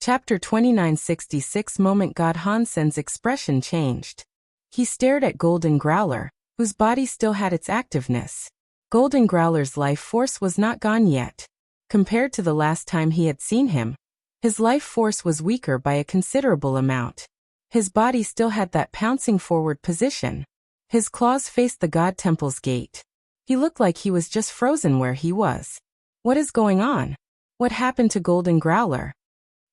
Chapter 2966 Moment God Hansen's expression changed. He stared at Golden Growler, whose body still had its activeness. Golden Growler's life force was not gone yet. Compared to the last time he had seen him, his life force was weaker by a considerable amount. His body still had that pouncing forward position. His claws faced the God Temple's gate. He looked like he was just frozen where he was. What is going on? What happened to Golden Growler?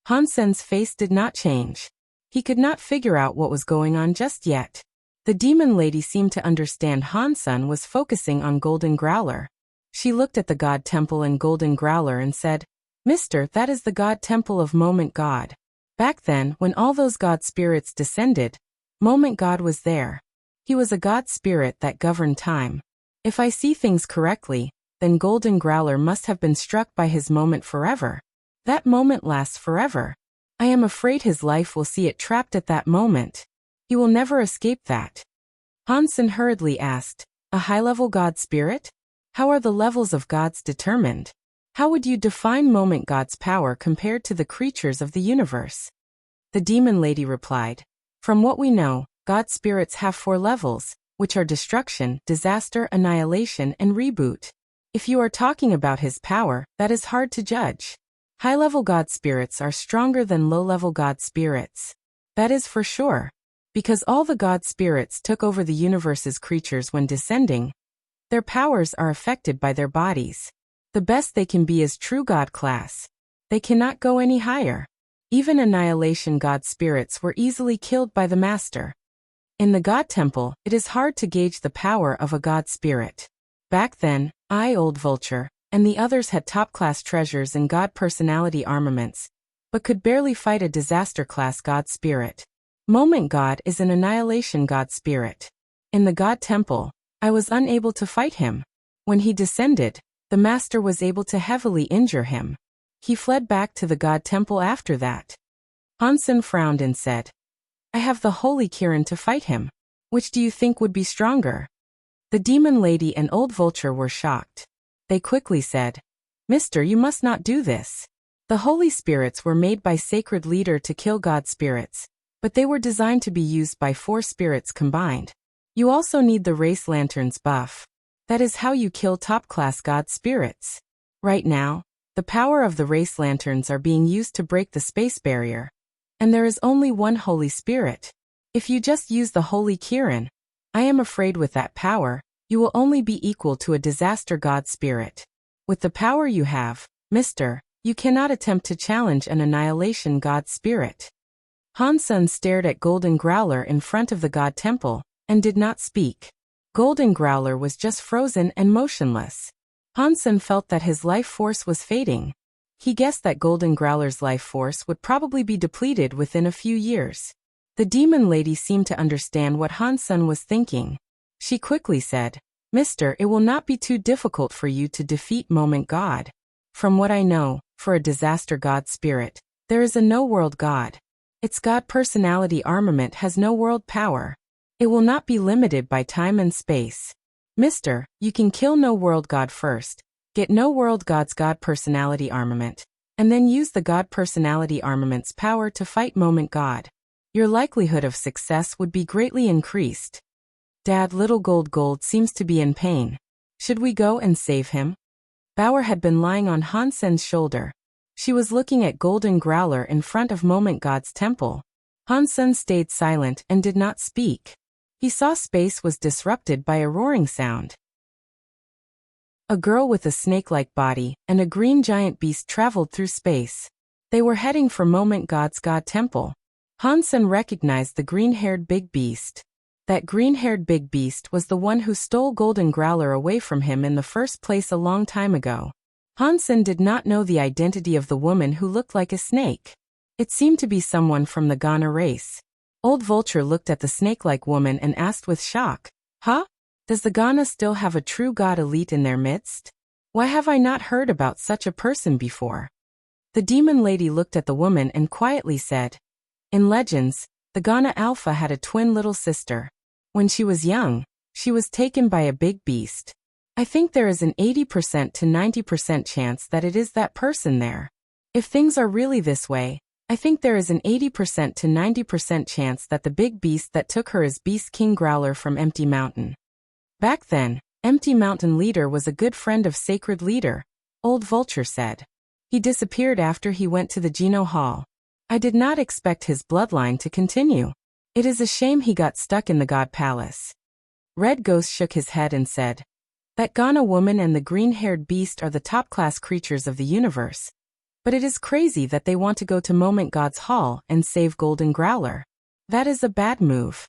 Hansen's face did not change. He could not figure out what was going on just yet. The demon lady seemed to understand Hansen was focusing on Golden Growler. She looked at the God Temple and Golden Growler and said, "Mister, that is the God Temple of Moment God. Back then, when all those God spirits descended, Moment God was there. He was a God spirit that governed time. If I see things correctly, then Golden Growler must have been struck by his moment forever. That moment lasts forever. I am afraid his life will see it trapped at that moment. He will never escape that." Hansen hurriedly asked, "A high-level God spirit? How are the levels of gods determined? How would you define Moment God's power compared to the creatures of the universe?" The demon lady replied, "From what we know, God spirits have 4 levels, which are destruction, disaster, annihilation, and reboot. If you are talking about his power, that is hard to judge. High-level God spirits are stronger than low-level God spirits. That is for sure. Because all the God spirits took over the universe's creatures when descending, their powers are affected by their bodies. The best they can be is true God class. They cannot go any higher. Even annihilation God spirits were easily killed by the Master. In the God Temple, it is hard to gauge the power of a God spirit. Back then, Old Vulture, and the others had top-class treasures and God personality armaments, but could barely fight a disaster-class God spirit. Moment God is an annihilation God spirit. In the God Temple, I was unable to fight him. When he descended, the Master was able to heavily injure him. He fled back to the God Temple after that." Hansen frowned and said, "I have the Holy Kirin to fight him. Which do you think would be stronger?" The demon lady and Old Vulture were shocked. They quickly said, "Mister, you must not do this. The Holy Spirits were made by Sacred Leader to kill God spirits, but they were designed to be used by 4 spirits combined. You also need the Race Lanterns buff. That is how you kill top-class God spirits. Right now, the power of the Race Lanterns are being used to break the space barrier. And there is only one Holy Spirit. If you just use the Holy Kirin, I am afraid with that power, you will only be equal to a disaster God spirit. With the power you have, Mister, you cannot attempt to challenge an annihilation God spirit." Hansen stared at Golden Growler in front of the God Temple, and did not speak. Golden Growler was just frozen and motionless. Hansen felt that his life force was fading. He guessed that Golden Growler's life force would probably be depleted within a few years. The demon lady seemed to understand what Hansen was thinking. She quickly said, "Mister, it will not be too difficult for you to defeat Moment God. From what I know, for a disaster God spirit, there is a no-world God. Its God personality armament has no world power. It will not be limited by time and space. Mister, you can kill no-world God first, get no-world God's God personality armament, and then use the God personality armament's power to fight Moment God. Your likelihood of success would be greatly increased." "Dad, little Gold seems to be in pain. Should we go and save him?" Bauer had been lying on Hansen's shoulder. She was looking at Golden Growler in front of Moment God's temple. Hansen stayed silent and did not speak. He saw space was disrupted by a roaring sound. A girl with a snake-like body and a green giant beast traveled through space. They were heading for Moment God's God Temple. Hansen recognized the green-haired big beast. That green-haired big beast was the one who stole Golden Growler away from him in the first place a long time ago. Hansen did not know the identity of the woman who looked like a snake. It seemed to be someone from the Ghana race. Old Vulture looked at the snake-like woman and asked with shock, "Huh? Does the Ghana still have a true god elite in their midst? Why have I not heard about such a person before?" The demon lady looked at the woman and quietly said, "In legends, the Ghana Alpha had a twin little sister. When she was young, she was taken by a big beast. I think there is an 80% to 90% chance that it is that person there. If things are really this way, I think there is an 80% to 90% chance that the big beast that took her is Beast King Growler from Empty Mountain. Back then, Empty Mountain Leader was a good friend of Sacred Leader, Old Vulture said. He disappeared after he went to the Geno Hall. I did not expect his bloodline to continue. It is a shame he got stuck in the God Palace. Red Ghost shook his head and said, that Ghana woman and the green-haired beast are the top-class creatures of the universe. But it is crazy that they want to go to Moment God's Hall and save Golden Growler. That is a bad move.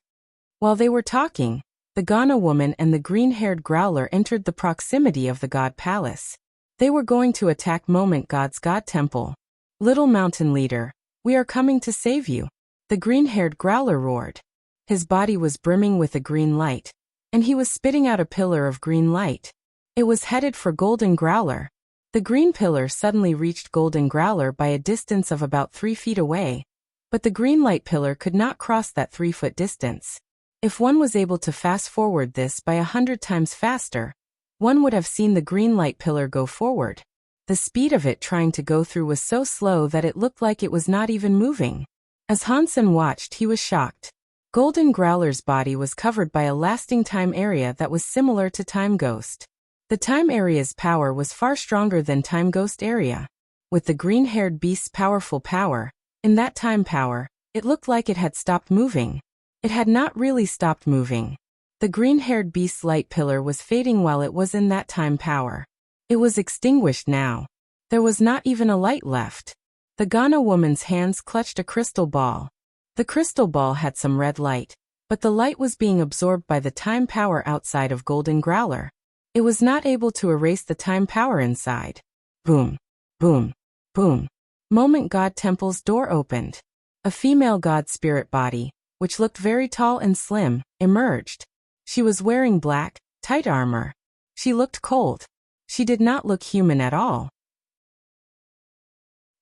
While they were talking, the Ghana woman and the green-haired growler entered the proximity of the God Palace. They were going to attack Moment God's God Temple. Little Mountain Leader, we are coming to save you. The green-haired growler roared. His body was brimming with a green light, and he was spitting out a pillar of green light. It was headed for Golden Growler. The green pillar suddenly reached Golden Growler by a distance of about 3 feet away, but the green light pillar could not cross that 3-foot distance. If one was able to fast forward this by 100 times faster, one would have seen the green light pillar go forward. The speed of it trying to go through was so slow that it looked like it was not even moving. As Hansen watched, he was shocked. Golden Growler's body was covered by a lasting time area that was similar to Time Ghost. The time area's power was far stronger than Time Ghost area. With the green-haired beast's powerful power, in that time power, it looked like it had stopped moving. It had not really stopped moving. The green-haired beast's light pillar was fading while it was in that time power. It was extinguished now. There was not even a light left. The Ghana woman's hands clutched a crystal ball. The crystal ball had some red light, but the light was being absorbed by the time power outside of Golden Growler. It was not able to erase the time power inside. Boom, boom, boom. Moment God Temple's door opened. A female god spirit body, which looked very tall and slim, emerged. She was wearing black, tight armor. She looked cold. She did not look human at all.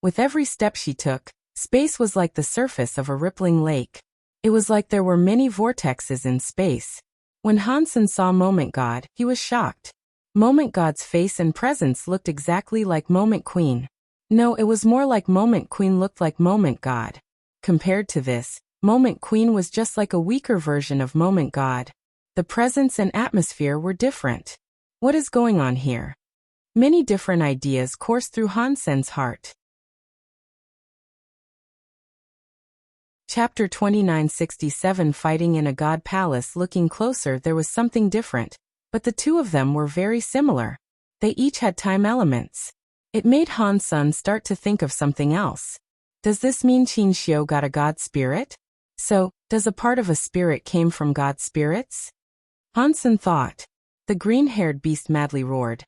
With every step she took, space was like the surface of a rippling lake. It was like there were many vortexes in space. When Hansen saw Moment God, he was shocked. Moment God's face and presence looked exactly like Moment Queen. No, it was more like Moment Queen looked like Moment God. Compared to this, Moment Queen was just like a weaker version of Moment God. The presence and atmosphere were different. What is going on here? Many different ideas coursed through Hansen's heart. Chapter 2967 Fighting in a God Palace. Looking closer, there was something different, but the two of them were very similar. They each had time elements. It made Hansen start to think of something else. Does this mean Qin Xiu got a god spirit? So, does a part of a spirit came from god spirits? Hansen thought. The green-haired beast madly roared.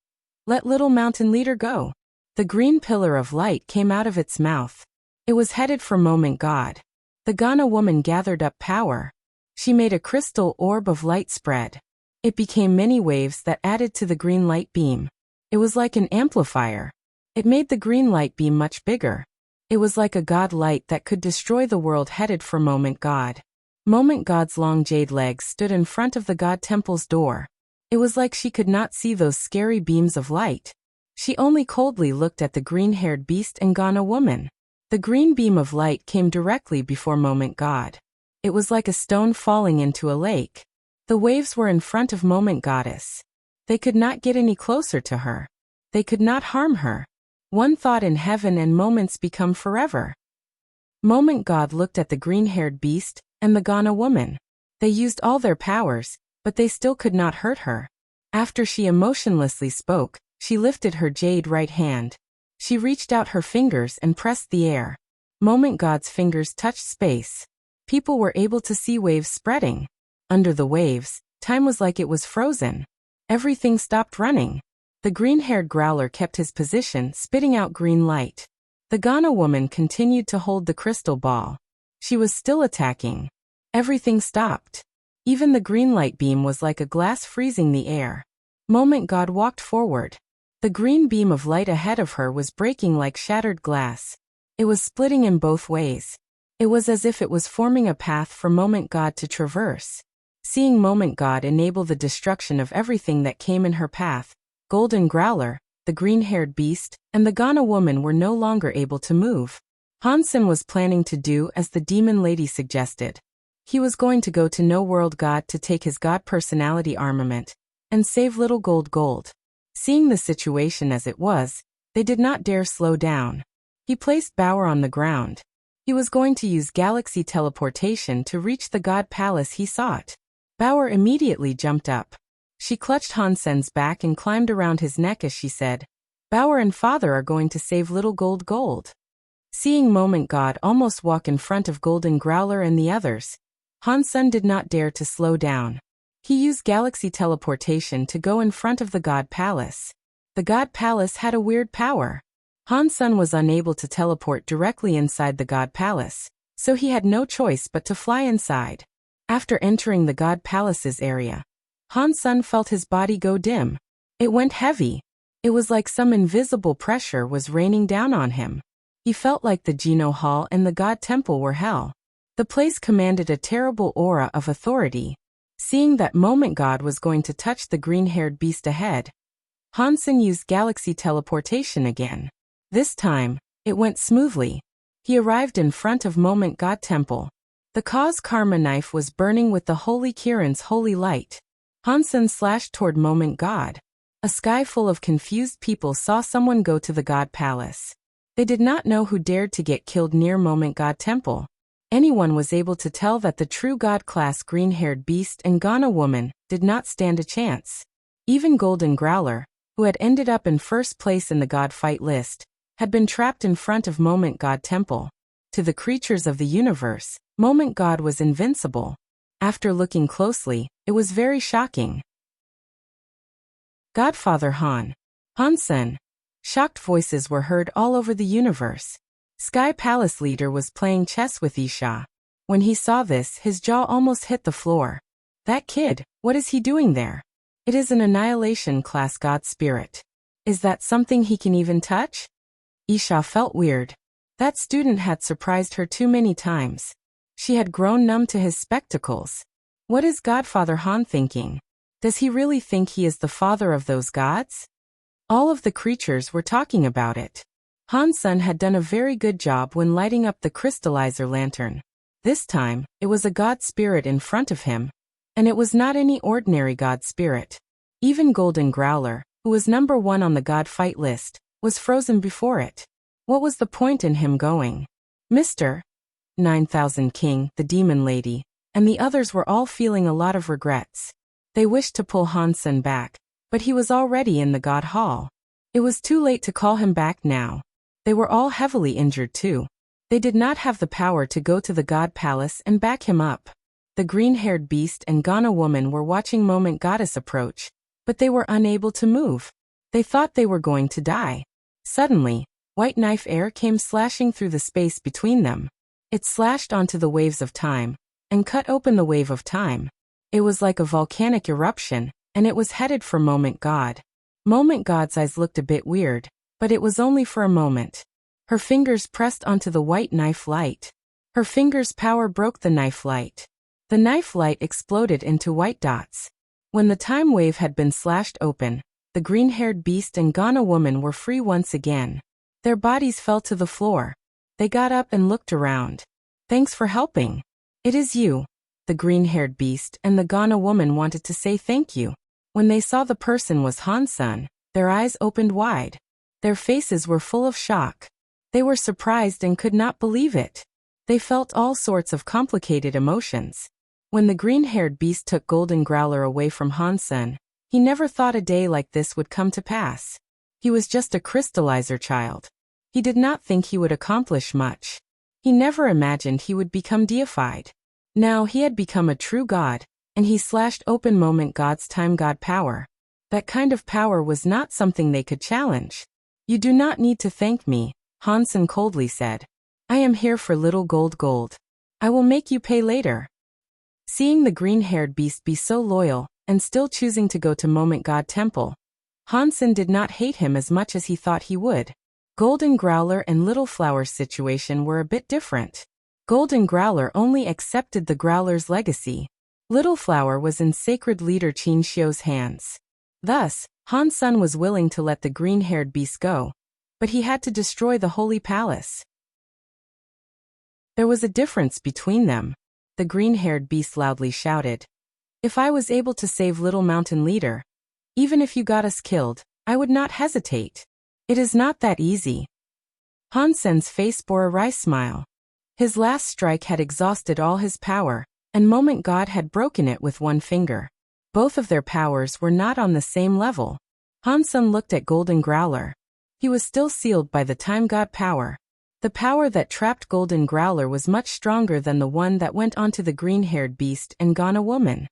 Let Little Mountain Leader go. The green pillar of light came out of its mouth. It was headed for Moment God. The Ghana woman gathered up power. She made a crystal orb of light spread. It became many waves that added to the green light beam. It was like an amplifier. It made the green light beam much bigger. It was like a god light that could destroy the world headed for Moment God. Moment God's long jade legs stood in front of the God Temple's door. It was like she could not see those scary beams of light. She only coldly looked at the green-haired beast and Ghana woman. The green beam of light came directly before Moment God. It was like a stone falling into a lake. The waves were in front of Moment Goddess. They could not get any closer to her. They could not harm her. One thought in heaven and moments become forever. Moment God looked at the green-haired beast and the Ghana woman. They used all their powers, but they still could not hurt her. After she emotionlessly spoke, she lifted her jade right hand. She reached out her fingers and pressed the air. Moment God's fingers touched space. People were able to see waves spreading. Under the waves, time was like it was frozen. Everything stopped running. The green-haired growler kept his position, spitting out green light. The Ghana woman continued to hold the crystal ball. She was still attacking. Everything stopped. Even the green light beam was like a glass freezing the air. Moment God walked forward. The green beam of light ahead of her was breaking like shattered glass. It was splitting in both ways. It was as if it was forming a path for Moment God to traverse. Seeing Moment God enable the destruction of everything that came in her path, Golden Growler, the green-haired beast, and the Ghana woman were no longer able to move. Hansen was planning to do as the demon lady suggested. He was going to go to No World God to take his God personality armament and save little gold. Seeing the situation as it was, they did not dare slow down. He placed Bauer on the ground. He was going to use galaxy teleportation to reach the God Palace he sought. Bauer immediately jumped up. She clutched Hansen's back and climbed around his neck as she said, "Bauer and father are going to save little gold." Seeing Moment God almost walk in front of Golden Growler and the others, Hansen did not dare to slow down. He used galaxy teleportation to go in front of the God Palace. The God Palace had a weird power. Hansen was unable to teleport directly inside the God Palace, so he had no choice but to fly inside. After entering the God Palace's area, Hansen felt his body go dim. It went heavy. It was like some invisible pressure was raining down on him. He felt like the Geno Hall and the God Temple were hell. The place commanded a terrible aura of authority. Seeing that Moment God was going to touch the green-haired beast ahead, Hansen used galaxy teleportation again. This time, it went smoothly. He arrived in front of Moment God Temple. The Cause Karma knife was burning with the Holy Kirin's holy light. Hansen slashed toward Moment God. A sky full of confused people saw someone go to the God Palace. They did not know who dared to get killed near Moment God Temple. Anyone was able to tell that the true God-class green-haired beast and Ghana woman did not stand a chance. Even Golden Growler, who had ended up in first place in the God fight list, had been trapped in front of Moment God Temple. To the creatures of the universe, Moment God was invincible. After looking closely, it was very shocking. Godfather Hansen. Shocked voices were heard all over the universe. Sky Palace leader was playing chess with Isha. When he saw this, his jaw almost hit the floor. That kid, what is he doing there? It is an annihilation class God spirit. Is that something he can even touch? Isha felt weird. That student had surprised her too many times. She had grown numb to his spectacles. What is Godfather Han thinking? Does he really think he is the father of those gods? All of the creatures were talking about it. Hansen had done a very good job when lighting up the crystallizer lantern. This time, it was a god spirit in front of him. And it was not any ordinary god spirit. Even Golden Growler, who was number 1 on the god fight list, was frozen before it. What was the point in him going? Mr. 9000 King, the demon lady, and the others were all feeling a lot of regrets. They wished to pull Hansen back, but he was already in the God Hall. It was too late to call him back now. They were all heavily injured too. They did not have the power to go to the God Palace and back him up. The green-haired beast and Ghana woman were watching Moment Goddess approach, but they were unable to move. They thought they were going to die. Suddenly, white knife air came slashing through the space between them. It slashed onto the waves of time, and cut open the wave of time. It was like a volcanic eruption, and it was headed for Moment God. Moment God's eyes looked a bit weird, but it was only for a moment. Her fingers pressed onto the white knife light. Her fingers' power broke the knife light. The knife light exploded into white dots. When the time wave had been slashed open, the green-haired beast and Ghana woman were free once again. Their bodies fell to the floor. They got up and looked around. Thanks for helping. It is you. The green-haired beast and the Ghana woman wanted to say thank you. When they saw the person was Hansen, their eyes opened wide. Their faces were full of shock. They were surprised and could not believe it. They felt all sorts of complicated emotions. When the green-haired beast took Golden Growler away from Hansen, he never thought a day like this would come to pass. He was just a crystallizer child. He did not think he would accomplish much. He never imagined he would become deified. Now he had become a true god, and he slashed open Moment God's time god power. That kind of power was not something they could challenge. You do not need to thank me, Hansen coldly said. I am here for little gold. I will make you pay later. Seeing the green-haired beast be so loyal, and still choosing to go to Moment God Temple, Hansen did not hate him as much as he thought he would. Golden Growler and Little Flower's situation were a bit different. Golden Growler only accepted the Growler's legacy. Little Flower was in sacred leader Qin Xiu's hands. Thus, Hansen was willing to let the green-haired beast go, but he had to destroy the Holy Palace. There was a difference between them. The green-haired beast loudly shouted. If I was able to save little mountain leader, even if you got us killed, I would not hesitate. It is not that easy. Hansen's face bore a wry smile. His last strike had exhausted all his power, and Moment God had broken it with one finger. Both of their powers were not on the same level. Hansen looked at Golden Growler. He was still sealed by the Time God power. The power that trapped Golden Growler was much stronger than the one that went onto the green-haired beast and Ghana woman.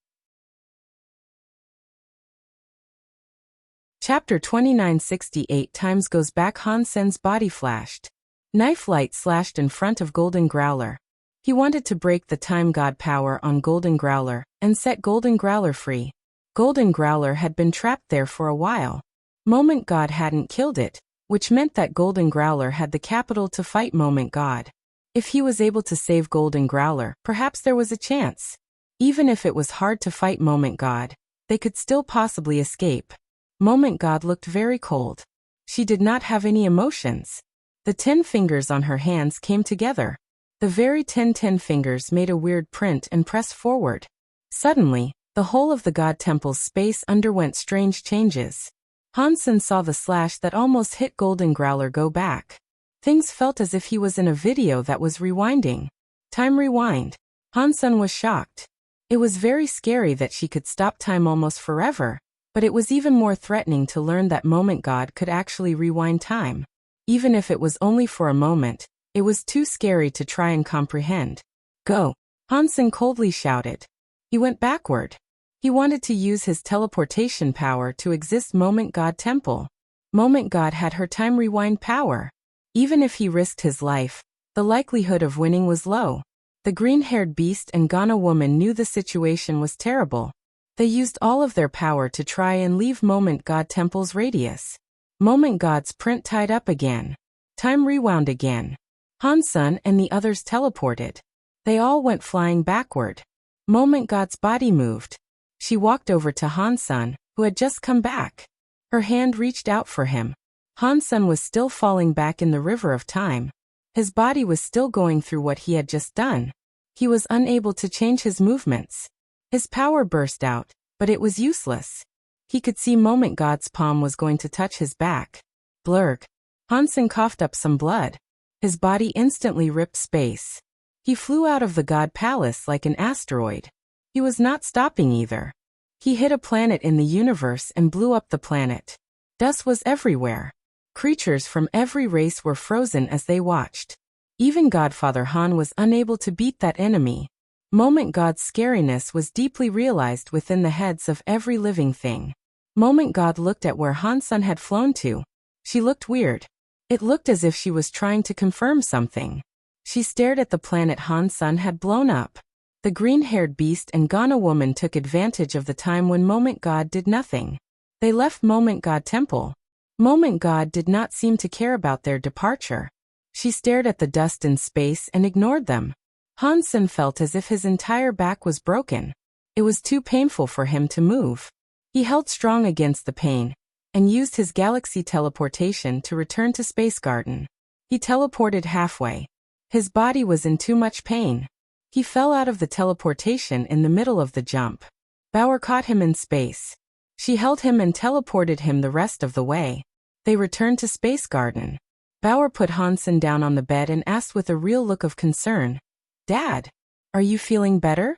Chapter 2968 Times goes back. Hansen's body flashed. Knife light slashed in front of Golden Growler. He wanted to break the Time God power on Golden Growler and set Golden Growler free. Golden Growler had been trapped there for a while. Moment God hadn't killed it, which meant that Golden Growler had the capital to fight Moment God. If he was able to save Golden Growler, perhaps there was a chance. Even if it was hard to fight Moment God, they could still possibly escape. Moment God looked very cold. She did not have any emotions. The 10 fingers on her hands came together. The very 10 fingers made a weird print and pressed forward. Suddenly, the whole of the God Temple's space underwent strange changes. Hansen saw the slash that almost hit Golden Growler go back. Things felt as if he was in a video that was rewinding. Time rewind. Hansen was shocked. It was very scary that she could stop time almost forever, but it was even more threatening to learn that Moment God could actually rewind time. Even if it was only for a moment, it was too scary to try and comprehend. Go! Hansen coldly shouted. He went backward. He wanted to use his teleportation power to exist Moment God Temple. Moment God had her time rewind power. Even if he risked his life, the likelihood of winning was low. The green-haired beast and Ghana woman knew the situation was terrible. They used all of their power to try and leave Moment God Temple's radius. Moment God's print tied up again. Time rewound again. Hansen and the others teleported. They all went flying backward. Moment God's body moved. She walked over to Hansen, who had just come back. Her hand reached out for him. Hansen was still falling back in the river of time. His body was still going through what he had just done. He was unable to change his movements. His power burst out, but it was useless. He could see Moment God's palm was going to touch his back. Blurg. Hansen coughed up some blood. His body instantly ripped space. He flew out of the God Palace like an asteroid. He was not stopping either. He hit a planet in the universe and blew up the planet. Dust was everywhere. Creatures from every race were frozen as they watched. Even Godfather Han was unable to beat that enemy. Moment God's scariness was deeply realized within the heads of every living thing. Moment God looked at where Hansen had flown to. She looked weird. It looked as if she was trying to confirm something. She stared at the planet Hansen had blown up. The green-haired beast and Ghana woman took advantage of the time when Moment God did nothing. They left Moment God Temple. Moment God did not seem to care about their departure. She stared at the dust in space and ignored them. Hansen felt as if his entire back was broken. It was too painful for him to move. He held strong against the pain, and used his galaxy teleportation to return to Space Garden. He teleported halfway. His body was in too much pain. He fell out of the teleportation in the middle of the jump. Bauer caught him in space. She held him and teleported him the rest of the way. They returned to Space Garden. Bauer put Hansen down on the bed and asked with a real look of concern, "Dad, are you feeling better?"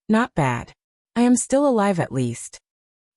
"Not bad. I am still alive at least."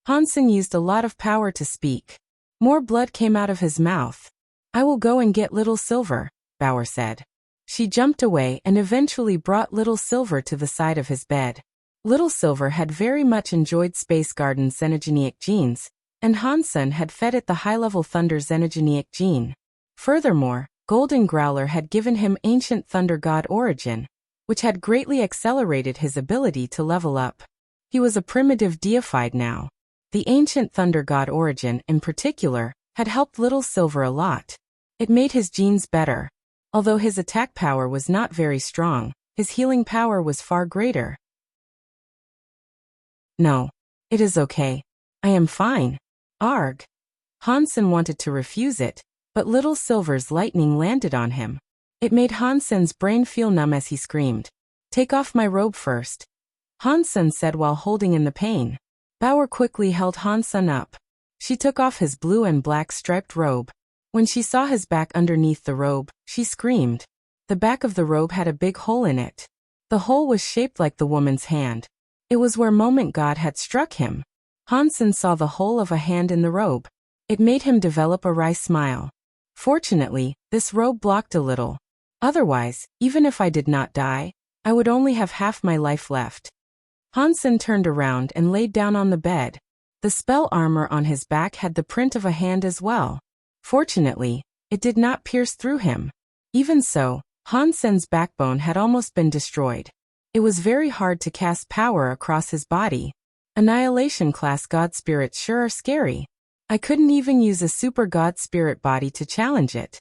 Hansen used a lot of power to speak. More blood came out of his mouth. "I will go and get Little Silver," Bauer said. She jumped away and eventually brought Little Silver to the side of his bed. Little Silver had very much enjoyed Space Garden's xenogenic genes, and Hansen had fed it the high-level Thunder xenogenic gene. Furthermore, Golden Growler had given him ancient Thunder God origin, which had greatly accelerated his ability to level up. He was a primitive deified now. The ancient Thunder God origin, in particular, had helped Little Silver a lot. It made his genes better. Although his attack power was not very strong, his healing power was far greater. "No. It is okay. I am fine." Arg. Hansen wanted to refuse it, but Little Silver's lightning landed on him. It made Hansen's brain feel numb as he screamed, "Take off my robe first," Hansen said while holding in the pain. Bauer quickly held Hansen up. She took off his blue and black striped robe. When she saw his back underneath the robe, she screamed. The back of the robe had a big hole in it. The hole was shaped like the woman's hand. It was where Moment God had struck him. Hansen saw the hole of a hand in the robe. It made him develop a wry smile. Fortunately, this robe blocked a little. Otherwise, even if I did not die, I would only have half my life left. Hansen turned around and laid down on the bed. The spell armor on his back had the print of a hand as well. Fortunately, it did not pierce through him. Even so, Hansen's backbone had almost been destroyed. It was very hard to cast power across his body. Annihilation class god spirits sure are scary. I couldn't even use a super god spirit body to challenge it.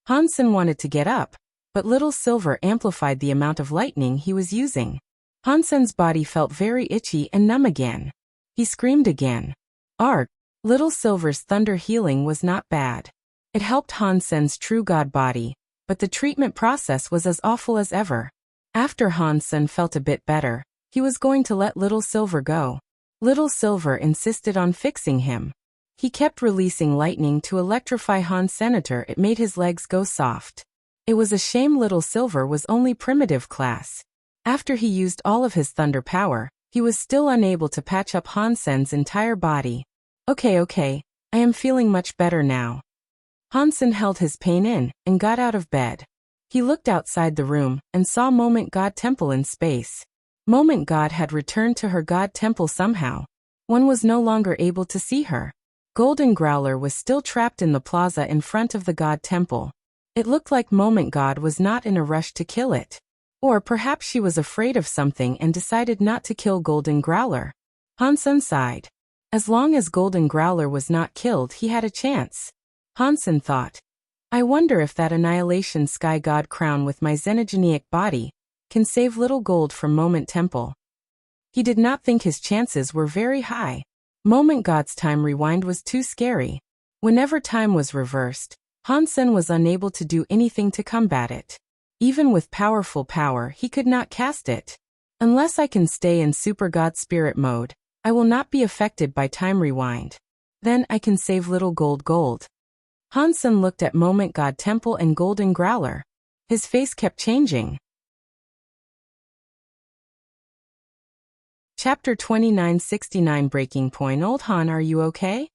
Hansen wanted to get up, but Little Silver amplified the amount of lightning he was using. Hansen's body felt very itchy and numb again. He screamed again. Arg! Little Silver's thunder healing was not bad. It helped Hansen's true god body, but the treatment process was as awful as ever. After Hansen felt a bit better, he was going to let Little Silver go. Little Silver insisted on fixing him. He kept releasing lightning to electrify Hansen. It made his legs go soft. It was a shame Little Silver was only primitive class. After he used all of his thunder power, he was still unable to patch up Hansen's entire body. Okay, I am feeling much better now. Hansen held his pain in and got out of bed. He looked outside the room and saw Moment God Temple in space. Moment God had returned to her God Temple somehow. One was no longer able to see her. Golden Growler was still trapped in the plaza in front of the God Temple. It looked like Moment God was not in a rush to kill it. Or perhaps she was afraid of something and decided not to kill Golden Growler. Hansen sighed. As long as Golden Growler was not killed, he had a chance. Hansen thought, I wonder if that Annihilation Sky God crown with my xenogenic body can save Little Gold from Moment Temple. He did not think his chances were very high. Moment God's time rewind was too scary. Whenever time was reversed, Hansen was unable to do anything to combat it. Even with powerful power, he could not cast it. Unless I can stay in Super God Spirit mode, I will not be affected by time rewind. Then I can save Little Gold. Hansen looked at Moment God Temple and Golden Growler. His face kept changing. Chapter 2969 Breaking Point. Old Han, are you okay?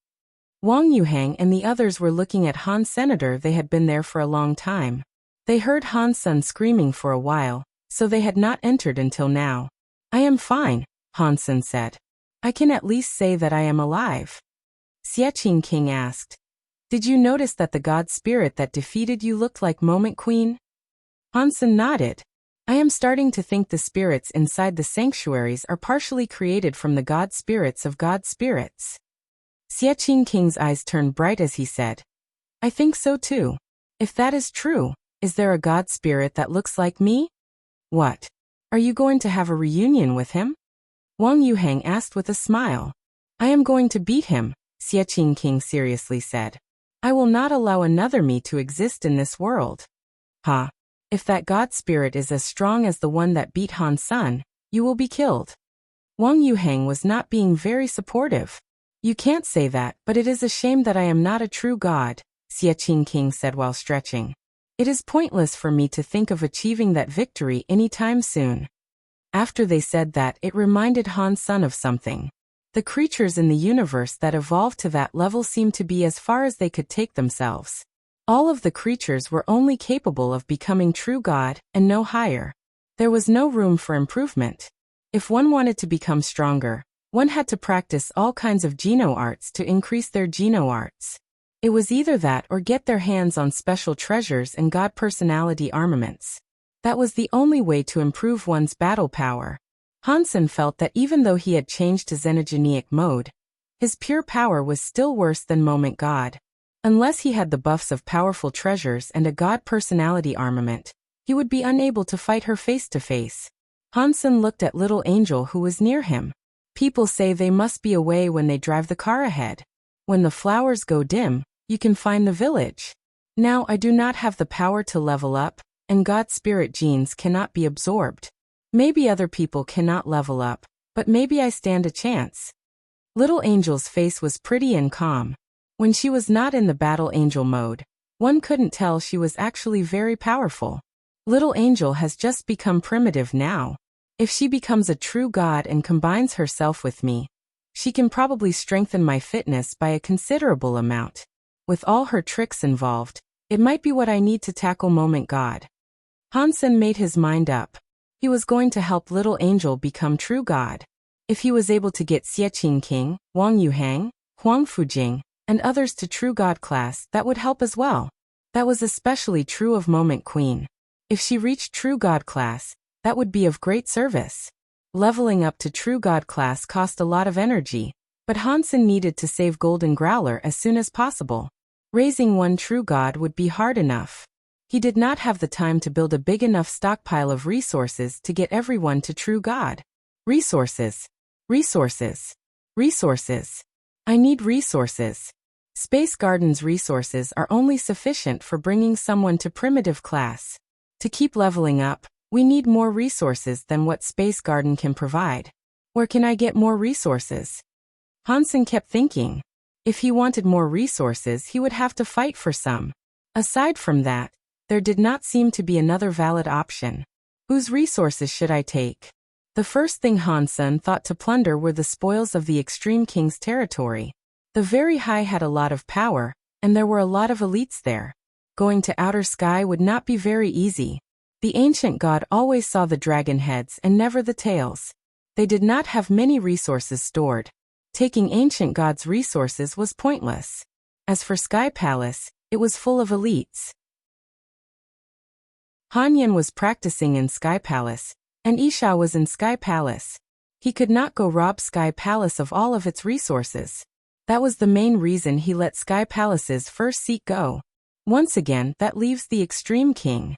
Wang Yuhang and the others were looking at Han Senator. They had been there for a long time. They heard Hansen screaming for a while, so they had not entered until now. I am fine, Hansen said. I can at least say that I am alive. Xiaqing King asked. Did you notice that the god spirit that defeated you looked like Moment Queen? Hansen nodded. I am starting to think the spirits inside the sanctuaries are partially created from the god spirits of god spirits. Xiaqing King's eyes turned bright as he said, I think so too. If that is true, is there a god spirit that looks like me? What? Are you going to have a reunion with him? Wang Yuhang asked with a smile. I am going to beat him, Xiaqing King seriously said. I will not allow another me to exist in this world. Ha! If that god spirit is as strong as the one that beat Hansen, you will be killed. Wang Yuhang was not being very supportive. You can't say that, but it is a shame that I am not a true god, Xiaqing King said while stretching. It is pointless for me to think of achieving that victory anytime soon. After they said that, it reminded Hansen of something. The creatures in the universe that evolved to that level seemed to be as far as they could take themselves. All of the creatures were only capable of becoming true god, and no higher. There was no room for improvement. If one wanted to become stronger, one had to practice all kinds of geno arts to increase their geno arts. It was either that or get their hands on special treasures and god personality armaments. That was the only way to improve one's battle power. Hansen felt that even though he had changed to xenogenic mode, his pure power was still worse than Moment God. Unless he had the buffs of powerful treasures and a god personality armament, he would be unable to fight her face to face. Hansen looked at Little Angel who was near him. People say they must be away when they drive the car ahead. When the flowers go dim, you can find the village. Now I do not have the power to level up, and God spirit genes cannot be absorbed. Maybe other people cannot level up, but maybe I stand a chance. Little Angel's face was pretty and calm. When she was not in the battle angel mode, one couldn't tell she was actually very powerful. Little Angel has just become primitive now. If she becomes a true god and combines herself with me, she can probably strengthen my fitness by a considerable amount. With all her tricks involved, it might be what I need to tackle Moment God. Hansen made his mind up. He was going to help Little Angel become true god. If he was able to get Xieqin King, Wang Yuhang, Huang Fujing, and others to true god class, that would help as well. That was especially true of Moment Queen. If she reached true god class, that would be of great service. Leveling up to true god class cost a lot of energy, but Hansen needed to save Golden Growler as soon as possible. Raising one true god would be hard enough. He did not have the time to build a big enough stockpile of resources to get everyone to true god. Resources. Resources. Resources. I need resources. Space Garden's resources are only sufficient for bringing someone to primitive class. To keep leveling up, we need more resources than what Space Garden can provide. Where can I get more resources? Hansen kept thinking. If he wanted more resources, he would have to fight for some. Aside from that, there did not seem to be another valid option. Whose resources should I take? The first thing Hansen thought to plunder were the spoils of the Extreme King's territory. The Very High had a lot of power, and there were a lot of elites there. Going to Outer Sky would not be very easy. The ancient god always saw the dragon heads and never the tails. They did not have many resources stored. Taking ancient god's resources was pointless. As for Sky Palace, it was full of elites. Hanyan was practicing in Sky Palace, and Isha was in Sky Palace. He could not go rob Sky Palace of all of its resources. That was the main reason he let Sky Palace's first seat go. Once again, that leaves the Extreme King.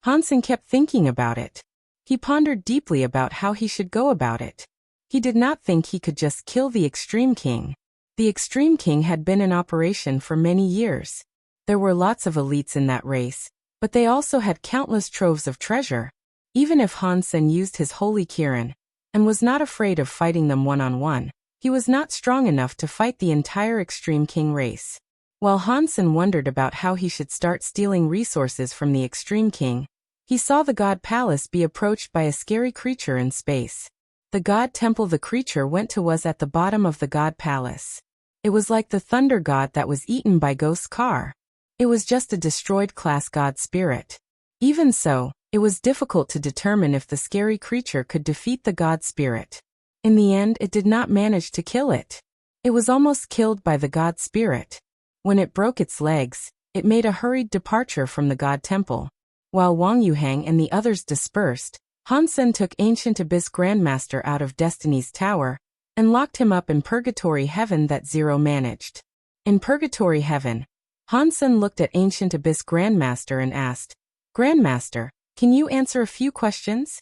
Hansen kept thinking about it. He pondered deeply about how he should go about it. He did not think he could just kill the Extreme King. The Extreme King had been in operation for many years. There were lots of elites in that race, but they also had countless troves of treasure. Even if Hansen used his Holy Kirin, and was not afraid of fighting them one-on-one, he was not strong enough to fight the entire Extreme King race. While Hansen wondered about how he should start stealing resources from the Extreme King, he saw the God Palace be approached by a scary creature in space. The God Temple the creature went to was at the bottom of the God Palace. It was like the Thunder God that was eaten by Ghost's car. It was just a destroyed class God spirit. Even so, it was difficult to determine if the scary creature could defeat the God spirit. In the end, it did not manage to kill it. It was almost killed by the God spirit. When it broke its legs, it made a hurried departure from the God Temple. While Wang Yuhang and the others dispersed, Hansen took Ancient Abyss Grandmaster out of Destiny's Tower and locked him up in Purgatory Heaven that Zero managed. In Purgatory Heaven, Hansen looked at Ancient Abyss Grandmaster and asked, "Grandmaster, can you answer a few questions?"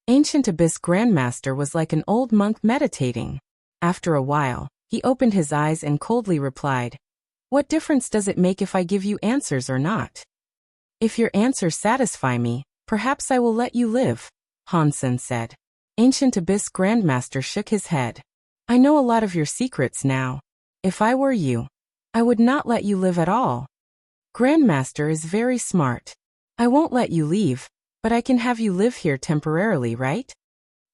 Ancient Abyss Grandmaster was like an old monk meditating. After a while, he opened his eyes and coldly replied, "What difference does it make if I give you answers or not? If your answers satisfy me, perhaps I will let you live," Hansen said. Ancient Abyss Grandmaster shook his head. "I know a lot of your secrets now. If I were you, I would not let you live at all. Grandmaster is very smart. I won't let you leave, but I can have you live here temporarily, right?"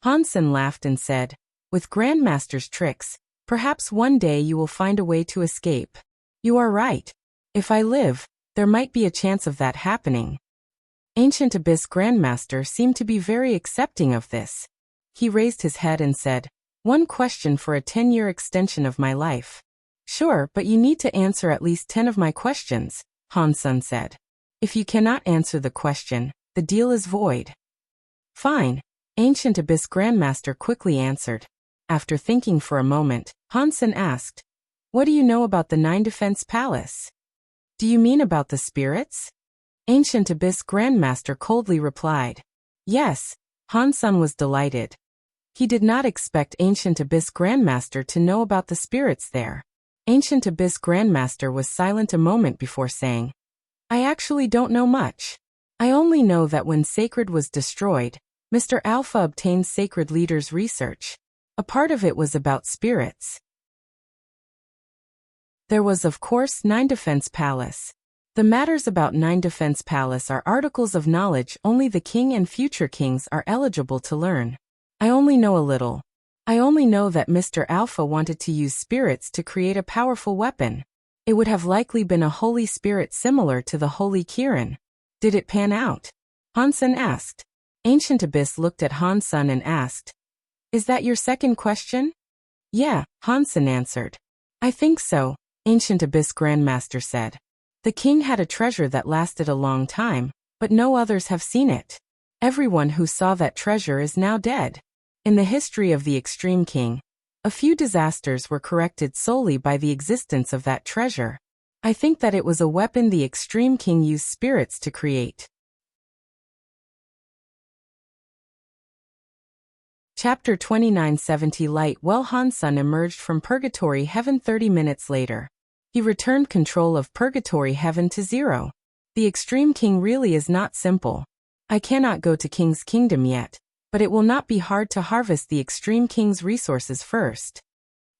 Hansen laughed and said, "With Grandmaster's tricks, perhaps one day you will find a way to escape." "You are right. If I live, there might be a chance of that happening." Ancient Abyss Grandmaster seemed to be very accepting of this. He raised his head and said, "One question for a 10-year extension of my life." "Sure, but you need to answer at least 10 of my questions," Hansen said. "If you cannot answer the question, the deal is void." "Fine," Ancient Abyss Grandmaster quickly answered. After thinking for a moment, Hansen asked, "What do you know about the Nine Defense Palace?" "Do you mean about the spirits?" Ancient Abyss Grandmaster coldly replied. "Yes." Hansen was delighted. He did not expect Ancient Abyss Grandmaster to know about the spirits there. Ancient Abyss Grandmaster was silent a moment before saying, "I actually don't know much. I only know that when Sacred was destroyed, Mr. Alpha obtained Sacred Leader's research. A part of it was about spirits. There was of course Nine Defense Palace. The matters about Nine Defense Palace are articles of knowledge only the king and future kings are eligible to learn. I only know a little. I only know that Mr. Alpha wanted to use spirits to create a powerful weapon. It would have likely been a holy spirit similar to the Holy Kirin. Did it pan out? Hansen asked. Ancient Abyss looked at Hansen and asked, "Is that your second question?" "Yeah," Hansen answered. "I think so," Ancient Abyss Grandmaster said. "The king had a treasure that lasted a long time, but no others have seen it. Everyone who saw that treasure is now dead. In the history of the Extreme King, a few disasters were corrected solely by the existence of that treasure. I think that it was a weapon the Extreme King used spirits to create." Chapter 2970 Light Well Hansen emerged from Purgatory Heaven 30 minutes later. He returned control of Purgatory Heaven to 0. The Extreme King really is not simple. I cannot go to King's Kingdom yet, but it will not be hard to harvest the Extreme King's resources first.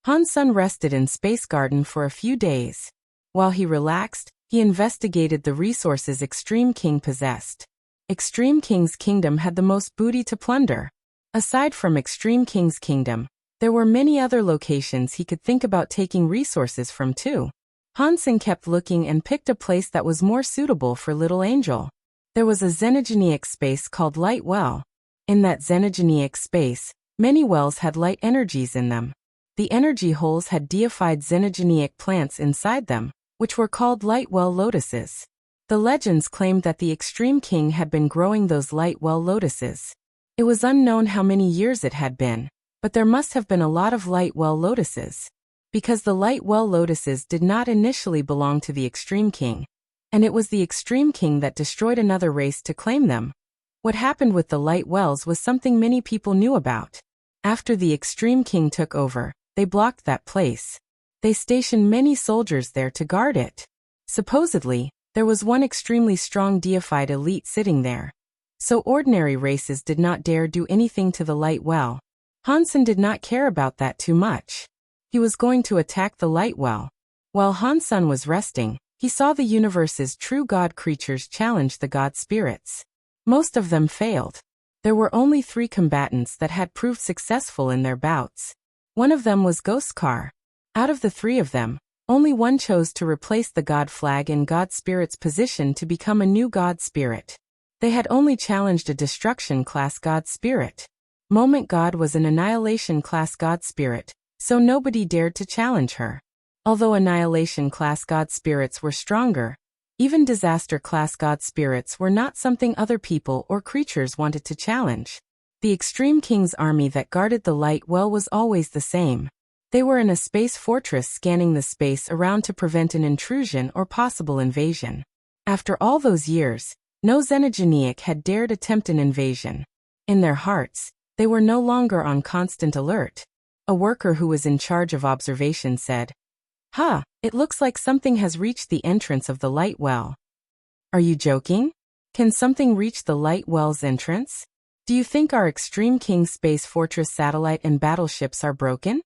Hansen rested in Space Garden for a few days. While he relaxed, he investigated the resources Extreme King possessed. Extreme King's kingdom had the most booty to plunder. Aside from Extreme King's kingdom, there were many other locations he could think about taking resources from too. Hansen kept looking and picked a place that was more suitable for Little Angel. There was a xenogenic space called Light Well. In that xenogenic space, many wells had light energies in them. The energy holes had deified xenogenic plants inside them, which were called light well lotuses. The legends claimed that the Extreme King had been growing those light well lotuses. It was unknown how many years it had been, but there must have been a lot of light well lotuses. Because the light well lotuses did not initially belong to the Extreme King, and it was the Extreme King that destroyed another race to claim them. What happened with the light wells was something many people knew about. After the Extreme King took over, they blocked that place. They stationed many soldiers there to guard it. Supposedly, there was one extremely strong deified elite sitting there. So ordinary races did not dare do anything to the light well. Hansen did not care about that too much. He was going to attack the light well. While Hansen was resting, he saw the universe's true god creatures challenge the god spirits. Most of them failed. There were only 3 combatants that had proved successful in their bouts. One of them was Ghostcar. Out of the 3 of them, only one chose to replace the god flag in god spirit's position to become a new god spirit. They had only challenged a destruction class god spirit. Moment God was an annihilation class god spirit, so nobody dared to challenge her. Although annihilation class god spirits were stronger, even disaster class god spirits were not something other people or creatures wanted to challenge. The Extreme King's army that guarded the light well was always the same. They were in a space fortress scanning the space around to prevent an intrusion or possible invasion. After all those years, no xenogeniac had dared attempt an invasion. In their hearts, they were no longer on constant alert. A worker who was in charge of observation said, "Ha, it looks like something has reached the entrance of the light well." "Are you joking? Can something reach the light well's entrance? Do you think our Extreme King Space Fortress satellite and battleships are broken?"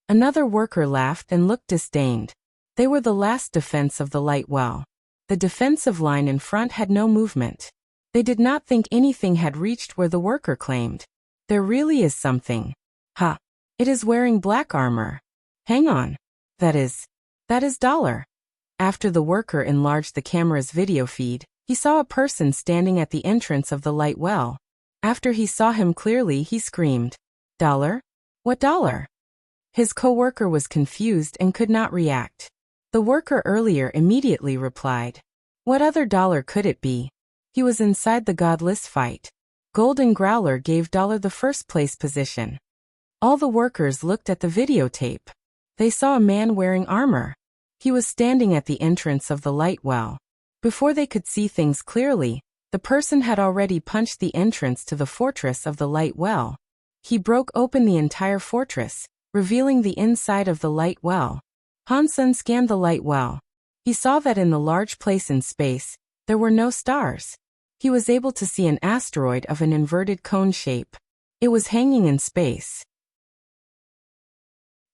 Another worker laughed and looked disdained. They were the last defense of the light well. The defensive line in front had no movement. They did not think anything had reached where the worker claimed. "There really is something. Ha! It is wearing black armor. Hang on. That is $. After the worker enlarged the camera's video feed, he saw a person standing at the entrance of the light well. After he saw him clearly, he screamed, "$? What $?" His co-worker was confused and could not react. The worker earlier immediately replied, "What other $? Could it be?" He was inside the godless fight. Golden Growler gave $. The first place position. All the workers looked at the videotape. They saw a man wearing armor. He was standing at the entrance of the light well. Before they could see things clearly, the person had already punched the entrance to the fortress of the light well. He broke open the entire fortress, revealing the inside of the light well. Hansen scanned the light well. He saw that in the large place in space, there were no stars. He was able to see an asteroid of an inverted cone shape. It was hanging in space.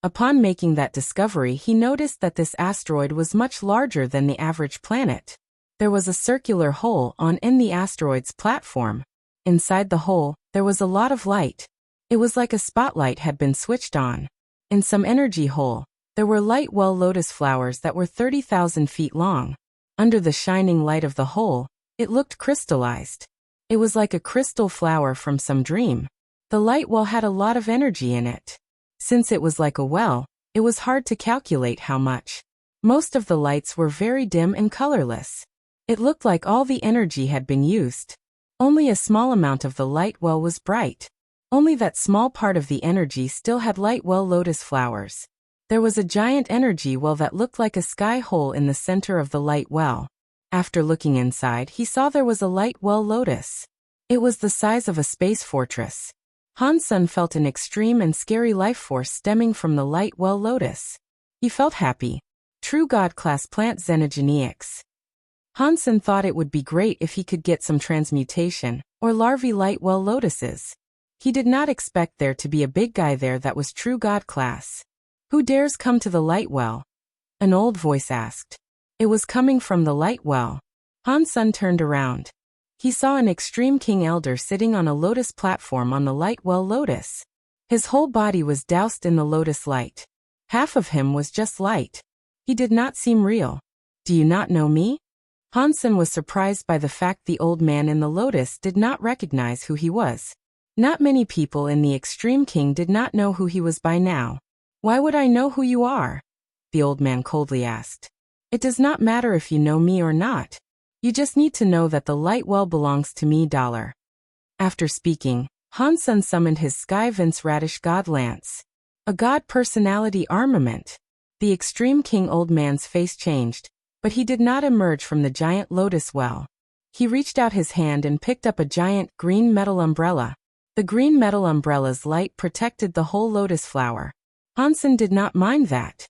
Upon making that discovery, he noticed that this asteroid was much larger than the average planet. There was a circular hole in the asteroid's platform. Inside the hole, there was a lot of light. It was like a spotlight had been switched on. In some energy hole, there were light well lotus flowers that were 30,000 feet long. Under the shining light of the hole, it looked crystallized. It was like a crystal flower from some dream. The light well had a lot of energy in it. Since it was like a well, it was hard to calculate how much. Most of the lights were very dim and colorless. It looked like all the energy had been used. Only a small amount of the light well was bright. Only that small part of the energy still had light well lotus flowers. There was a giant energy well that looked like a sky hole in the center of the light well. After looking inside, he saw there was a light well lotus. It was the size of a space fortress. Hansen felt an extreme and scary life force stemming from the light well lotus. He felt happy. True God-class plant xenogeneics. Hansen thought it would be great if he could get some transmutation, or larvae light well lotuses. He did not expect there to be a big guy there that was true God-class. Who dares come to the light well? An old voice asked. It was coming from the light well. Hansen turned around. He saw an extreme king elder sitting on a lotus platform on the light well lotus. His whole body was doused in the lotus light. Half of him was just light. He did not seem real. Do you not know me? Hansen was surprised by the fact the old man in the lotus did not recognize who he was. Not many people in the extreme king did not know who he was by now. Why would I know who you are? The old man coldly asked. It does not matter if you know me or not. You just need to know that the light well belongs to me. After speaking, Hansen summoned his Sky Vince Radish God Lance. A god personality armament. The extreme king old man's face changed, but he did not emerge from the giant lotus well. He reached out his hand and picked up a giant green metal umbrella. The green metal umbrella's light protected the whole lotus flower. Hansen did not mind that.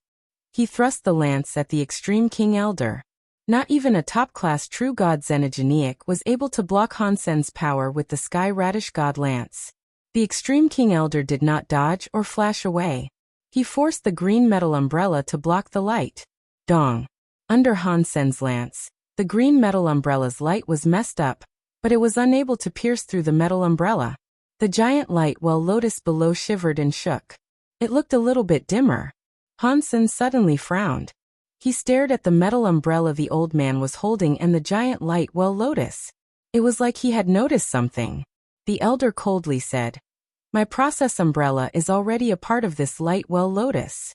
He thrust the lance at the extreme king elder. Not even a top-class true god xenogeneic was able to block Hansen's power with the Sky Radish God Lance. The extreme king elder did not dodge or flash away. He forced the green metal umbrella to block the light. Dong. Under Hansen's lance, the green metal umbrella's light was messed up, but it was unable to pierce through the metal umbrella. The giant light well lotus below shivered and shook. It looked a little bit dimmer. Hansen suddenly frowned. He stared at the metal umbrella the old man was holding and the giant light well lotus. It was like he had noticed something. The elder coldly said, "My process umbrella is already a part of this light well lotus.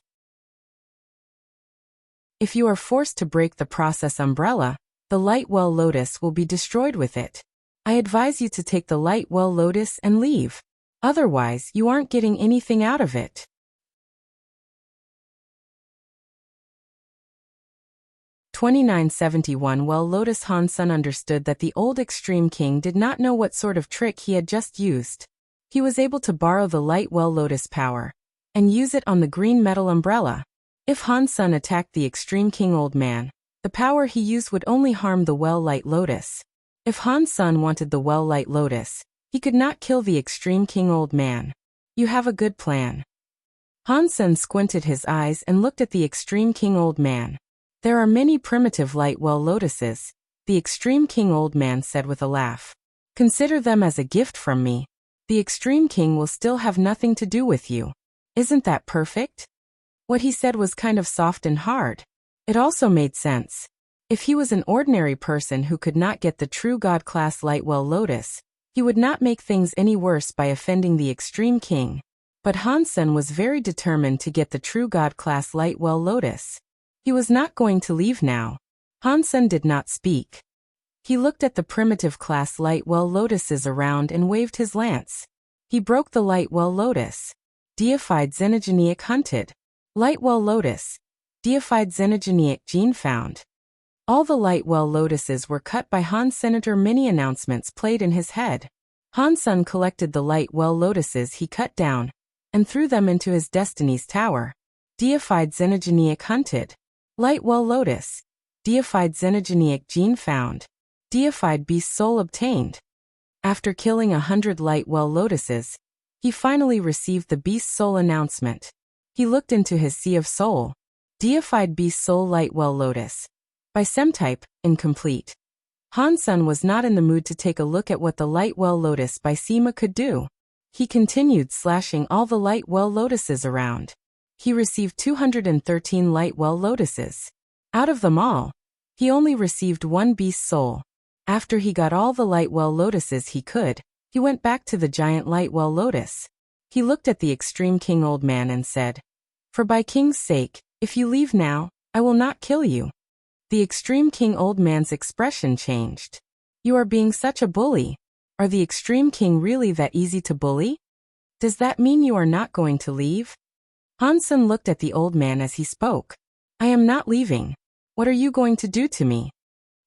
If you are forced to break the process umbrella, the light well lotus will be destroyed with it. I advise you to take the light well lotus and leave. Otherwise, you aren't getting anything out of it." 2971 Well Lotus Hansen understood that the old extreme king did not know what sort of trick he had just used. He was able to borrow the light well lotus power and use it on the green metal umbrella. If Hansen attacked the extreme king old man, the power he used would only harm the well light lotus. If Hansen wanted the well light lotus, he could not kill the extreme king old man. You have a good plan. Hansen squinted his eyes and looked at the extreme king old man. There are many primitive light well lotuses, the extreme king old man said with a laugh. Consider them as a gift from me. The extreme king will still have nothing to do with you. Isn't that perfect? What he said was kind of soft and hard. It also made sense. If he was an ordinary person who could not get the true God-class light well lotus, he would not make things any worse by offending the extreme king. But Hansen was very determined to get the true God-class light well lotus. He was not going to leave now. Hansen did not speak. He looked at the primitive class light well lotuses around and waved his lance. He broke the light well lotus. Deified xenogeneic hunted. Light well lotus. Deified xenogeneic gene found. All the light well lotuses were cut by Hansen. Many announcements played in his head. Hansen collected the light well lotuses he cut down and threw them into his destiny's tower. Deified xenogeneic hunted. Light well lotus. Deified xenogeneic gene found. Deified beast soul obtained. After killing 100 light well lotuses, he finally received the beast soul announcement. He looked into his sea of soul. Deified beast soul light well lotus. By type, incomplete. Han Sen was not in the mood to take a look at what the light well lotus by Sima could do. He continued slashing all the light well lotuses around. He received 213 light well lotuses. Out of them all, he only received one beast soul. After he got all the light well lotuses he could, he went back to the giant light well lotus. He looked at the extreme king old man and said, "For by king's sake, if you leave now, I will not kill you." The extreme king old man's expression changed. "You are being such a bully. Are the extreme king really that easy to bully? Does that mean you are not going to leave?" Han Sen looked at the old man as he spoke. "I am not leaving. What are you going to do to me?"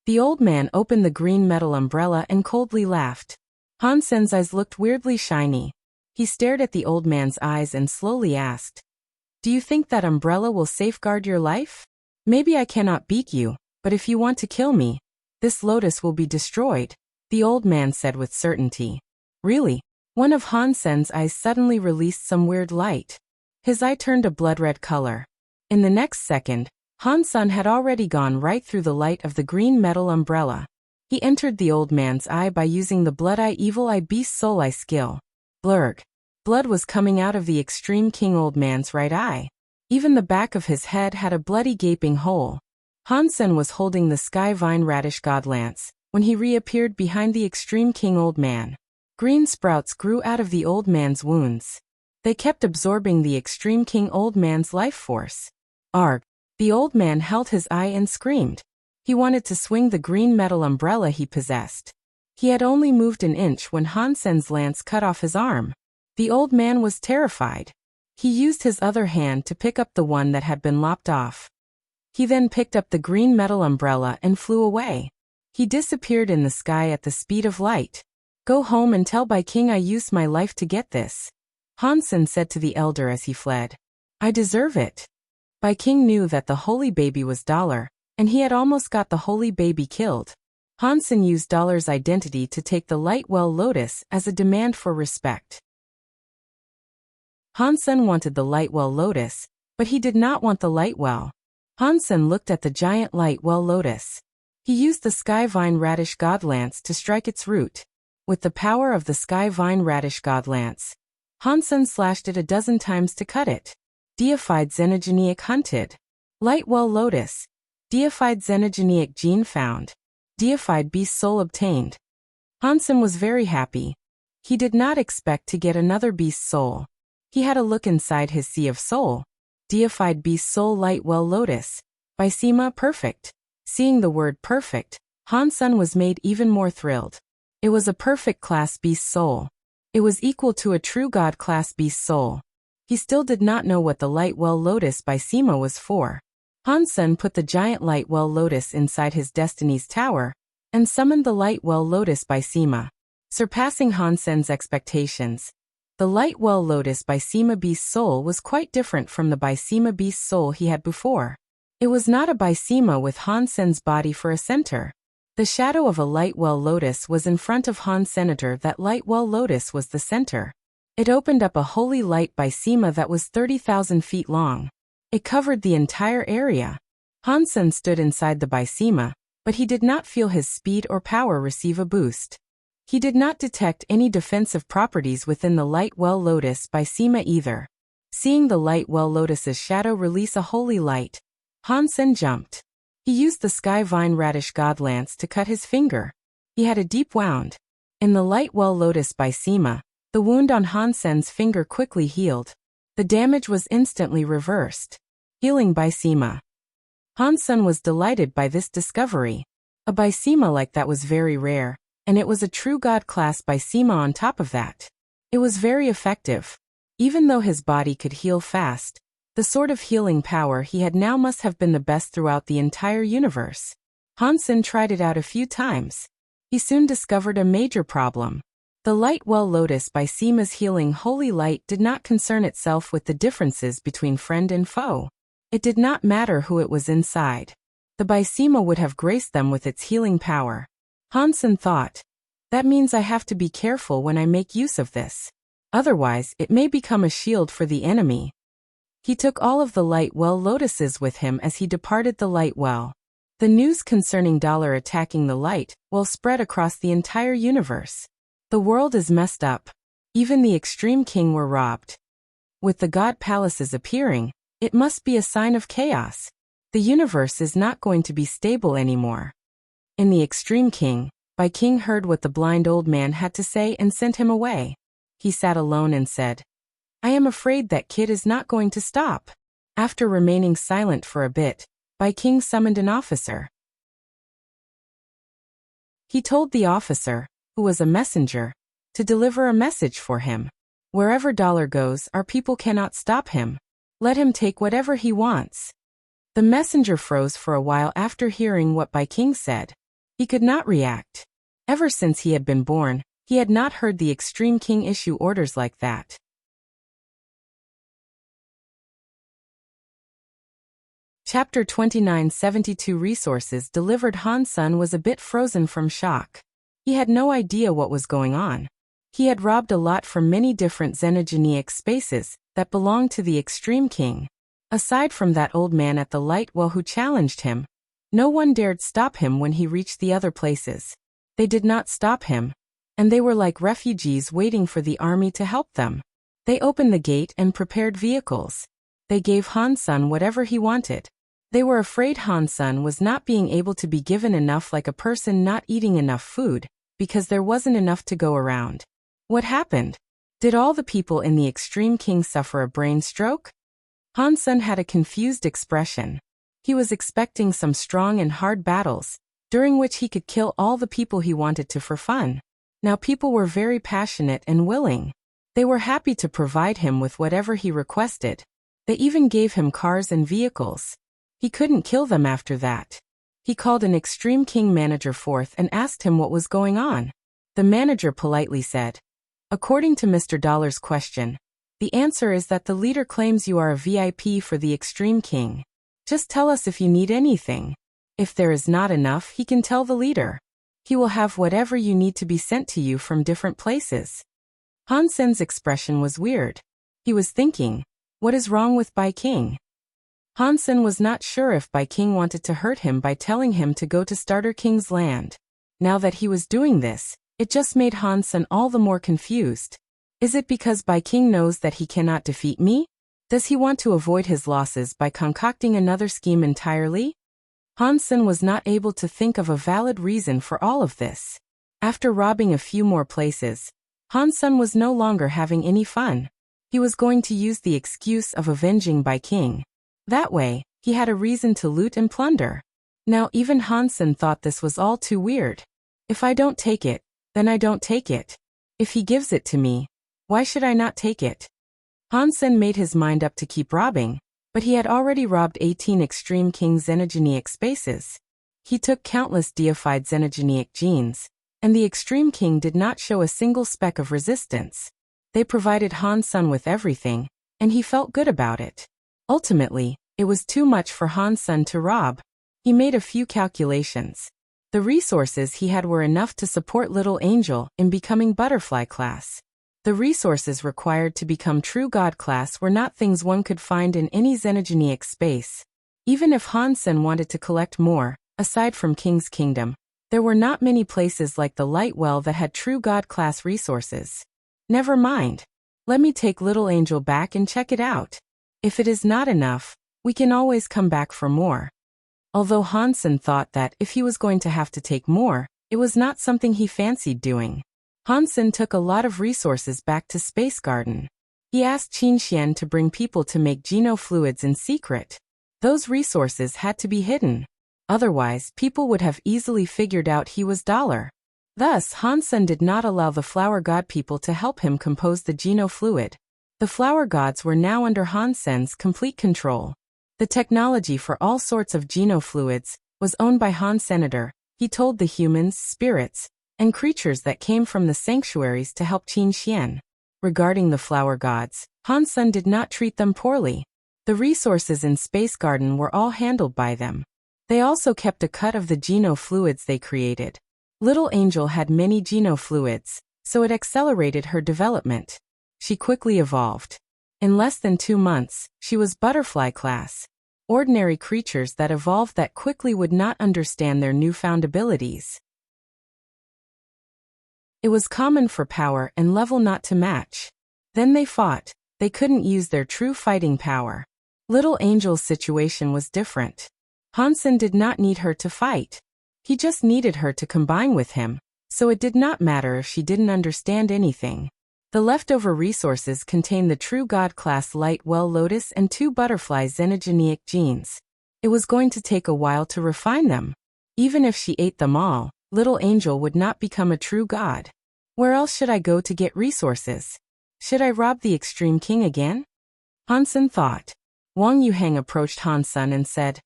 The old man opened the green metal umbrella and coldly laughed. Han Sen's eyes looked weirdly shiny. He stared at the old man's eyes and slowly asked, "Do you think that umbrella will safeguard your life? Maybe I cannot beat you, but if you want to kill me, this lotus will be destroyed," the old man said with certainty. "Really?" One of Han Sen's eyes suddenly released some weird light. His eye turned a blood-red color. In the next second, Han Sen had already gone right through the light of the green metal umbrella. He entered the old man's eye by using the Blood Eye Evil Eye Beast Soul Eye skill. Blurg. Blood was coming out of the extreme king old man's right eye. Even the back of his head had a bloody gaping hole. Han Sen was holding the Sky Vine Radish God Lance when he reappeared behind the extreme king old man. Green sprouts grew out of the old man's wounds. They kept absorbing the extreme king old man's life force. Arg! The old man held his eye and screamed. He wanted to swing the green metal umbrella he possessed. He had only moved an inch when Han Sen's lance cut off his arm. The old man was terrified. He used his other hand to pick up the one that had been lopped off. He then picked up the green metal umbrella and flew away. He disappeared in the sky at the speed of light. "Go home and tell Bai King I used my life to get this," Han Sen said to the elder as he fled. "I deserve it." Bai King knew that the holy baby was Dollar, and he had almost got the holy baby killed. Han Sen used Dollar's identity to take the light well lotus as a demand for respect. Han Sen wanted the light well lotus, but he did not want the light well. Han Sen looked at the giant light well lotus. He used the Sky Vine Radish God Lance to strike its root. With the power of the Sky Vine Radish God Lance, Han Sen slashed it a dozen times to cut it. Deified Xenogenic hunted. Light well lotus. Deified Xenogenic gene found. Deified beast soul obtained. Han Sen was very happy. He did not expect to get another beast soul. He had a look inside his sea of soul. Deified beast soul light well lotus. By Sima perfect. Seeing the word perfect, Han Sen was made even more thrilled. It was a perfect class beast soul. It was equal to a true god class beast soul. He still did not know what the light well lotus by Sima was for. Han Sen put the giant light well lotus inside his destiny's tower, and summoned the light well lotus by Sima. Surpassing Han Sen's expectations, the light well lotus by Sima beast soul was quite different from the by Sima beast soul he had before. It was not a by Sima with Han Sen's body for a center. The shadow of a light well lotus was in front of Han Senator. That light well lotus was the center. It opened up a holy light by Sima that was 30,000 feet long. It covered the entire area. Han Sen stood inside the by Sima, but he did not feel his speed or power receive a boost. He did not detect any defensive properties within the light well lotus by Sima either. Seeing the light well lotus's shadow release a holy light, Han Sen jumped. He used the Sky Vine Radish God Lance to cut his finger. He had a deep wound. In the light well lotus by Sima, the wound on Han Sen's finger quickly healed. The damage was instantly reversed. Healing by Sima. Han Sen was delighted by this discovery. A by Sima like that was very rare, and it was a true god class by Sima on top of that. It was very effective. Even though his body could heal fast, the sort of healing power he had now must have been the best throughout the entire universe. Han Sen tried it out a few times. He soon discovered a major problem. The light well lotus by Sima's healing holy light did not concern itself with the differences between friend and foe. It did not matter who it was inside. The by Sima would have graced them with its healing power. Hansen thought, that means I have to be careful when I make use of this. Otherwise, it may become a shield for the enemy. He took all of the light well lotuses with him as he departed the light well. The news concerning Dollar attacking the light well spread across the entire universe. The world is messed up. Even the extreme king were robbed. With the god palaces appearing, it must be a sign of chaos. The universe is not going to be stable anymore. In the extreme king, Bai King heard what the blind old man had to say and sent him away. He sat alone and said, I am afraid that kid is not going to stop. After remaining silent for a bit, Bai King summoned an officer. He told the officer, who was a messenger, to deliver a message for him. Wherever Dollar goes, our people cannot stop him. Let him take whatever he wants. The messenger froze for a while after hearing what Bai King said. He could not react. Ever since he had been born, he had not heard the extreme king issue orders like that. Chapter 29 72 Resources delivered. Hansen was a bit frozen from shock. He had no idea what was going on. He had robbed a lot from many different xenogenic spaces that belonged to the extreme king. Aside from that old man at the light well who challenged him, no one dared stop him when he reached the other places. They did not stop him, and they were like refugees waiting for the army to help them. They opened the gate and prepared vehicles. They gave Hansen whatever he wanted. They were afraid Hansen was not being able to be given enough, like a person not eating enough food, because there wasn't enough to go around. What happened? Did all the people in the extreme king suffer a brain stroke? Hansen had a confused expression. He was expecting some strong and hard battles, during which he could kill all the people he wanted to for fun. Now people were very passionate and willing. They were happy to provide him with whatever he requested. They even gave him cars and vehicles. He couldn't kill them after that. He called an extreme king manager forth and asked him what was going on. The manager politely said, according to Mr. Dollar's question, the answer is that the leader claims you are a VIP for the extreme king. Just tell us if you need anything. If there is not enough, he can tell the leader. He will have whatever you need to be sent to you from different places. Hansen's expression was weird. He was thinking, what is wrong with Bai King? Hansen was not sure if Bai King wanted to hurt him by telling him to go to Starter King's land. Now that he was doing this, it just made Hansen all the more confused. Is it because Bai King knows that he cannot defeat me? Does he want to avoid his losses by concocting another scheme entirely? Hansen was not able to think of a valid reason for all of this. After robbing a few more places, Hansen was no longer having any fun. He was going to use the excuse of avenging Bai King. That way, he had a reason to loot and plunder. Now even Hansen thought this was all too weird. If I don't take it, then I don't take it. If he gives it to me, why should I not take it? Hansen made his mind up to keep robbing, but he had already robbed 18 extreme king xenogenic spaces. He took countless deified xenogenic genes, and the extreme king did not show a single speck of resistance. They provided Hansen with everything, and he felt good about it. Ultimately, it was too much for Hansen to rob. He made a few calculations. The resources he had were enough to support Little Angel in becoming Butterfly class. The resources required to become True God class were not things one could find in any xenogenic space. Even if Hansen wanted to collect more, aside from King's Kingdom, there were not many places like the Light Well that had True God class resources. Never mind. Let me take Little Angel back and check it out. If it is not enough, we can always come back for more. Although Hansen thought that if he was going to have to take more, it was not something he fancied doing. Hansen took a lot of resources back to Space Garden. He asked Qin Xian to bring people to make genofluids in secret. Those resources had to be hidden. Otherwise, people would have easily figured out he was Dollar. Thus, Hansen did not allow the flower god people to help him compose the genofluid. The flower gods were now under Hansen's complete control. The technology for all sorts of genofluids was owned by Han Senator. He told the humans, spirits, and creatures that came from the sanctuaries to help Qin Xian. Regarding the flower gods, Hansen did not treat them poorly. The resources in Space Garden were all handled by them. They also kept a cut of the genofluids they created. Little Angel had many genofluids, so it accelerated her development. She quickly evolved. In less than 2 months, she was butterfly class. Ordinary creatures that evolved that quickly would not understand their newfound abilities. It was common for power and level not to match. Then they fought. They couldn't use their true fighting power. Little Angel's situation was different. Hansen did not need her to fight. He just needed her to combine with him, so it did not matter if she didn't understand anything. The leftover resources contained the true God-class Light Well Lotus and 2 butterfly xenogeneic genes. It was going to take a while to refine them. Even if she ate them all, Little Angel would not become a true god. Where else should I go to get resources? Should I rob the Extreme King again? Hansen thought. Wang Yuhang approached Hansen and said,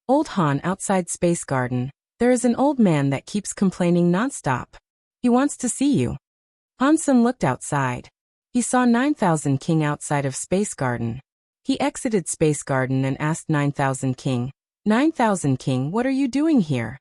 Old Han outside Space Garden, there is an old man that keeps complaining nonstop. He wants to see you. Hansen looked outside. He saw 9000 King outside of Space Garden. He exited Space Garden and asked 9000 King, 9000 King, what are you doing here?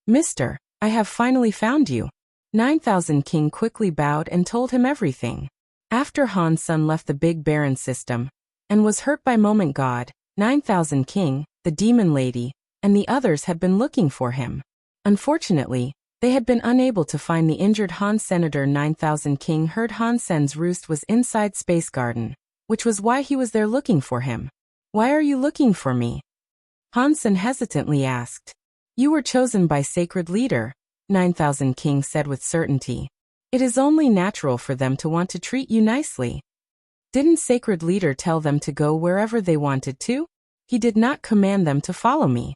Mister, I have finally found you. 9000 King quickly bowed and told him everything. After Hansen left the Big Baron system and was hurt by Moment God, 9000 King, the Demon Lady, and the others had been looking for him. Unfortunately, they had been unable to find the injured Han Senator. 9000 King heard Hansen's roost was inside Space Garden, which was why he was there looking for him. Why are you looking for me? Hansen hesitantly asked. You were chosen by Sacred Leader, 9000 King said with certainty. It is only natural for them to want to treat you nicely. Didn't Sacred Leader tell them to go wherever they wanted to? He did not command them to follow me.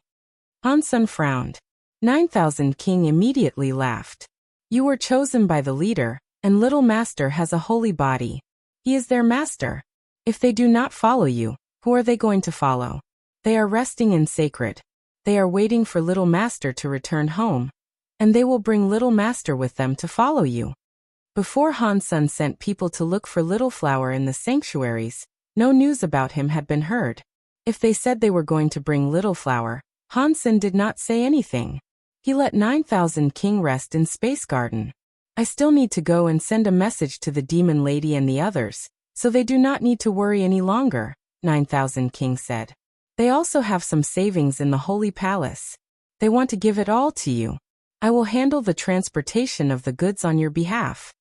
Hansen frowned. 9000 King immediately laughed. You were chosen by the leader, and Little Master has a holy body. He is their master. If they do not follow you, who are they going to follow? They are resting in sacred. They are waiting for Little Master to return home, and they will bring Little Master with them to follow you. Before Hansen sent people to look for Little Flower in the sanctuaries, no news about him had been heard. If they said they were going to bring Little Flower, Hansen did not say anything. He let 9000 King rest in Space Garden. I still need to go and send a message to the Demon Lady and the others, so they do not need to worry any longer, 9000 King said. They also have some savings in the Holy Palace. They want to give it all to you. I will handle the transportation of the goods on your behalf.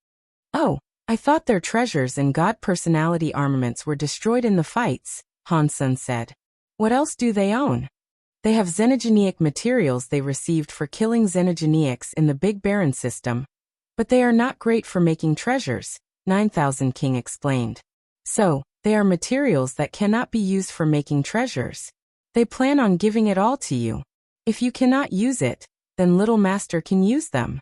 Oh, I thought their treasures and God personality armaments were destroyed in the fights, Hansen said. What else do they own? They have xenogeneic materials they received for killing xenogeneics in the Big Baron system, but they are not great for making treasures, 9000 King explained. So, they are materials that cannot be used for making treasures. They plan on giving it all to you. If you cannot use it, then Little Master can use them.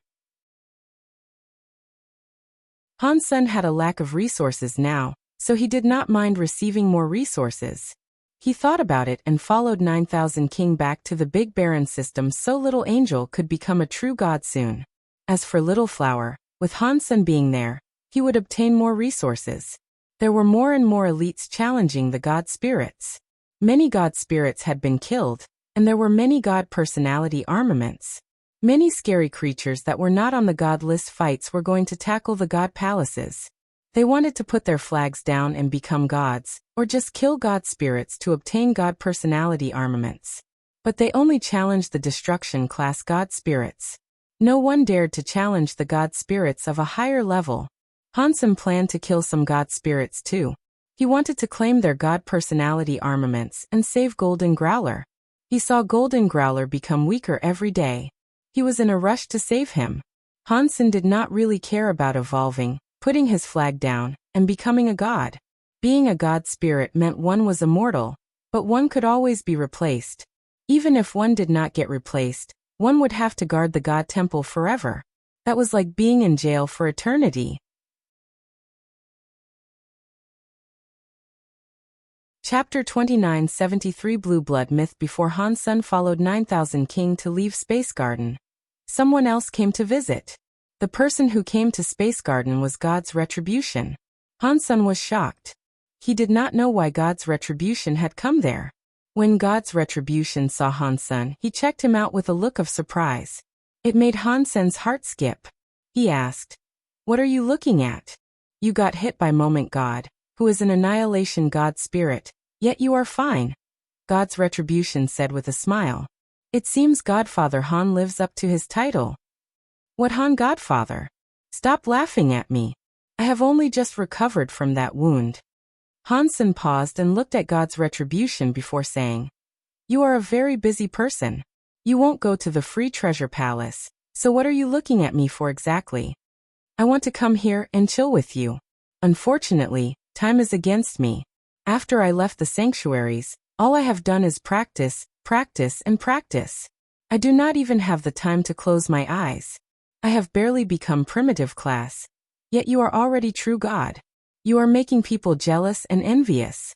Hansen had a lack of resources now, so he did not mind receiving more resources. He thought about it and followed 9000 King back to the Big Baron system so Little Angel could become a true god soon. As for Little Flower, with Hansen being there, he would obtain more resources. There were more and more elites challenging the god spirits. Many god spirits had been killed, and there were many god personality armaments. Many scary creatures that were not on the god list fights were going to tackle the god palaces. They wanted to put their flags down and become gods, or just kill god spirits to obtain god personality armaments. But they only challenged the destruction class god spirits. No one dared to challenge the god spirits of a higher level. Hansen planned to kill some god spirits too. He wanted to claim their god personality armaments and save Golden Growler. He saw Golden Growler become weaker every day. He was in a rush to save him. Hansen did not really care about evolving, putting his flag down, and becoming a god. Being a god spirit meant one was immortal, but one could always be replaced. Even if one did not get replaced, one would have to guard the god temple forever. That was like being in jail for eternity. Chapter 2973 Blue Blood Myth. Before Hansen followed 9000 King to leave Space Garden, someone else came to visit. The person who came to Space Garden was God's Retribution. Hansen was shocked. He did not know why God's Retribution had come there. When God's Retribution saw Hansen, he checked him out with a look of surprise. It made Hansen's heart skip. He asked, "What are you looking at? You got hit by Moment God, who is an annihilation god spirit, yet you are fine," God's retribution said with a smile. "It seems Godfather Han lives up to his title." "What Han Godfather? Stop laughing at me. I have only just recovered from that wound." Hansen paused and looked at God's retribution before saying, "You are a very busy person. You won't go to the Free Treasure Palace, so what are you looking at me for exactly?" "I want to come here and chill with you. Unfortunately, time is against me. After I left the sanctuaries, all I have done is practice, practice, and practice. I do not even have the time to close my eyes. I have barely become primitive class. Yet you are already true God. You are making people jealous and envious."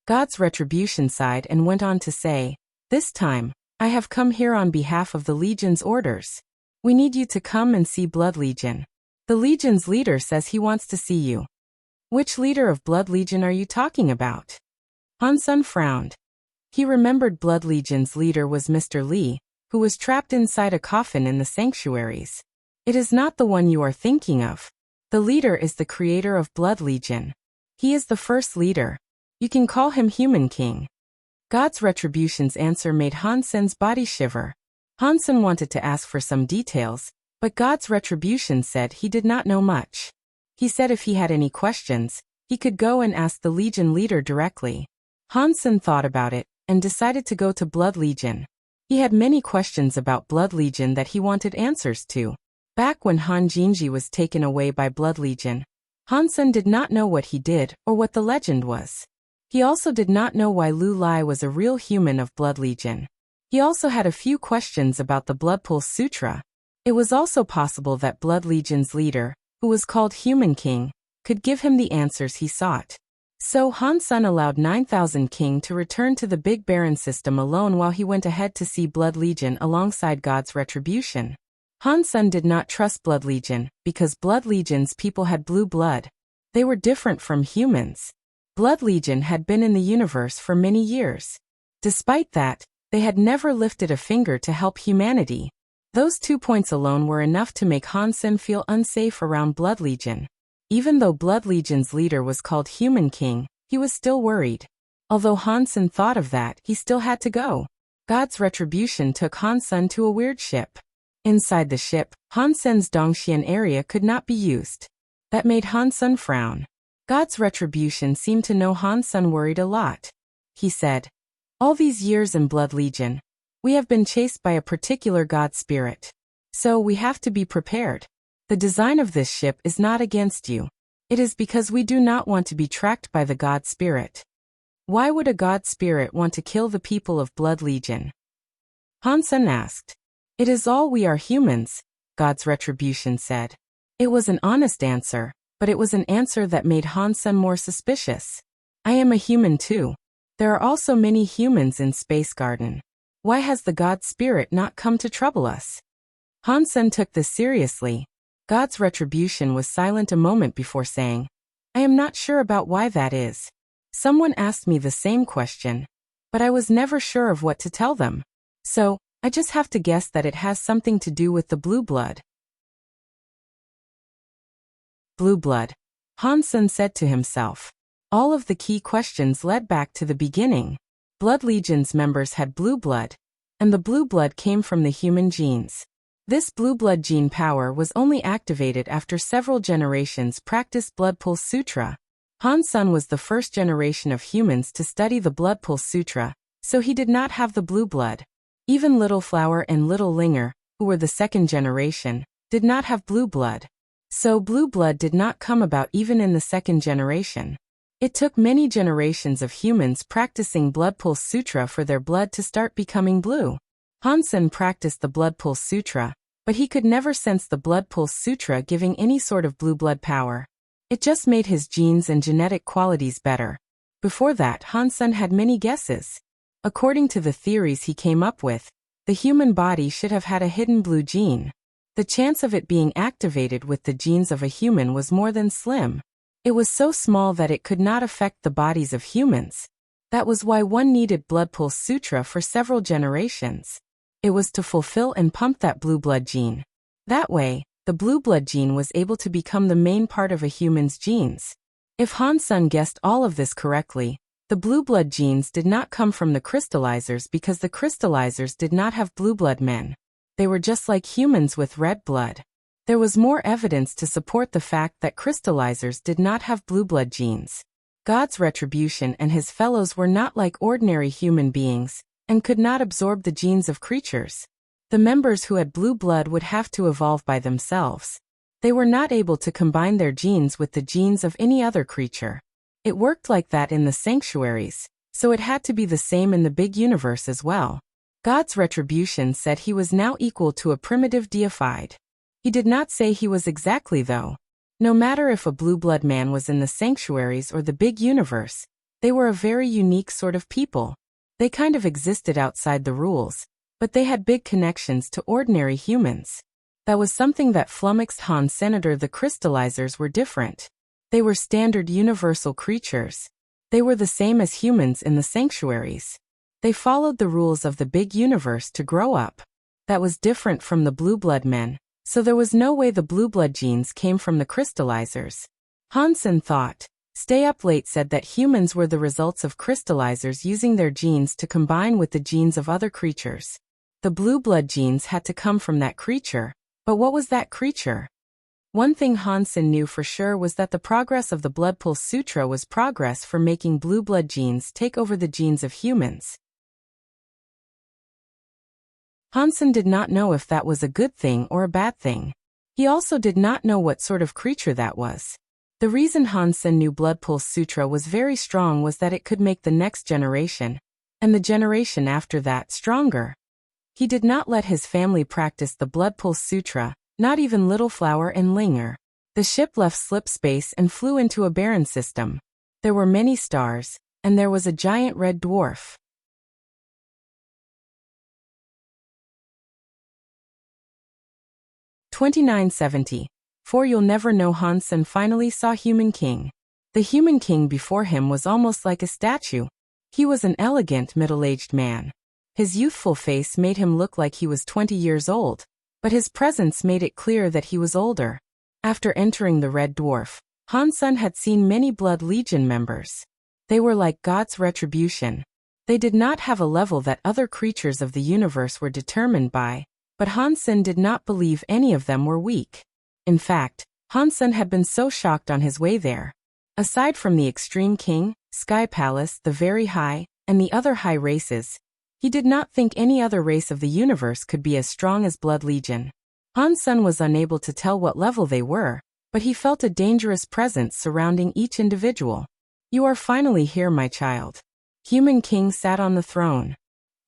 God's retribution sighed and went on to say, "This time, I have come here on behalf of the Legion's orders. We need you to come and see Blood Legion. The Legion's leader says he wants to see you." "Which leader of Blood Legion are you talking about?" Hansen frowned. He remembered Blood Legion's leader was Mr. Li, who was trapped inside a coffin in the sanctuaries. "It is not the one you are thinking of. The leader is the creator of Blood Legion. He is the first leader. You can call him Human King." God's retribution's answer made Hansen's body shiver. Hansen wanted to ask for some details, but God's retribution said he did not know much. He said if he had any questions, he could go and ask the Legion leader directly. Hansen thought about it and decided to go to Blood Legion. He had many questions about Blood Legion that he wanted answers to. Back when Han Jinji was taken away by Blood Legion, Hansen did not know what he did or what the legend was. He also did not know why Lu Lai was a real human of Blood Legion. He also had a few questions about the Blood Pulse Sutra. It was also possible that Blood Legion's leader, who was called Human King, could give him the answers he sought. So Hansen allowed 9,000 King to return to the Big Baron system alone while he went ahead to see Blood Legion alongside God's retribution. Hansen did not trust Blood Legion because Blood Legion's people had blue blood. They were different from humans. Blood Legion had been in the universe for many years. Despite that, they had never lifted a finger to help humanity. Those 2 points alone were enough to make Hansen feel unsafe around Blood Legion. Even though Blood Legion's leader was called Human King, he was still worried. Although Hansen thought of that, he still had to go. God's retribution took Hansen to a weird ship. Inside the ship, Hansen's Dongxian area could not be used. That made Hansen frown. God's retribution seemed to know Hansen worried a lot. He said, "All these years in Blood Legion, we have been chased by a particular god spirit. So we have to be prepared. The design of this ship is not against you. It is because we do not want to be tracked by the god spirit." "Why would a god spirit want to kill the people of Blood Legion?" Hansen asked. "It is all we are humans," God's retribution said. It was an honest answer, but it was an answer that made Hansen more suspicious. "I am a human too. There are also many humans in Space Garden. Why has the god spirit not come to trouble us?" Hansen took this seriously. God's retribution was silent a moment before saying, "I am not sure about why that is. Someone asked me the same question, but I was never sure of what to tell them. So, I just have to guess that it has something to do with the blue blood." Blue blood, Hansen said to himself. All of the key questions led back to the beginning. Blood Legion's members had blue blood, and the blue blood came from the human genes. This blue blood gene power was only activated after several generations practiced Blood Pulse Sutra. Hansen was the first generation of humans to study the Blood Pulse Sutra, so he did not have the blue blood. Even Little Flower and Little Linger, who were the second generation, did not have blue blood. So blue blood did not come about even in the second generation. It took many generations of humans practicing Blood Pulse Sutra for their blood to start becoming blue. Hansen practiced the Blood Pulse Sutra, but he could never sense the Blood Pulse Sutra giving any sort of blue blood power. It just made his genes and genetic qualities better. Before that, Hansen had many guesses. According to the theories he came up with, the human body should have had a hidden blue gene. The chance of it being activated with the genes of a human was more than slim. It was so small that it could not affect the bodies of humans. That was why one needed Blood Pulse Sutra for several generations. It was to fulfill and pump that blue blood gene. That way, the blue blood gene was able to become the main part of a human's genes. If Hansen guessed all of this correctly, the blue blood genes did not come from the crystallizers because the crystallizers did not have blue blood men. They were just like humans with red blood. There was more evidence to support the fact that crystallizers did not have blue blood genes. God's retribution and his fellows were not like ordinary human beings, and could not absorb the genes of creatures. The members who had blue blood would have to evolve by themselves. They were not able to combine their genes with the genes of any other creature. It worked like that in the sanctuaries, so it had to be the same in the big universe as well. God's retribution said he was now equal to a primitive deified. He did not say he was exactly though. No matter if a blue blood man was in the sanctuaries or the big universe, they were a very unique sort of people. They kind of existed outside the rules, but they had big connections to ordinary humans. That was something that flummoxed Han Senator. The crystallizers were different. They were standard universal creatures. They were the same as humans in the sanctuaries. They followed the rules of the big universe to grow up. That was different from the blue blood men, so there was no way the blue blood genes came from the crystallizers. Hansen thought. Stay Up Late said that humans were the results of crystallizers using their genes to combine with the genes of other creatures. The blue blood genes had to come from that creature, but what was that creature? One thing Hansen knew for sure was that the progress of the Blood Pulse Sutra was progress for making blue blood genes take over the genes of humans. Hansen did not know if that was a good thing or a bad thing. He also did not know what sort of creature that was. The reason Hansen knew Blood Pulse Sutra was very strong was that it could make the next generation, and the generation after that, stronger. He did not let his family practice the Blood Pulse Sutra, not even Little Flower and Linger. The ship left slip space and flew into a barren system. There were many stars, and there was a giant red dwarf. (2970). For You'll Never Know. Hansen finally saw Human King. The Human King before him was almost like a statue. He was an elegant middle-aged man. His youthful face made him look like he was 20 years old, but his presence made it clear that he was older. After entering the Red Dwarf, Hansen had seen many Blood Legion members. They were like God's retribution. They did not have a level that other creatures of the universe were determined by, but Hansen did not believe any of them were weak. In fact, Hansen had been so shocked on his way there. Aside from the Extreme King, Sky Palace, the Very High, and the other high races, he did not think any other race of the universe could be as strong as Blood Legion. Hansen was unable to tell what level they were, but he felt a dangerous presence surrounding each individual. You are finally here, my child. Human King sat on the throne.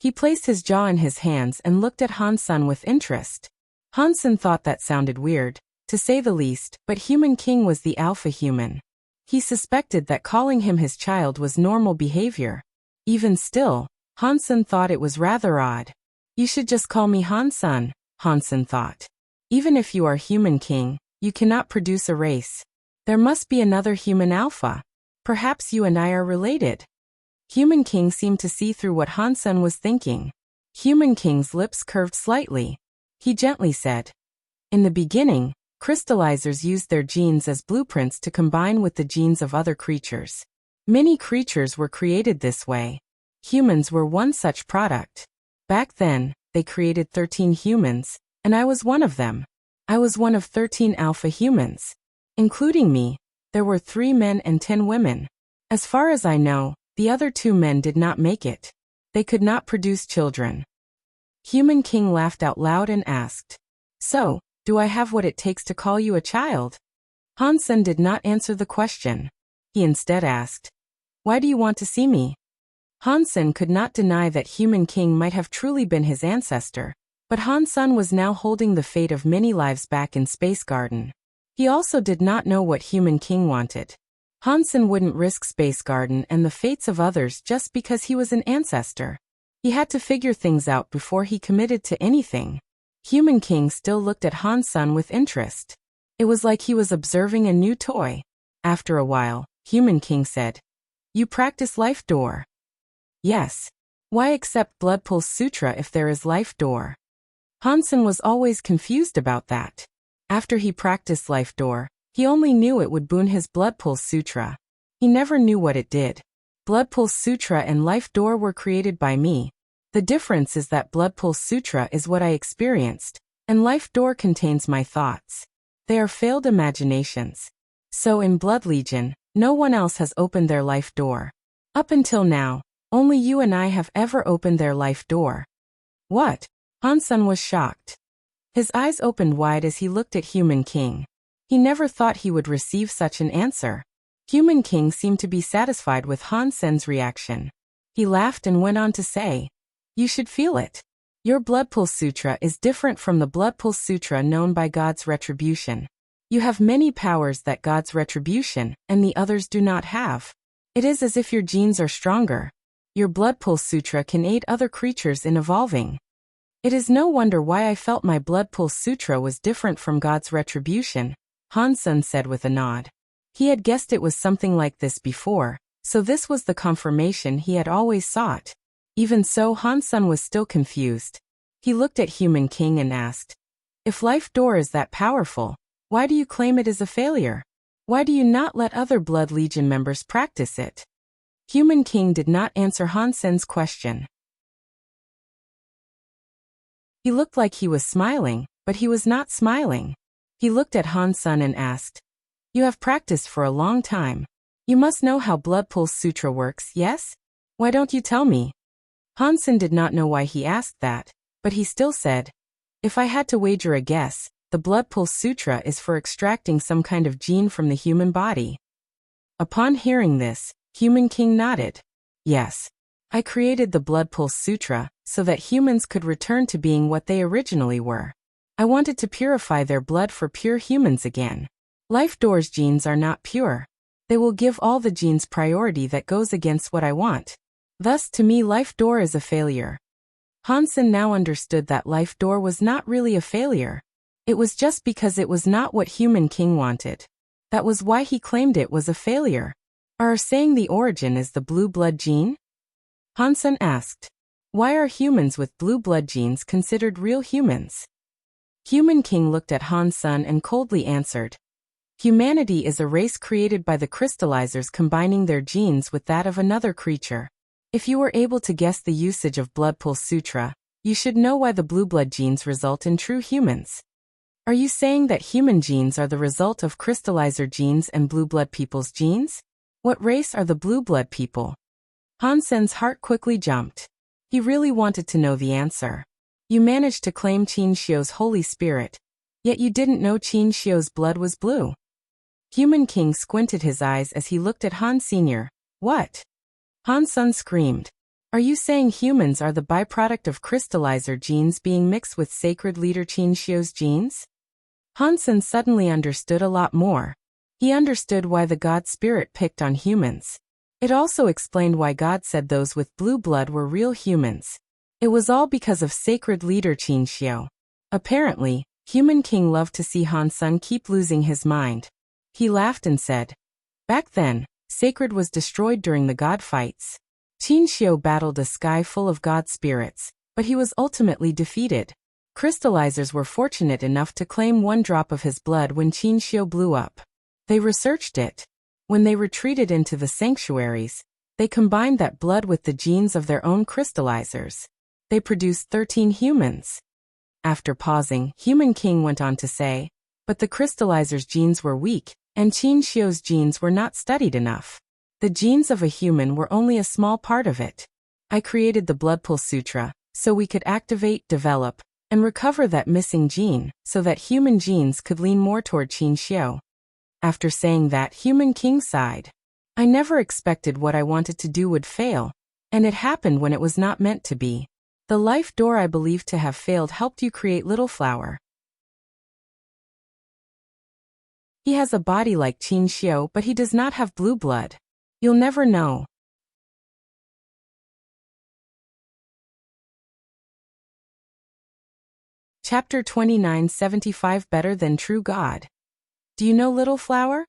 He placed his jaw in his hands and looked at Hansen with interest. Hansen thought that sounded weird, to say the least, but Human King was the alpha human. He suspected that calling him his child was normal behavior. Even still, Hansen thought it was rather odd. You should just call me Hansen, Hansen thought. Even if you are Human King, you cannot produce a race. There must be another human alpha. Perhaps you and I are related. Human King seemed to see through what Hansen was thinking. Human King's lips curved slightly. He gently said, in the beginning, crystallizers used their genes as blueprints to combine with the genes of other creatures. Many creatures were created this way. Humans were one such product. Back then, they created 13 humans, and I was one of them. I was one of 13 alpha humans. Including me, there were 3 men and 10 women. As far as I know, the other 2 men did not make it. They could not produce children. Human King laughed out loud and asked, So, do I have what it takes to call you a child? Hansen did not answer the question. He instead asked, Why do you want to see me? Hansen could not deny that Human King might have truly been his ancestor, but Hansen was now holding the fate of many lives back in Space Garden. He also did not know what Human King wanted. Hansen wouldn't risk Space Garden and the fates of others just because he was an ancestor. He had to figure things out before he committed to anything. Human King still looked at Hansen with interest. It was like he was observing a new toy. After a while, Human King said, You practice life door? Yes. Why accept Blood Pulse Sutra if there is Life Door? Hansen was always confused about that. After he practiced Life Door, he only knew it would boon his Blood Pulse Sutra. He never knew what it did. Blood Pulse Sutra and Life Door were created by me. The difference is that Blood Pulse Sutra is what I experienced, and Life Door contains my thoughts. They are failed imaginations. So in Blood Legion, no one else has opened their Life Door. Up until now, only you and I have ever opened their Life Door. What? Hansen was shocked. His eyes opened wide as he looked at Human King. He never thought he would receive such an answer. Human King seemed to be satisfied with Hansen's reaction. He laughed and went on to say, "You should feel it. Your Blood Pulse Sutra is different from the Blood Pulse Sutra known by God's Retribution. You have many powers that God's Retribution and the others do not have. It is as if your genes are stronger. Your Blood Pulse Sutra can aid other creatures in evolving. It is no wonder why I felt my Blood Pulse Sutra was different from God's Retribution," Hansen said with a nod. He had guessed it was something like this before, so this was the confirmation he had always sought. Even so, Hansen was still confused. He looked at Human King and asked, "If Life Door is that powerful, why do you claim it is a failure? Why do you not let other Blood Legion members practice it?" Human King did not answer Hansen's question. He looked like he was smiling, but he was not smiling. He looked at Hansen and asked, "You have practiced for a long time. You must know how Blood Pulse Sutra works, yes? Why don't you tell me?" Hansen did not know why he asked that, but he still said, "If I had to wager a guess, the Blood Pulse Sutra is for extracting some kind of gene from the human body." Upon hearing this, Human King nodded. "Yes. I created the Blood Pulse Sutra so that humans could return to being what they originally were. I wanted to purify their blood for pure humans again. Life Door's genes are not pure. They will give all the genes priority that goes against what I want. Thus to me Life Door is a failure." Hansen now understood that Life Door was not really a failure. It was just because it was not what Human King wanted. That was why he claimed it was a failure. Are saying the origin is the blue blood gene? Hansen asked. Why are humans with blue blood genes considered real humans? Human King looked at Hansen and coldly answered. Humanity is a race created by the crystallizers combining their genes with that of another creature. If you were able to guess the usage of Blood Pulse Sutra, you should know why the blue blood genes result in true humans. Are you saying that human genes are the result of crystallizer genes and blue blood people's genes? What race are the blue blood people? Hansen's heart quickly jumped. He really wanted to know the answer. You managed to claim Qin Shio's Holy Spirit, yet you didn't know Qin Shio's blood was blue. Human King squinted his eyes as he looked at Han Sr. What? Hansen screamed. Are you saying humans are the byproduct of crystallizer genes being mixed with sacred leader Qin Shio's genes? Hansen suddenly understood a lot more. He understood why the God Spirit picked on humans. It also explained why God said those with blue blood were real humans. It was all because of sacred leader Qin Shio. Apparently, Human King loved to see Hansen keep losing his mind. He laughed and said, Back then, sacred was destroyed during the God fights. Qin Shio battled a sky full of God spirits, but he was ultimately defeated. Crystallizers were fortunate enough to claim one drop of his blood when Qin Shio blew up. They researched it. When they retreated into the sanctuaries, they combined that blood with the genes of their own crystallizers. They produced 13 humans. After pausing, Human King went on to say, but the crystallizers' genes were weak, and Qin Shio's genes were not studied enough. The genes of a human were only a small part of it. I created the Blood Pulse Sutra, so we could activate, develop, and recover that missing gene, so that human genes could lean more toward Qin Shio. After saying that, Human King sighed. I never expected what I wanted to do would fail, and it happened when it was not meant to be. The life door I believed to have failed helped you create Little Flower. He has a body like Qin Shio, but he does not have blue blood. You'll never know. Chapter 2975 Better Than True God. Do you know Little Flower?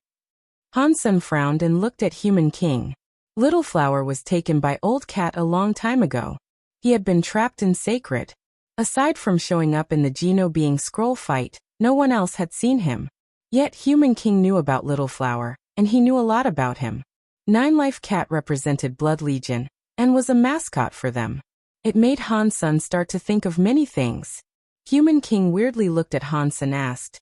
Hansen frowned and looked at Human King. Little Flower was taken by Old Cat a long time ago. He had been trapped in sacred. Aside from showing up in the Geno being scroll fight, no one else had seen him. Yet Human King knew about Little Flower, and he knew a lot about him. Nine Life Cat represented Blood Legion, and was a mascot for them. It made Hansen start to think of many things. Human King weirdly looked at Hansen and asked,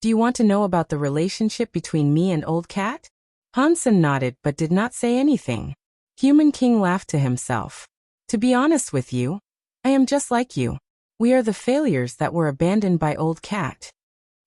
"Do you want to know about the relationship between me and Old Cat?" Hansen nodded but did not say anything. Human King laughed to himself. "To be honest with you, I am just like you. We are the failures that were abandoned by Old Cat."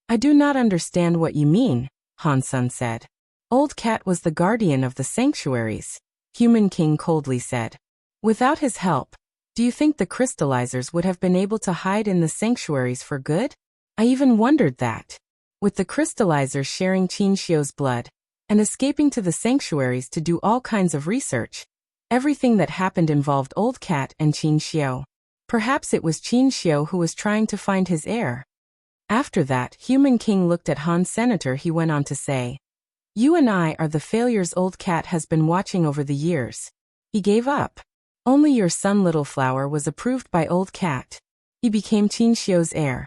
"I do not understand what you mean," Hansen said. "Old Cat was the guardian of the sanctuaries," Human King coldly said. "Without his help, do you think the crystallizers would have been able to hide in the sanctuaries for good? I even wondered that. With the crystallizers sharing Qinxiu's blood, and escaping to the sanctuaries to do all kinds of research, everything that happened involved Old Cat and Qinxiu. Perhaps it was Qinxiu who was trying to find his heir." After that, Human King looked at Han Senator. He went on to say, "You and I are the failures Old Cat has been watching over the years. He gave up. Only your son Little Flower was approved by Old Cat. He became Qinxiu's heir."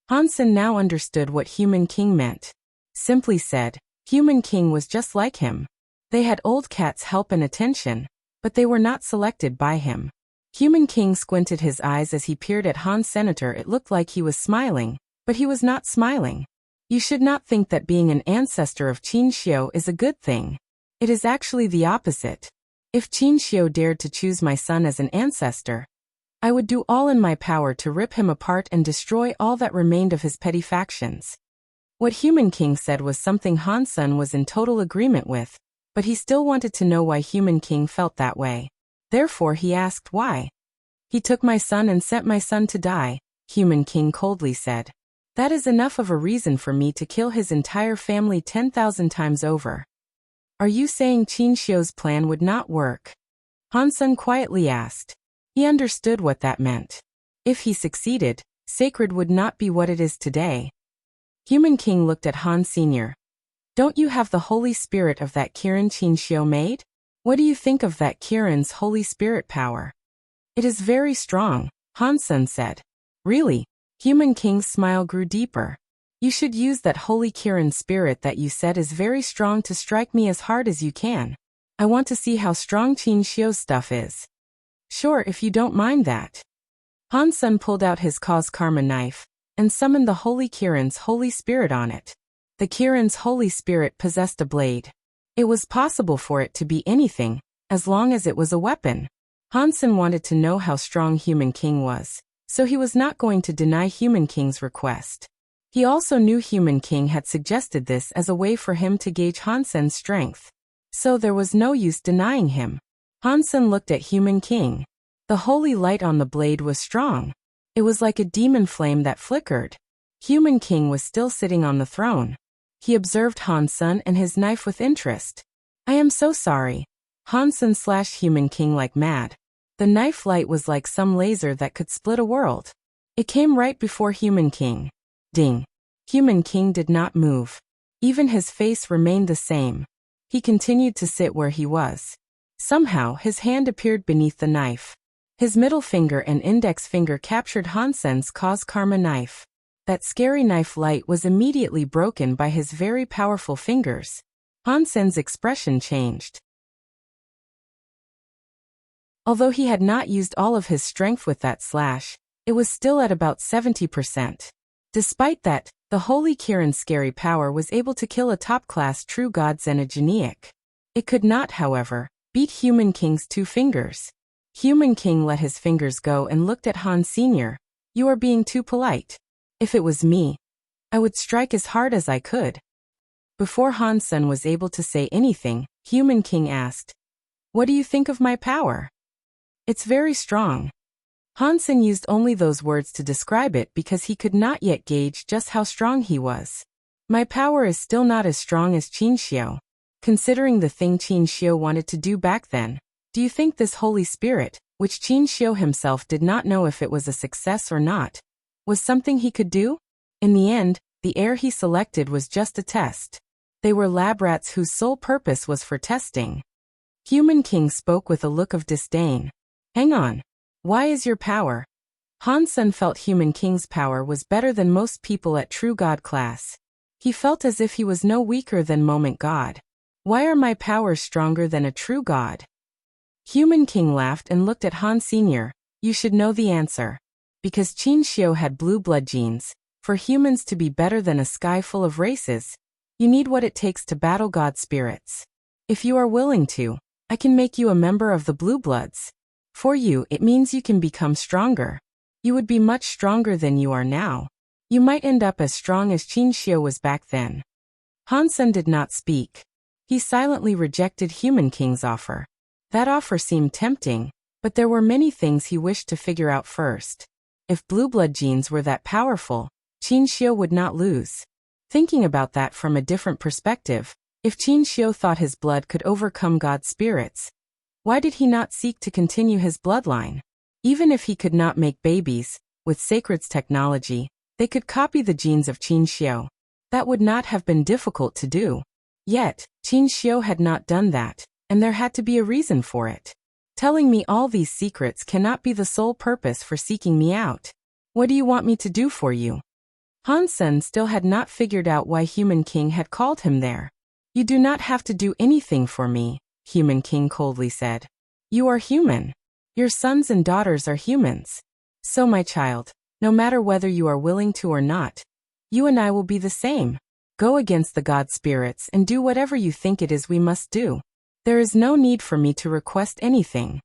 Hansen now understood what Human King meant. Simply said, Human King was just like him. They had Old Cat's help and attention, but they were not selected by him. Human King squinted his eyes as he peered at Han Senator. It looked like he was smiling, but he was not smiling. You should not think that being an ancestor of Qinxiu is a good thing. It is actually the opposite. If Qinxiu dared to choose my son as an ancestor, I would do all in my power to rip him apart and destroy all that remained of his petty factions. What Human King said was something Hansen was in total agreement with, but he still wanted to know why Human King felt that way. Therefore he asked why. "He took my son and sent my son to die," Human King coldly said. "That is enough of a reason for me to kill his entire family 10,000 times over." "Are you saying Qinxiu's plan would not work?" Hansen quietly asked. He understood what that meant. If he succeeded, Sacred would not be what it is today. Human King looked at Han Sr. "Don't you have the Holy Spirit of that Kirin Qinxiu made? What do you think of that Kirin's Holy Spirit power?" "It is very strong," Hansen said. "Really?" Human King's smile grew deeper. "You should use that Holy Kirin spirit that you said is very strong to strike me as hard as you can. I want to see how strong Qinxiu's stuff is." "Sure, if you don't mind that." Hansen pulled out his cause karma knife and summoned the Holy Kirin's Holy Spirit on it. The Kirin's Holy Spirit possessed a blade. It was possible for it to be anything, as long as it was a weapon. Hansen wanted to know how strong Human King was, so he was not going to deny Human King's request. He also knew Human King had suggested this as a way for him to gauge Hansen's strength. So there was no use denying him. Hansen looked at Human King. The holy light on the blade was strong. It was like a demon flame that flickered. Human King was still sitting on the throne. He observed Hansen and his knife with interest. "I am so sorry." Hansen slashed Human King like mad. The knife light was like some laser that could split a world. It came right before Human King. Ding. Human King did not move. Even his face remained the same. He continued to sit where he was. Somehow his hand appeared beneath the knife. His middle finger and index finger captured Hansen's cause karma knife. That scary knife light was immediately broken by his very powerful fingers. Hansen's expression changed. Although he had not used all of his strength with that slash, it was still at about 70%. Despite that, the Holy Kirin's scary power was able to kill a top-class true god Xenogeniac. It could not, however, beat Human King's 2 fingers. Human King let his fingers go and looked at Han Sr. "You are being too polite. If it was me, I would strike as hard as I could." Before Hansen was able to say anything, Human King asked, "What do you think of my power?" "It's very strong." Hansen used only those words to describe it because he could not yet gauge just how strong he was. "My power is still not as strong as Qinxiu. Considering the thing Qinxiu wanted to do back then, do you think this Holy Spirit, which Qinxiu himself did not know if it was a success or not, was something he could do? In the end, the heir he selected was just a test. They were lab rats whose sole purpose was for testing." Human King spoke with a look of disdain. "Hang on. Why is your power? Han Sen felt Human King's power was better than most people at True God class. He felt as if he was no weaker than Moment God. Why are my powers stronger than a true God? Human King laughed and looked at Han Sr. You should know the answer. Because Qin Xiu had blue blood genes, for humans to be better than a sky full of races, you need what it takes to battle God spirits. If you are willing to, I can make you a member of the Blue Bloods. For you, it means you can become stronger. You would be much stronger than you are now. You might end up as strong as Qin Xiu was back then. Han Sen did not speak. He silently rejected Human King's offer. That offer seemed tempting, but there were many things he wished to figure out first. If blue blood genes were that powerful, Qin Xiu would not lose. Thinking about that from a different perspective, if Qin Xiu thought his blood could overcome God's spirits, why did he not seek to continue his bloodline? Even if he could not make babies, with Sacred's technology, they could copy the genes of Qin Xiu. That would not have been difficult to do. Yet, Qin Xiu had not done that, and there had to be a reason for it. Telling me all these secrets cannot be the sole purpose for seeking me out. What do you want me to do for you? Han Sen still had not figured out why Human King had called him there. You do not have to do anything for me, Human King coldly said. You are human. Your sons and daughters are humans. So my child, no matter whether you are willing to or not, you and I will be the same. Go against the God spirits and do whatever you think it is we must do. There is no need for me to request anything.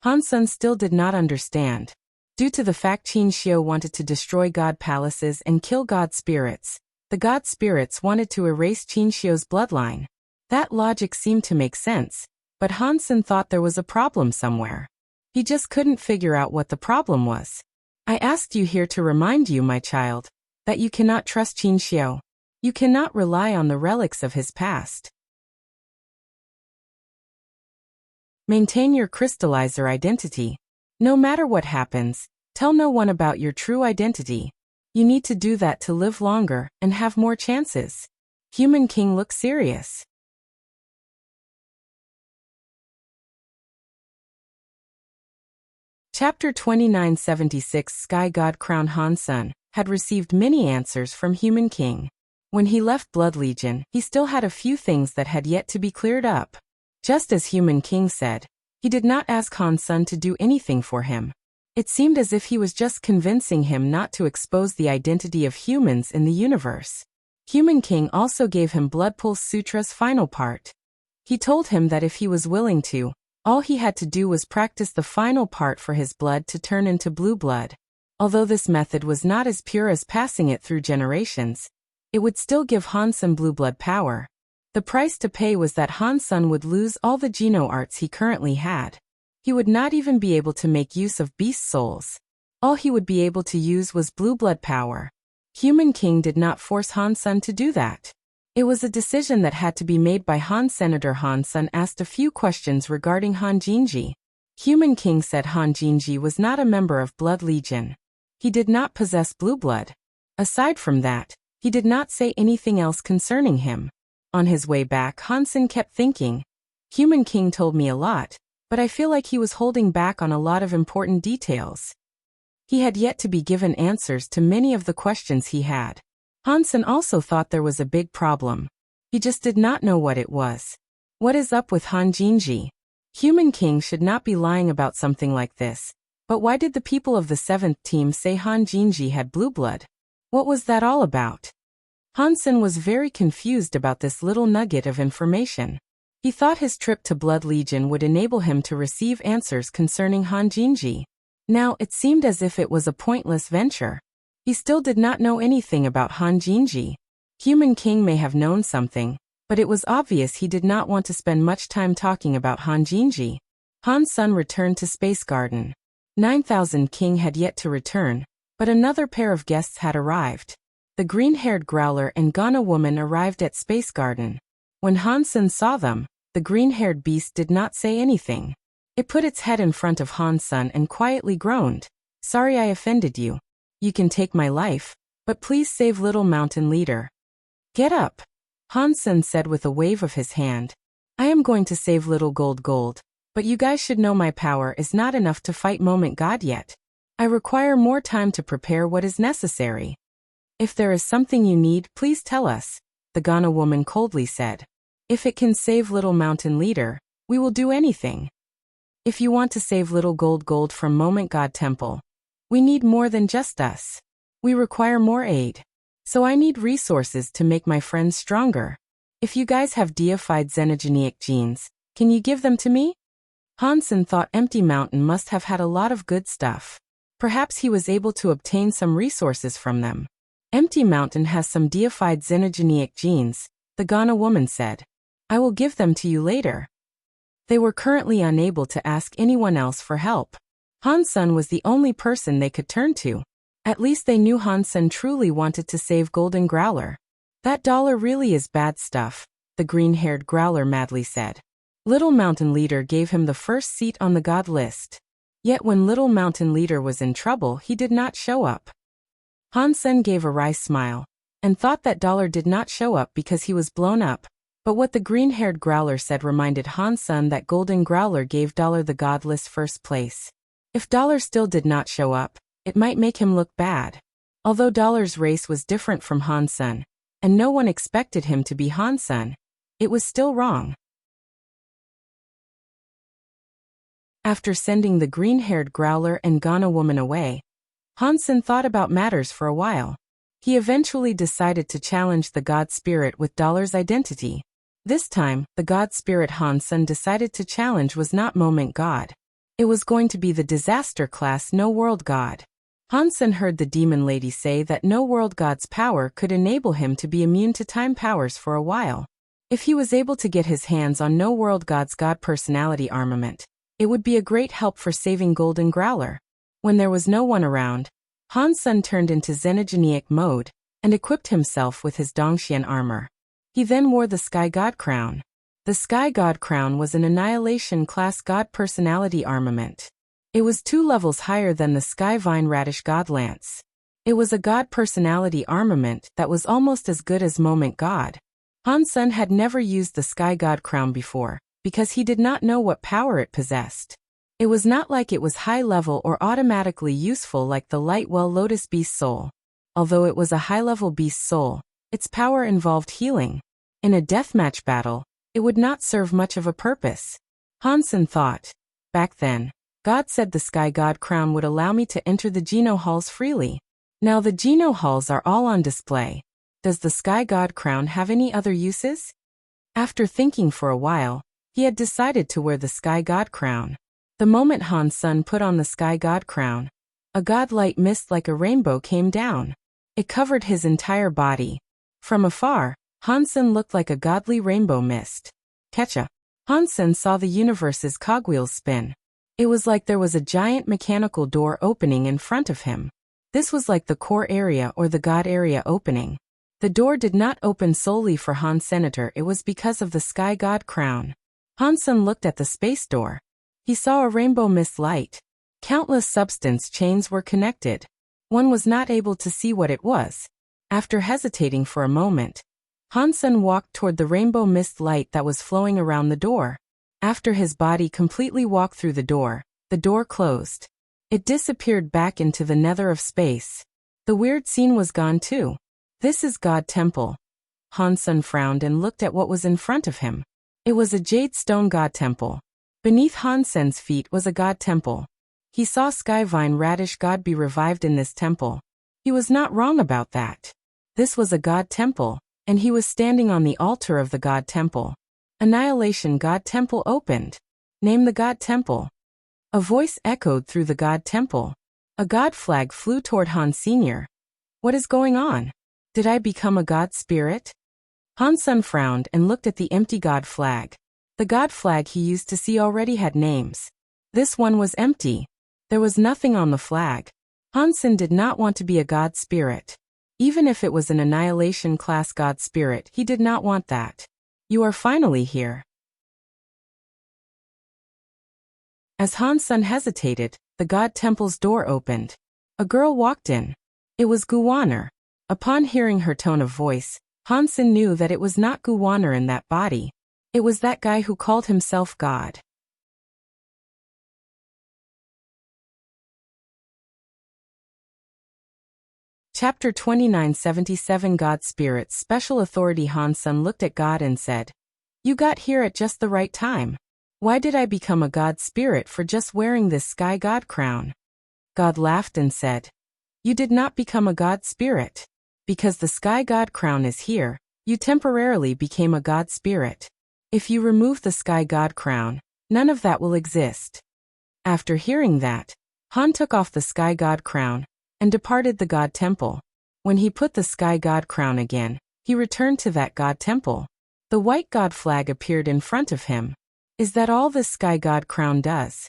Han Sen still did not understand. Due to the fact Qin Xiu wanted to destroy God palaces and kill God spirits, the God spirits wanted to erase Qin Xiu's bloodline. That logic seemed to make sense, but Han Sen thought there was a problem somewhere. He just couldn't figure out what the problem was. I asked you here to remind you, my child, that you cannot trust Qin Xiu. You cannot rely on the relics of his past. Maintain your crystallizer identity. No matter what happens, tell no one about your true identity. You need to do that to live longer and have more chances. Human King looked serious. Chapter 2976 Sky God Crown Han Sen had received many answers from Human King. When he left Blood Legion, he still had a few things that had yet to be cleared up. Just as Human King said, he did not ask Han Sen to do anything for him. It seemed as if he was just convincing him not to expose the identity of humans in the universe. Human King also gave him Blood Pulse Sutra's final part. He told him that if he was willing to, all he had to do was practice the final part for his blood to turn into blue blood. Although this method was not as pure as passing it through generations, it would still give Han Sen blue blood power. The price to pay was that Han Sen would lose all the Geno arts he currently had. He would not even be able to make use of beast souls. All he would be able to use was blue blood power. Human King did not force Han Sen to do that. It was a decision that had to be made by Han. Senator Han Sen asked a few questions regarding Han Jinji. Human King said Han Jinji was not a member of Blood Legion. He did not possess blue blood. Aside from that, he did not say anything else concerning him. On his way back, Han Sen kept thinking, Human King told me a lot, but I feel like he was holding back on a lot of important details. He had yet to be given answers to many of the questions he had. Han Sen also thought there was a big problem. He just did not know what it was. What is up with Han Jinji? Human King should not be lying about something like this. But why did the people of the 7th team say Han Jinji had blue blood? What was that all about? Han Sen was very confused about this little nugget of information. He thought his trip to Blood Legion would enable him to receive answers concerning Han Jinji. Now it seemed as if it was a pointless venture. He still did not know anything about Han Jinji. Human King may have known something, but it was obvious he did not want to spend much time talking about Han Jinji. Han Sen returned to Space Garden. 9000 King had yet to return, but another pair of guests had arrived. The green-haired Growler and Ghana woman arrived at Space Garden. When Han Sen saw them, the green-haired beast did not say anything. It put its head in front of Han Sen and quietly groaned. Sorry I offended you. You can take my life, but please save Little Mountain Leader. Get up, Han Sen said with a wave of his hand. I am going to save Little Gold, But you guys should know my power is not enough to fight Moment God yet. I require more time to prepare what is necessary. If there is something you need, please tell us, the Ghana woman coldly said. If it can save Little Mountain Leader, we will do anything. If you want to save Little Gold from Moment God Temple, we need more than just us. We require more aid. So I need resources to make my friends stronger. If you guys have deified xenogeneic genes, can you give them to me? Hansen thought Empty Mountain must have had a lot of good stuff. Perhaps he was able to obtain some resources from them. Empty Mountain has some deified xenogeneic genes, the Ghana woman said. I will give them to you later. They were currently unable to ask anyone else for help. Hansen was the only person they could turn to. At least they knew Hansen truly wanted to save Golden Growler. That dollar really is bad stuff, the green-haired Growler madly said. Little Mountain Leader gave him the first seat on the God list. Yet when Little Mountain Leader was in trouble, he did not show up. Hansen gave a wry smile, and thought that dollar did not show up because he was blown up. But what the green-haired Growler said reminded Hansen that Golden Growler gave dollar the God list first place. If dollar still did not show up, it might make him look bad. Although dollar's race was different from Hansen, and no one expected him to be Hansen, it was still wrong. After sending the green-haired Growler and Ghana woman away, Hansen thought about matters for a while. He eventually decided to challenge the God Spirit with dollar's identity. This time, the God Spirit Hansen decided to challenge was not Moment God. It was going to be the disaster class No World God. Hansen heard the demon lady say that No World God's power could enable him to be immune to time powers for a while. If he was able to get his hands on No World God's God personality armament, it would be a great help for saving Golden Growler. When there was no one around, Hansen turned into xenogeneic mode and equipped himself with his Dongxian armor. He then wore the Sky God Crown. The Sky God Crown was an Annihilation class God personality armament. It was 2 levels higher than the Sky Vine Radish God Lance. It was a God personality armament that was almost as good as Moment God. Hansen had never used the Sky God Crown before, because he did not know what power it possessed. It was not like it was high-level or automatically useful like the Lightwell Lotus Beast Soul. Although it was a high-level beast soul, its power involved healing. In a deathmatch battle, it would not serve much of a purpose. Hansen thought. Back then, God said the Sky God Crown would allow me to enter the Geno Halls freely. Now the Geno Halls are all on display. Does the Sky God Crown have any other uses? After thinking for a while, he had decided to wear the Sky God Crown. The moment Hansen put on the Sky God Crown, a godlight mist like a rainbow came down. It covered his entire body. From afar, Hansen looked like a godly rainbow mist. Ketcha. Hansen saw the universe's cogwheels spin. It was like there was a giant mechanical door opening in front of him. This was like the core area or the God area opening. The door did not open solely for Hansenator, it was because of the Sky God Crown. Hansen looked at the space door. He saw a rainbow mist light. Countless substance chains were connected. One was not able to see what it was. After hesitating for a moment, Hansen walked toward the rainbow mist light that was flowing around the door. After his body completely walked through the door closed. It disappeared back into the nether of space. The weird scene was gone too. This is God Temple. Hansen frowned and looked at what was in front of him. It was a jade stone God Temple. Beneath Hansen's feet was a God Temple. He saw Skyvine Radish God be revived in this temple. He was not wrong about that. This was a God Temple, and he was standing on the altar of the God Temple. Annihilation God Temple opened. Name the God Temple. A voice echoed through the God Temple. A God flag flew toward Han Sr. What is going on? Did I become a God spirit? Hansen frowned and looked at the empty God flag. The God flag he used to see already had names. This one was empty. There was nothing on the flag. Hansen did not want to be a God spirit. Even if it was an Annihilation class God spirit, he did not want that. You are finally here. As Hansen hesitated, the God Temple's door opened. A girl walked in. It was Guwaner. Upon hearing her tone of voice, Hansen knew that it was not Guwaner in that body. It was that guy who called himself God. Chapter 2977 God Spirits Special Authority Han Sen looked at God and said, "You got here at just the right time. Why did I become a God Spirit for just wearing this Sky God crown?" God laughed and said, "You did not become a God Spirit. Because the Sky God crown is here, you temporarily became a God Spirit. If you remove the Sky God crown, none of that will exist." After hearing that, Han took off the Sky God crown and departed the God Temple. When he put the Sky God crown again, he returned to that God Temple. The white God flag appeared in front of him. Is that all this Sky God crown does?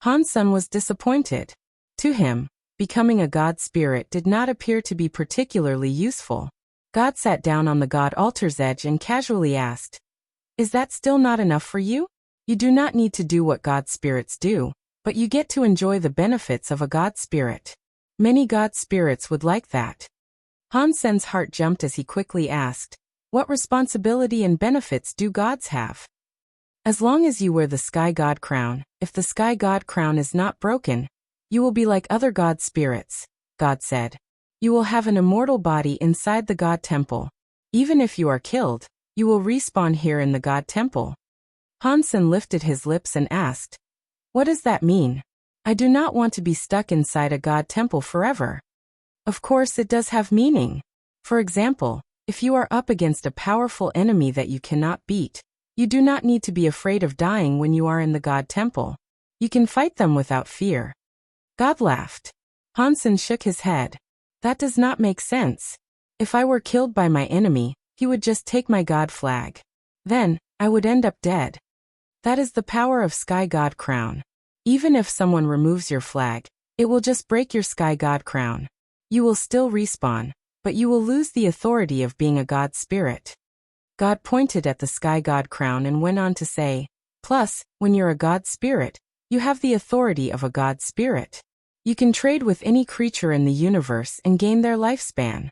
Han Sen was disappointed. To him, becoming a God Spirit did not appear to be particularly useful. God sat down on the God altar's edge and casually asked, "Is that still not enough for you? You do not need to do what God Spirits do, but you get to enjoy the benefits of a God Spirit. Many God Spirits would like that." Han Sen's heart jumped as he quickly asked, "What responsibility and benefits do gods have?" "As long as you wear the Sky God crown, if the Sky God crown is not broken, you will be like other God Spirits," God said. "You will have an immortal body inside the God Temple. Even if you are killed, you will respawn here in the God Temple." Han Sen lifted his lips and asked, "What does that mean? I do not want to be stuck inside a God Temple forever." Of course it does have meaning. For example, if you are up against a powerful enemy that you cannot beat, you do not need to be afraid of dying when you are in the God Temple. You can fight them without fear. God laughed. Han Sen shook his head. "That does not make sense. If I were killed by my enemy, he would just take my God flag. Then, I would end up dead. That is the power of Sky God Crown. Even if someone removes your flag, it will just break your Sky God Crown. You will still respawn, but you will lose the authority of being a God Spirit." God pointed at the Sky God Crown and went on to say, "Plus, when you're a God Spirit, you have the authority of a God Spirit. You can trade with any creature in the universe and gain their lifespan."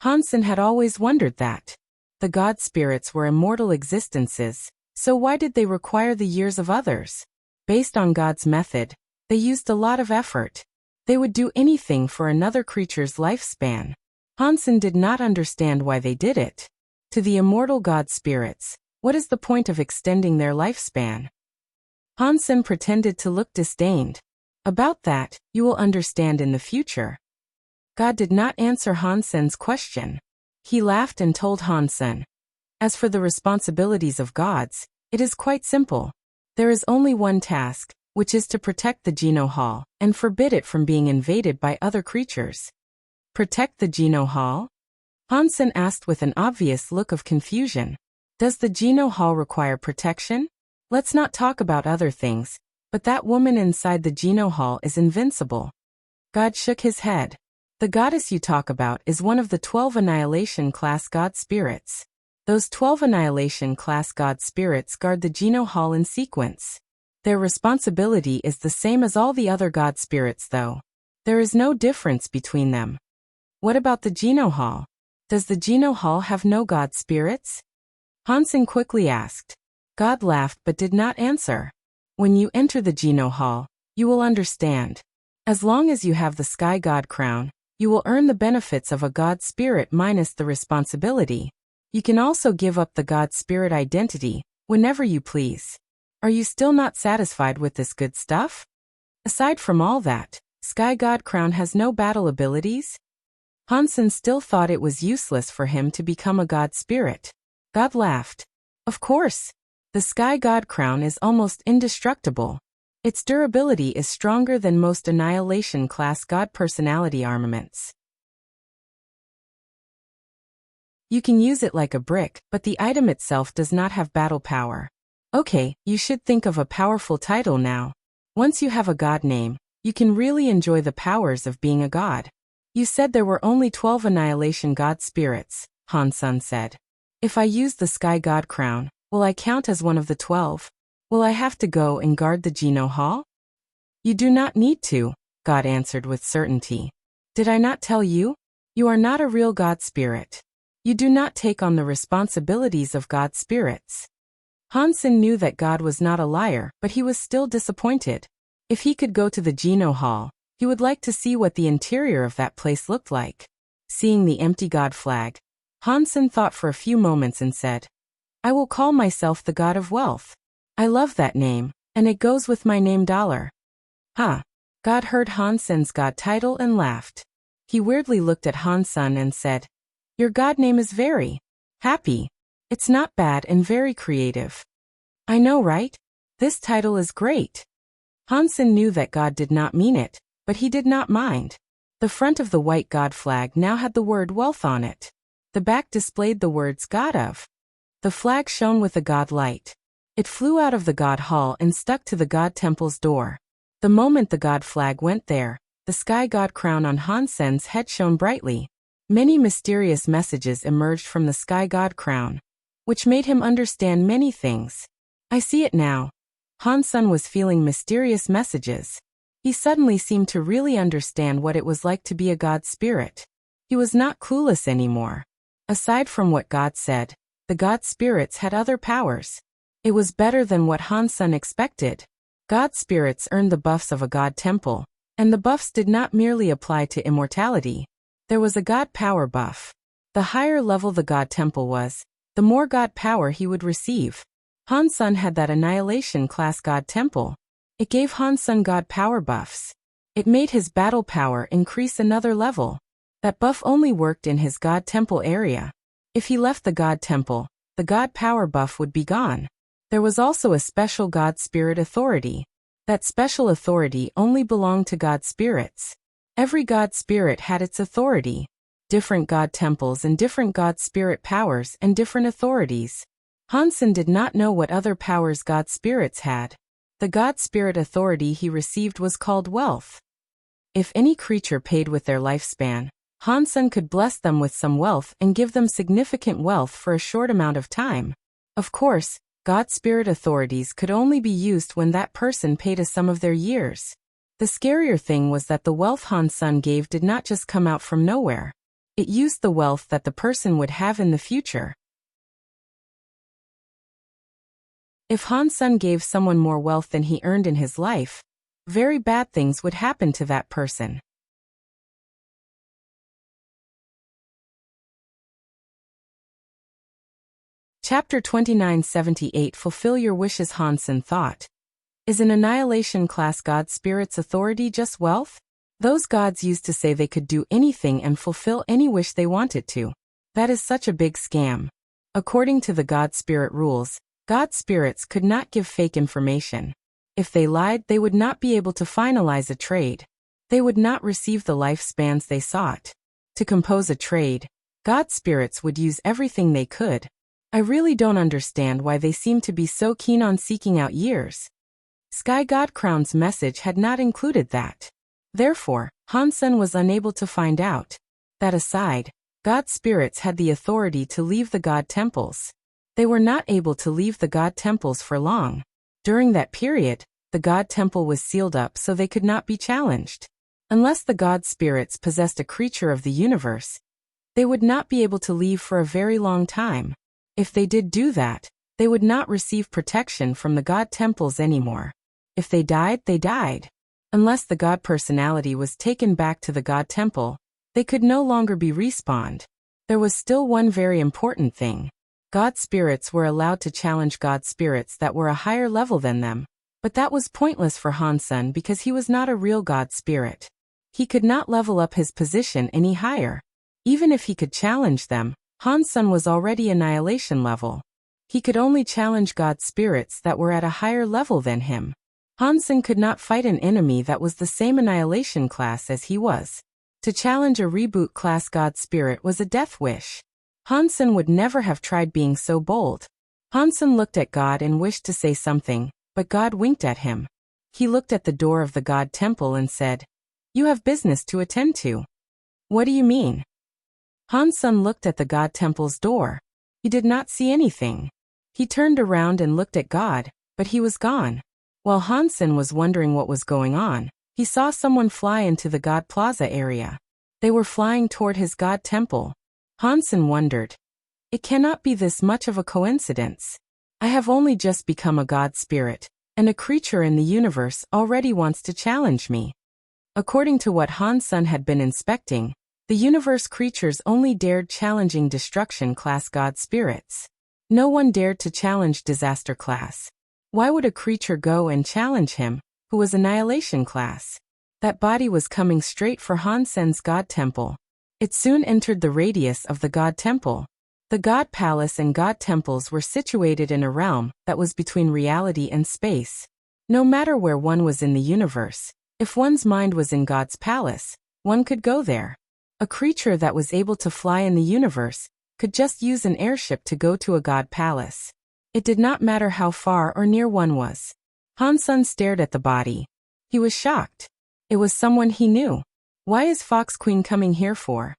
Han Sen had always wondered that. The God Spirits were immortal existences, so why did they require the years of others? Based on God's method, they used a lot of effort. They would do anything for another creature's lifespan. Han Sen did not understand why they did it. To the immortal God Spirits, what is the point of extending their lifespan? Han Sen pretended to look disdained. "About that, you will understand in the future." God did not answer Han Sen's question. He laughed and told Han Sen, "As for the responsibilities of gods, it is quite simple. There is only one task, which is to protect the Geno Hall, and forbid it from being invaded by other creatures." "Protect the Geno Hall?" Han Sen asked with an obvious look of confusion. "Does the Geno Hall require protection? Let's not talk about other things, but that woman inside the Geno Hall is invincible." God shook his head. "The goddess you talk about is one of the 12 Annihilation class God Spirits. Those 12 Annihilation class God Spirits guard the Geno Hall in sequence. Their responsibility is the same as all the other God Spirits though. There is no difference between them." "What about the Geno Hall? Does the Geno Hall have no God Spirits?" Han Sen quickly asked. God laughed but did not answer. "When you enter the Geno Hall, you will understand. As long as you have the Sky God Crown, you will earn the benefits of a God Spirit minus the responsibility. You can also give up the God Spirit identity, whenever you please. Are you still not satisfied with this good stuff? Aside from all that, Sky God Crown has no battle abilities?" Han Sen still thought it was useless for him to become a God Spirit. God laughed. "Of course. The Sky God Crown is almost indestructible. Its durability is stronger than most Annihilation class God personality armaments. You can use it like a brick, but the item itself does not have battle power. Okay, you should think of a powerful title now. Once you have a god name, you can really enjoy the powers of being a god." "You said there were only 12 Annihilation God Spirits," Han Sen said. "If I use the Sky God Crown, will I count as one of the 12? Will I have to go and guard the Geno Hall?" "You do not need to," God answered with certainty. "Did I not tell you? You are not a real God Spirit. You do not take on the responsibilities of God Spirits." Han Sen knew that God was not a liar, but he was still disappointed. If he could go to the Geno Hall, he would like to see what the interior of that place looked like. Seeing the empty god flag, Hansen thought for a few moments and said, I will call myself the god of wealth. I love that name, and it goes with my name $. Huh. God heard Hansen's god title and laughed. He weirdly looked at Hansen and said, Your god name is very happy. It's not bad and very creative. I know, right? This title is great. Hansen knew that God did not mean it, but he did not mind. The front of the white god flag now had the word wealth on it. The back displayed the words God of. The flag shone with a god light. It flew out of the god hall and stuck to the god temple's door. The moment the god flag went there, the sky god crown on Hansen's head shone brightly. Many mysterious messages emerged from the sky god crown, which made him understand many things. I see it now. Hansen was feeling mysterious messages. He suddenly seemed to really understand what it was like to be a god spirit. He was not clueless anymore. Aside from what God said, the god spirits had other powers. It was better than what Hansen expected. God spirits earned the buffs of a god temple, and the buffs did not merely apply to immortality. There was a god power buff. The higher level the god temple was, the more god power he would receive. Hansen had that annihilation class god temple. It gave Hansen god power buffs. It made his battle power increase another level. That buff only worked in his god temple area. If he left the god temple, the god power buff would be gone. There was also a special god spirit authority. That special authority only belonged to god spirits. Every god spirit had its authority. Different god temples and different god spirit powers and different authorities. Hansen did not know what other powers god spirits had. The god spirit authority he received was called wealth. If any creature paid with their lifespan, Hansen could bless them with some wealth and give them significant wealth for a short amount of time. Of course, god spirit authorities could only be used when that person paid a sum of their years. The scarier thing was that the wealth Hansen gave did not just come out from nowhere. It used the wealth that the person would have in the future. If Hansen gave someone more wealth than he earned in his life, very bad things would happen to that person. Chapter 2978 Fulfill Your Wishes. Hansen thought. Is an annihilation class god spirit's authority just wealth? Those gods used to say they could do anything and fulfill any wish they wanted to. That is such a big scam. According to the god spirit rules, god spirits could not give fake information. If they lied, they would not be able to finalize a trade. They would not receive the lifespans they sought. To compose a trade, god spirits would use everything they could. I really don't understand why they seem to be so keen on seeking out years. Sky God Crown's message had not included that. Therefore, Hansen was unable to find out. That aside, god spirits had the authority to leave the god temples. They were not able to leave the god temples for long. During that period, the god temple was sealed up so they could not be challenged. Unless the god spirits possessed a creature of the universe, they would not be able to leave for a very long time. If they did do that, they would not receive protection from the god temples anymore. If they died, they died. Unless the god personality was taken back to the god temple, they could no longer be respawned. There was still one very important thing. God spirits were allowed to challenge god spirits that were a higher level than them, but that was pointless for Hansen because he was not a real god spirit. He could not level up his position any higher. Even if he could challenge them, Hansen was already annihilation level. He could only challenge god spirits that were at a higher level than him. Hansen could not fight an enemy that was the same annihilation class as he was. To challenge a reboot class god spirit was a death wish. Hansen would never have tried being so bold. Hansen looked at God and wished to say something, but God winked at him. He looked at the door of the god temple and said, "You have business to attend to." "What do you mean?" Hansen looked at the god temple's door. He did not see anything. He turned around and looked at God, but he was gone. While Hansen was wondering what was going on, he saw someone fly into the god plaza area. They were flying toward his god temple. Hansen wondered, "It cannot be this much of a coincidence. I have only just become a god spirit, and a creature in the universe already wants to challenge me." According to what Hansen had been inspecting, The universe creatures only dared challenging destruction class god spirits. No one dared to challenge disaster class. Why would a creature go and challenge him, who was annihilation class? That body was coming straight for Han Sen's god temple. It soon entered the radius of the god temple. The god palace and god temples were situated in a realm that was between reality and space. No matter where one was in the universe, if one's mind was in God's palace, one could go there. A creature that was able to fly in the universe could just use an airship to go to a god palace. It did not matter how far or near one was. Han Sen stared at the body. He was shocked. It was someone he knew. Why is Fox Queen coming here for?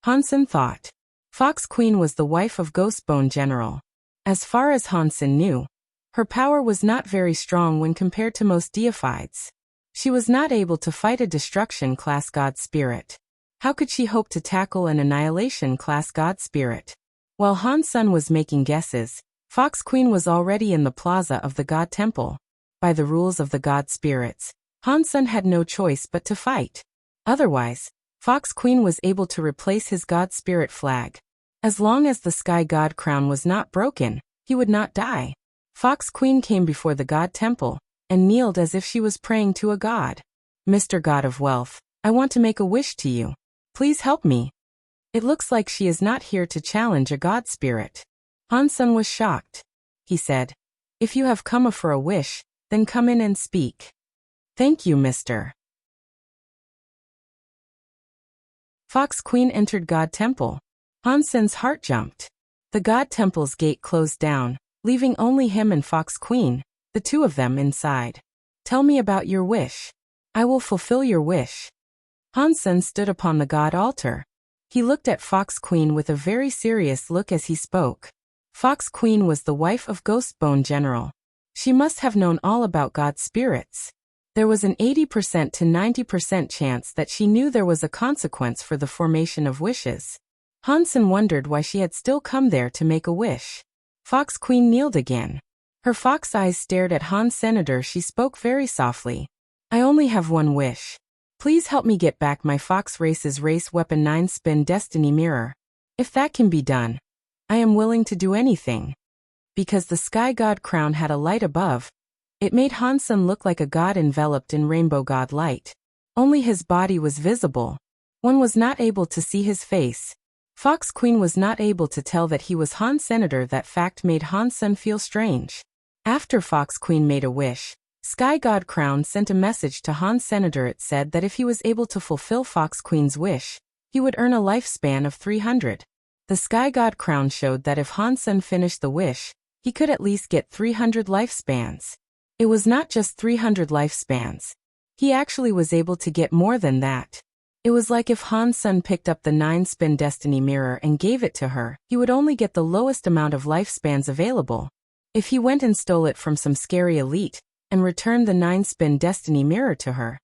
Han Sen thought. Fox Queen was the wife of Ghostbone General. As far as Han Sen knew, her power was not very strong when compared to most deifieds. She was not able to fight a destruction class god spirit. How could she hope to tackle an annihilation class god spirit? While Han Sen was making guesses, Fox Queen was already in the plaza of the god temple. By the rules of the god spirits, Han Sen had no choice but to fight. Otherwise, Fox Queen was able to replace his god spirit flag. As long as the sky god crown was not broken, he would not die. Fox Queen came before the god temple and kneeled as if she was praying to a god. Mr. God of Wealth, I want to make a wish to you. Please help me. It looks like she is not here to challenge a god spirit. Han Sen was shocked. He said, If you have come for a wish, then come in and speak. Thank you, Mr. Fox Queen entered God Temple. Han Sen's heart jumped. The God Temple's gate closed down, leaving only him and Fox Queen, the two of them inside. Tell me about your wish. I will fulfill your wish. Han Sen stood upon the God altar. He looked at Fox Queen with a very serious look as he spoke. Fox Queen was the wife of Ghostbone General. She must have known all about God spirits. There was an 80% to 90% chance that she knew there was a consequence for the formation of wishes. Han Sen wondered why she had still come there to make a wish. Fox Queen kneeled again. Her fox eyes stared at Han Senator. She spoke very softly. I only have one wish. Please help me get back my Fox Race's race weapon 9-spin destiny mirror. If that can be done, I am willing to do anything. Because the sky god crown had a light above, it made Han Sen look like a god enveloped in rainbow god light. Only his body was visible. One was not able to see his face. Fox Queen was not able to tell that he was Han Senator. That fact made Han Sen feel strange. After Fox Queen made a wish, Sky God Crown sent a message to Han Senator. It said that if he was able to fulfill Fox Queen's wish, he would earn a lifespan of 300. The Sky God Crown showed that if Han Sen finished the wish, he could at least get 300 lifespans. It was not just 300 lifespans. He actually was able to get more than that. It was like if Han Sen picked up the 9-spin destiny mirror and gave it to her, he would only get the lowest amount of lifespans available. If he went and stole it from some scary elite and returned the 9-spin destiny mirror to her,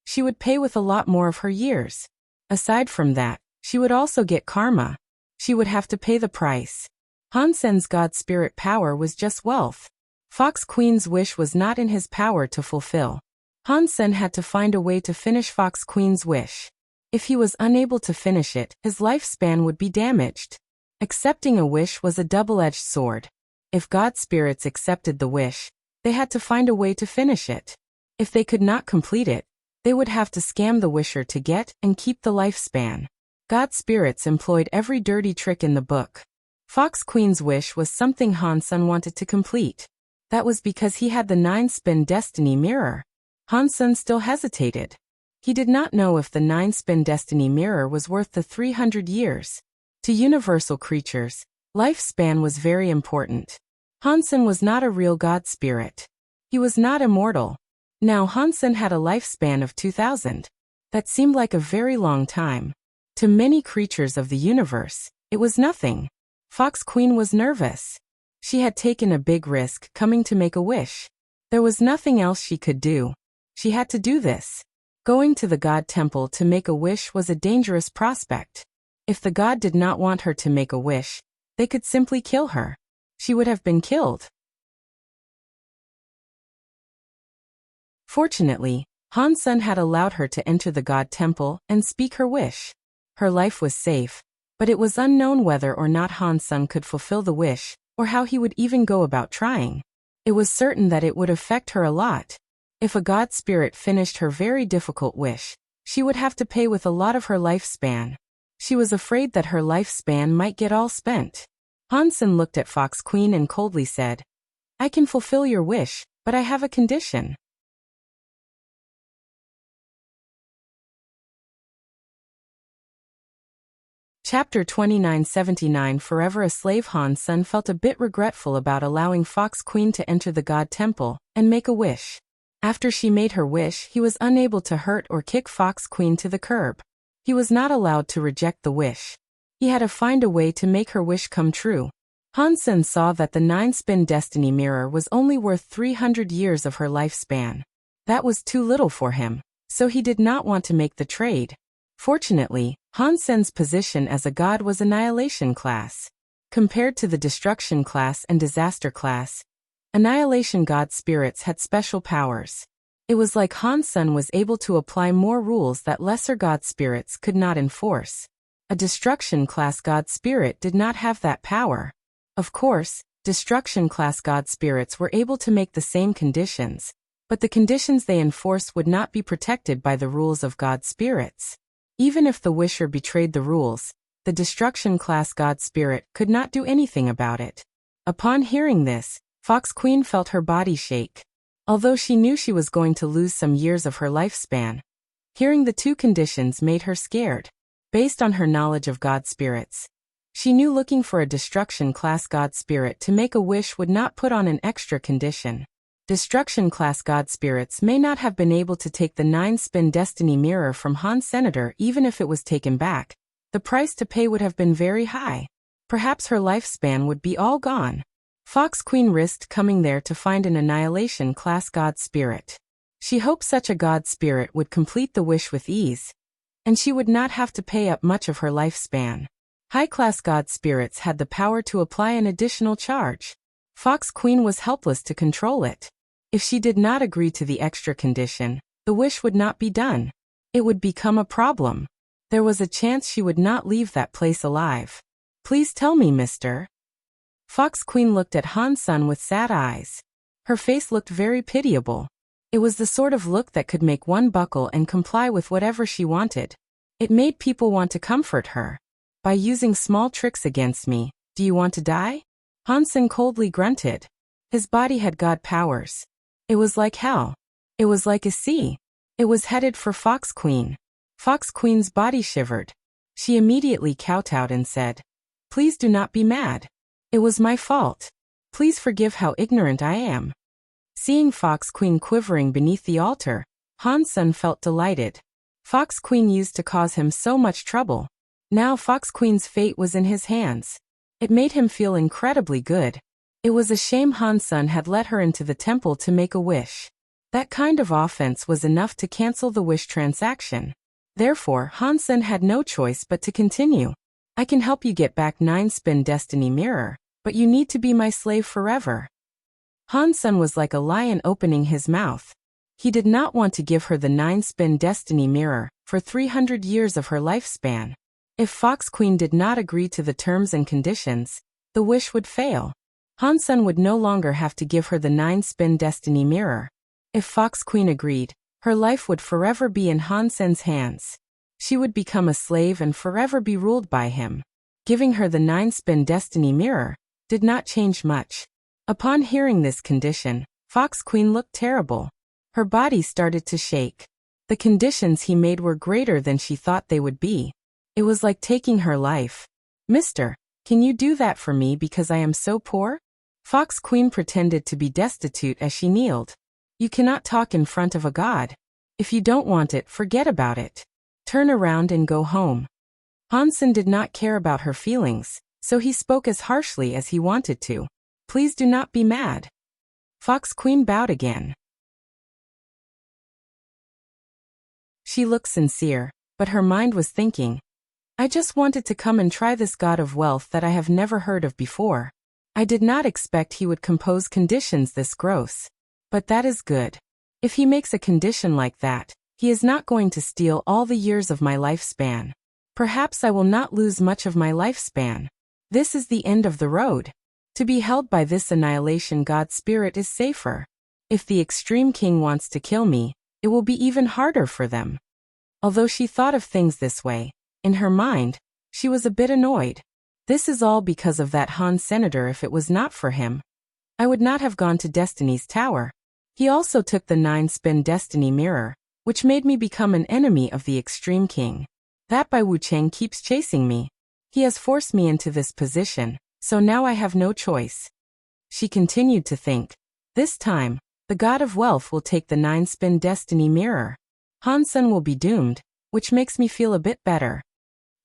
she would pay with a lot more of her years. Aside from that, she would also get karma. She would have to pay the price. Han Sen's god spirit power was just wealth. Fox Queen's wish was not in his power to fulfill. Han Sen had to find a way to finish Fox Queen's wish. If he was unable to finish it, his lifespan would be damaged. Accepting a wish was a double-edged sword. If god spirits accepted the wish, they had to find a way to finish it. If they could not complete it, they would have to scam the wisher to get and keep the lifespan. God spirits employed every dirty trick in the book. Fox Queen's wish was something Han Sen wanted to complete. That was because he had the 9-spin destiny mirror. Han Sen still hesitated. He did not know if the 9-spin destiny mirror was worth the 300 years. To universal creatures, lifespan was very important. Han Sen was not a real god spirit. He was not immortal. Now Han Sen had a lifespan of 2000. That seemed like a very long time. To many creatures of the universe, it was nothing. Fox Queen was nervous. She had taken a big risk coming to make a wish. There was nothing else she could do. She had to do this. Going to the god temple to make a wish was a dangerous prospect. If the god did not want her to make a wish, they could simply kill her. She would have been killed. Fortunately, Han Sen had allowed her to enter the god temple and speak her wish. Her life was safe, but it was unknown whether or not Han Sen could fulfill the wish, or how he would even go about trying. It was certain that it would affect her a lot. If a god spirit finished her very difficult wish, she would have to pay with a lot of her lifespan. She was afraid that her lifespan might get all spent. Han Sen looked at Fox Queen and coldly said, "I can fulfill your wish, but I have a condition." Chapter 2979 Forever a slave. Han Sen felt a bit regretful about allowing Fox Queen to enter the god temple and make a wish. After she made her wish, he was unable to hurt or kick Fox Queen to the curb. He was not allowed to reject the wish. He had to find a way to make her wish come true. Han Sen saw that the 9-spin destiny mirror was only worth 300 years of her lifespan. That was too little for him, so he did not want to make the trade. Fortunately, Han Sen's position as a god was Annihilation class. Compared to the Destruction class and Disaster class, Annihilation god spirits had special powers. It was like Han Sen was able to apply more rules that lesser god spirits could not enforce. A Destruction class god spirit did not have that power. Of course, Destruction class god spirits were able to make the same conditions, but the conditions they enforce would not be protected by the rules of god spirits. Even if the wisher betrayed the rules, the Destruction class god spirit could not do anything about it. Upon hearing this, Fox Queen felt her body shake. Although she knew she was going to lose some years of her lifespan, hearing the two conditions made her scared. Based on her knowledge of god spirits, she knew looking for a Destruction class god spirit to make a wish would not put on an extra condition. Destruction class god spirits may not have been able to take the 9-spin destiny mirror from Han Senator even if it was taken back. The price to pay would have been very high. Perhaps her lifespan would be all gone. Fox Queen risked coming there to find an Annihilation class god spirit. She hoped such a god spirit would complete the wish with ease, and she would not have to pay up much of her lifespan. High-class god spirits had the power to apply an additional charge. Fox Queen was helpless to control it. If she did not agree to the extra condition, the wish would not be done. It would become a problem. There was a chance she would not leave that place alive. "Please tell me, mister." Fox Queen looked at Han Sen with sad eyes. Her face looked very pitiable. It was the sort of look that could make one buckle and comply with whatever she wanted. It made people want to comfort her. "By using small tricks against me, do you want to die?" Han Sen coldly grunted. His body had god powers. It was like hell. It was like a sea. It was headed for Fox Queen. Fox Queen's body shivered. She immediately kowtowed and said, "Please do not be mad. It was my fault. Please forgive how ignorant I am." Seeing Fox Queen quivering beneath the altar, Han Sen felt delighted. Fox Queen used to cause him so much trouble. Now Fox Queen's fate was in his hands. It made him feel incredibly good. It was a shame Han Sen had let her into the temple to make a wish. That kind of offense was enough to cancel the wish transaction. Therefore, Han Sen had no choice but to continue. "I can help you get back 9-spin destiny mirror, but you need to be my slave forever." Han Sen was like a lion opening his mouth. He did not want to give her the 9-spin destiny mirror for 300 years of her lifespan. If Fox Queen did not agree to the terms and conditions, the wish would fail. Han Sen would no longer have to give her the 9-spin destiny mirror. If Fox Queen agreed, her life would forever be in Han Sen's hands. She would become a slave and forever be ruled by him. Giving her the 9-spin destiny mirror did not change much. Upon hearing this condition, Fox Queen looked terrible. Her body started to shake. The conditions he made were greater than she thought they would be. It was like taking her life. "Mister, can you do that for me because I am so poor?" Fox Queen pretended to be destitute as she kneeled. "You cannot talk in front of a god. If you don't want it, forget about it. Turn around and go home." Han Sen did not care about her feelings, so he spoke as harshly as he wanted to. "Please do not be mad." Fox Queen bowed again. She looked sincere, but her mind was thinking, "I just wanted to come and try this god of wealth that I have never heard of before. I did not expect he would compose conditions this gross. But that is good. If he makes a condition like that, he is not going to steal all the years of my lifespan. Perhaps I will not lose much of my lifespan. This is the end of the road. To be held by this annihilation god spirit is safer. If the extreme king wants to kill me, it will be even harder for them. Although she thought of things this way, in her mind, she was a bit annoyed. This is all because of that Han senator. If it was not for him, I would not have gone to Destiny's Tower. He also took the 9-spin Destiny Mirror, which made me become an enemy of the Extreme King. That Bai Wucheng keeps chasing me. He has forced me into this position, so now I have no choice. She continued to think. This time, the god of wealth will take the 9-spin Destiny Mirror. Han Sen will be doomed, which makes me feel a bit better.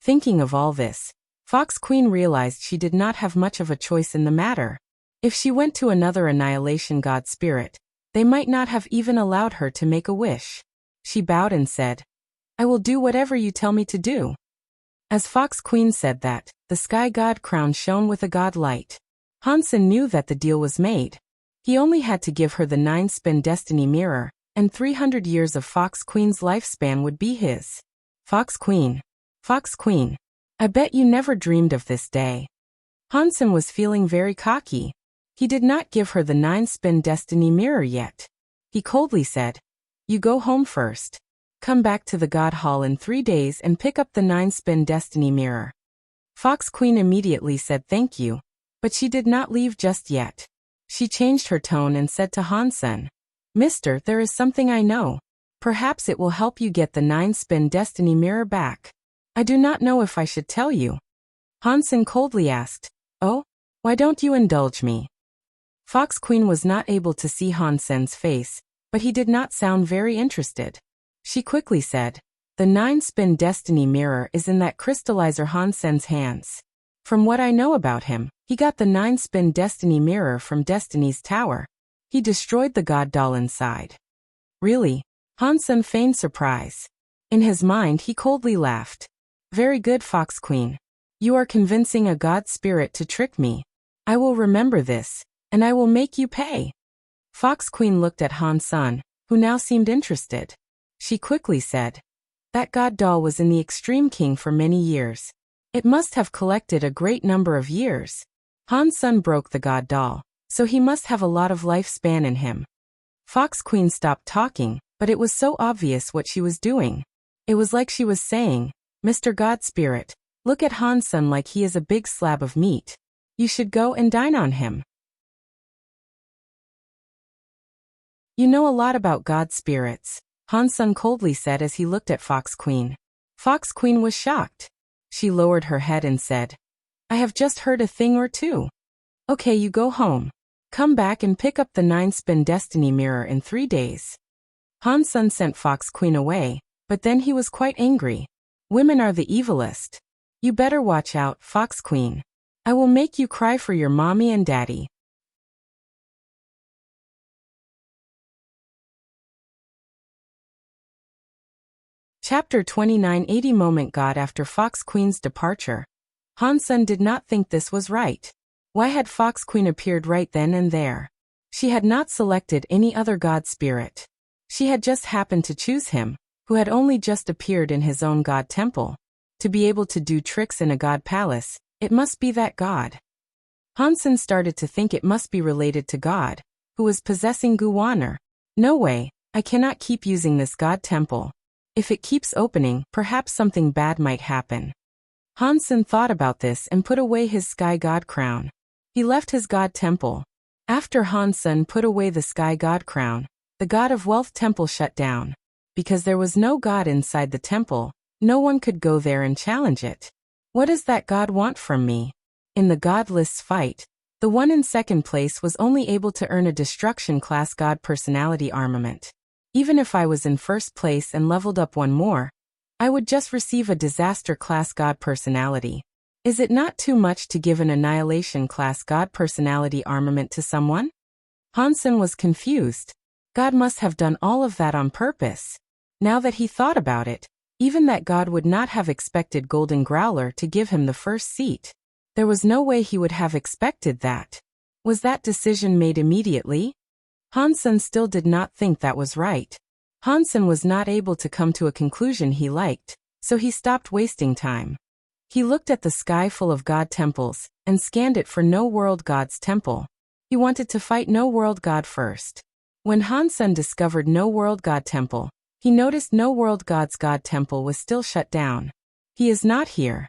Thinking of all this, Fox Queen realized she did not have much of a choice in the matter. If she went to another annihilation god spirit, they might not have even allowed her to make a wish. She bowed and said, I will do whatever you tell me to do. As Fox Queen said that, the sky god crown shone with a god light. Han Sen knew that the deal was made. He only had to give her the 9-spin Destiny Mirror, and 300 years of Fox Queen's lifespan would be his. Fox Queen. Fox Queen. I bet you never dreamed of this day. Han Sen was feeling very cocky. He did not give her the 9-spin Destiny Mirror yet. He coldly said, You go home first. Come back to the God Hall in 3 days and pick up the 9-spin Destiny Mirror. Fox Queen immediately said thank you, but she did not leave just yet. She changed her tone and said to Han Sen, Mister, there is something I know. Perhaps it will help you get the 9-spin Destiny Mirror back. I do not know if I should tell you. Han Sen coldly asked, Oh, why don't you indulge me? Fox Queen was not able to see Han Sen's face, but he did not sound very interested. She quickly said, The 9-spin Destiny Mirror is in that crystallizer Han Sen's hands. From what I know about him, he got the 9-spin Destiny Mirror from Destiny's Tower. He destroyed the god doll inside. Really? Han Sen feigned surprise. In his mind he coldly laughed. Very good, Fox Queen. You are convincing a god spirit to trick me. I will remember this, and I will make you pay. Fox Queen looked at Han Sen, who now seemed interested. She quickly said, That god doll was in the Extreme King for many years. It must have collected a great number of years. Han Sen broke the god doll, so he must have a lot of lifespan in him. Fox Queen stopped talking, but it was so obvious what she was doing. It was like she was saying, Mr. God Spirit, look at Han Sen like he is a big slab of meat. You should go and dine on him. You know a lot about god spirits, Han Sen coldly said as he looked at Fox Queen. Fox Queen was shocked. She lowered her head and said, I have just heard a thing or two. Okay, you go home. Come back and pick up the 9-spin Destiny Mirror in 3 days. Han Sen sent Fox Queen away, but then he was quite angry. Women are the evilest. You better watch out, Fox Queen. I will make you cry for your mommy and daddy. Chapter 29 80 Moment God After Fox Queen's departure. Han Sen did not think this was right. Why had Fox Queen appeared right then and there? She had not selected any other god spirit. She had just happened to choose him, who had only just appeared in his own god temple. To be able to do tricks in a god palace, it must be that god. Han Sen started to think it must be related to God, who was possessing Guwaner. No way, I cannot keep using this god temple. If it keeps opening, perhaps something bad might happen. Han Sen thought about this and put away his sky god crown. He left his god temple. After Han Sen put away the sky god crown, the god of wealth temple shut down. Because there was no god inside the temple, no one could go there and challenge it. What does that god want from me? In the god list's fight, the one in second place was only able to earn a destruction class god personality armament. Even if I was in first place and leveled up one more, I would just receive a disaster class god personality. Is it not too much to give an annihilation class god personality armament to someone? Han Sen was confused. God must have done all of that on purpose. Now that he thought about it, even that god would not have expected Golden Growler to give him the first seat. There was no way he would have expected that. Was that decision made immediately? Han Sen still did not think that was right. Han Sen was not able to come to a conclusion he liked, so he stopped wasting time. He looked at the sky full of god temples, and scanned it for no world god's temple. He wanted to fight no world god first. When Hansen discovered no world god temple, he noticed no world god's god temple was still shut down. He is not here.